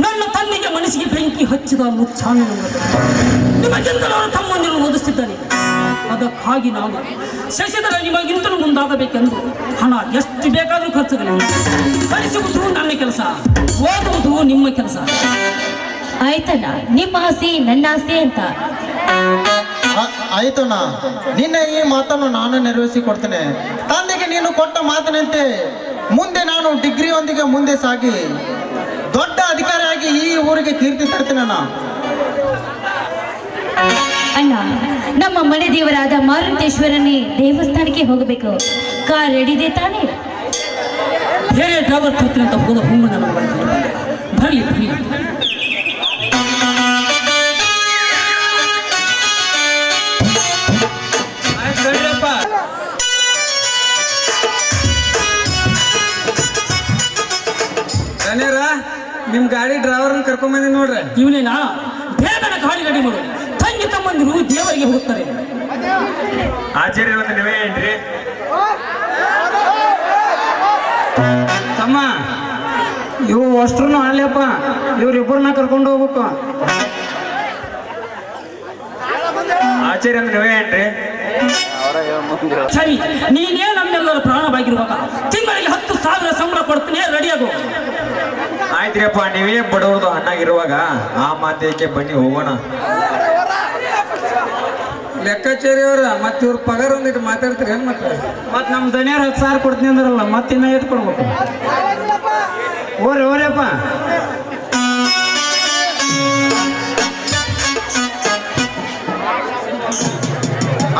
ನನ್ನ ತಂದೆಗೆ ಮನಸ್ಸಿಗೆ ಬೆಂಕಿ ಹಚ್ಚಿದ ಮುಚ್ಚಾಮಿ ನಿಮಗೆಂದಲೂ ತಮ್ಮಂದಿರು ಓದಿಸುತ್ತಿದ್ದಾನೆ. ಅದಕ್ಕಾಗಿ ನಾನು ಶಶಿಧರ ನಿಮಗಿಂತಲೂ ಮುಂದಾಗಬೇಕೆಂದು ಹಣ ಎಷ್ಟು ಬೇಕಾದರೂ ಖರ್ಚುಗಳು ಕಲಿಸುವುದು ನನ್ನ ಕೆಲಸ, ಓದುವುದು ನಿಮ್ಮ ಕೆಲಸ. ಆಯ್ತಣ್ಣ, ನಿಮ್ಮ ಆಸೆ ನನ್ನ ಆಸೆ ಅಂತ. ಆಯ್ತಣ್ಣ, ನಿನ್ನ ಈ ಮಾತನ್ನು ನಾನು ನೆರವೇರಿಸಿ ಕೊಡ್ತೇನೆ. ತಂದೆಗೆ ನೀನು ಕೊಟ್ಟ ಮಾತಿನಂತೆ ಮುಂದೆ ನಾನು ಡಿಗ್ರಿಯೊಂದಿಗೆ ಮುಂದೆ ಸಾಗಿ ದೊಡ್ಡ ಅಧಿಕಾರಿಯಾಗಿ ಈ ಊರಿಗೆ ಕೀರ್ತಿ ತರ್ತೀನಣ್ಣ. ಅಣ್ಣ, ನಮ್ಮ ಮನೆ ದೇವರಾದ ಮಾರುತೇಶ್ವರನೇ ದೇವಸ್ಥಾನಕ್ಕೆ ಹೋಗಬೇಕು. ಕಾರ್ ರೆಡಿದೆ ತಾನೇ? ಬೇರೆ ಡ್ರೈವರ್ ತರ್ತೀನಿ ಅಂತ ಹೋದ ಹುಮ್ಮಣ್ಣ ಬರಲಿ ಬರಲಿ. ನಿಮ್ ಗಾಡಿ ಡ್ರೈವರ್ನ ಕರ್ಕೊಂಡ್ ಬಂದಿ ನೋಡ್ರಿ. ಇವನೇನಾ? ಬೇಗನ ಗಾಡಿ ರೆಡಿ ಮಾಡು. ತಂಗಿ ತಮ್ಮಂದಿರು ದೇವರಿಗೆ ಹೋಗ್ತಾರೆ. ಆಚಾರ್ಯ ನೀವೇ ಏನ್ರಿ? ತಮ್ಮ, ಇವು ಅಷ್ಟ್ರು ಅಲ್ಲಪ್ಪ, ಇವ್ರಿಬ್ಬರನ್ನ ಕರ್ಕೊಂಡು ಹೋಗ್ಬೇಕು. ಆಚಾರ್ಯ ನೀವೇ ಏನ್ರಿ? ಸರಿ, ನೀನೇ ನಮ್ಮೆಲ್ಲರ ಪ್ರಾಣವಾಗಿರುವಾಗ ತಿಂಗಳಿಗೆ 10,000 ಸಂಬಳ ಕೊಡ್ತೀನಿ, ರೆಡಿಯಾಗು. ಆಯ್ತ್ರಿಯಪ್ಪ, ನೀವೇ ಬಡವ್ರದು ಹಣ್ಣಾಗಿರುವಾಗ ಆ ಮಾತೇಕೆ, ಬನ್ನಿ ಹೋಗೋಣ. ಲೆಕ್ಕಾಚಾರಿ ಅವ್ರ ಮತ್ತೆ ಇವ್ರ ಪಗಾರ ಒಂದಿಟ್ಟು ಮಾತಾಡ್ತೀರಿ ಏನ್? ಮತ್ತೆ ನಮ್ಮ ದನಿಯವ್ರು 10,000 ಕೊಡ್ತೀನಿ ಅಂದ್ರಲ್ಲ, ಮತ್ತೆ ಇನ್ನ ಎಷ್ಟು ಕೊಡ್ಬೇಕು? ಓರಪ್ಪ.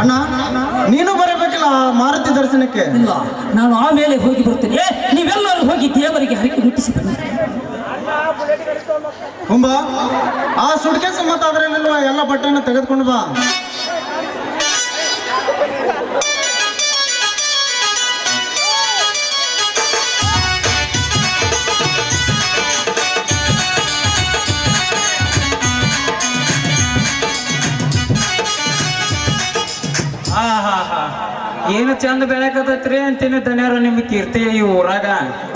ಅಣ್ಣ, ನೀನು ಬರಬೇಕಲ್ಲ ಮಾರುತಿ ದರ್ಶನಕ್ಕೆ? ಇಲ್ಲ, ನಾನು ಆಮೇಲೆ ಹೋಗಿ ಬರ್ತೇನೆ. ನೀವೆಲ್ಲರೂ ಹೋಗಿ ದೇವರಿಗೆ ಹರಕೆ ಮುಟ್ಟಿಸಿ ಬನ್ನಿ. ಹುಂಬಾ, ಆ ಸುಡ್ಕೇಸು ಮತ್ತು ಅದರಲ್ಲಿರುವ ಎಲ್ಲ ಬಟ್ಟೆಯನ್ನು ತೆಗೆದುಕೊಂಡು ಬಾ. ಏನು ಚಂದ ಬೆಳೆಕತ್ತೈತ್ರಿ ಅಂತೀನಿ ದನಿಯರು ನಿಮ್ಮ ಕೀರ್ತಿ ಈ ಊರಾಗ.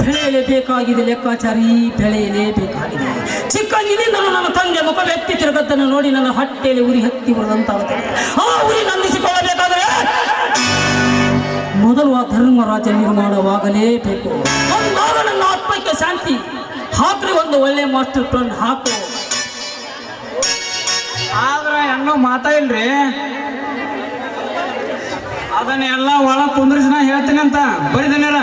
ಬೆಳೆಯಲೇಬೇಕಾಗಿದೆ ಲೆಕ್ಕಾಚಾರಿ, ಬೆಳೆಯಲೇಬೇಕಾಗಿದೆ. ಚಿಕ್ಕಂದಿನಿಂದಲೂ ನನ್ನ ತಂದೆ ಮುಖ ವ್ಯಕ್ತಿ ತಿರುಗದ್ದನ್ನು ನೋಡಿ ನನ್ನ ಹೊಟ್ಟೆಯಲ್ಲಿ ಉರಿ ಹತ್ತಿ ಬರುವಂತಾಗುತ್ತದೆ. ಆ ಉರಿ ನಂದಿಸಿಕೊಳ್ಳಬೇಕಾದರೆ ಮೊದಲು ಆ ಧರ್ಮರಾಜ ನಿರ್ಮಾಣವಾಗಲೇಬೇಕು. ಒಂದಾಗ ನನ್ನ ಆತ್ಮಕ್ಕೆ ಶಾಂತಿ. ಹಾಕ್ರಿ ಒಂದು ಒಳ್ಳೆ ಮಾಸ್ಟರ್ ಪ್ಲಾನ್ ಹಾಕು. ಆದ್ರೆ ಹೆಣ್ಣು ಮಾತಾ ಇಲ್ರಿ, ಅದನ್ನೆಲ್ಲ ಒಳಗೆ ಕುಂದ್ರಿಸಿ ನಾ ಹೇಳ್ತೀನಿ ಅಂತ ಬರೀ ದನಿಯರ.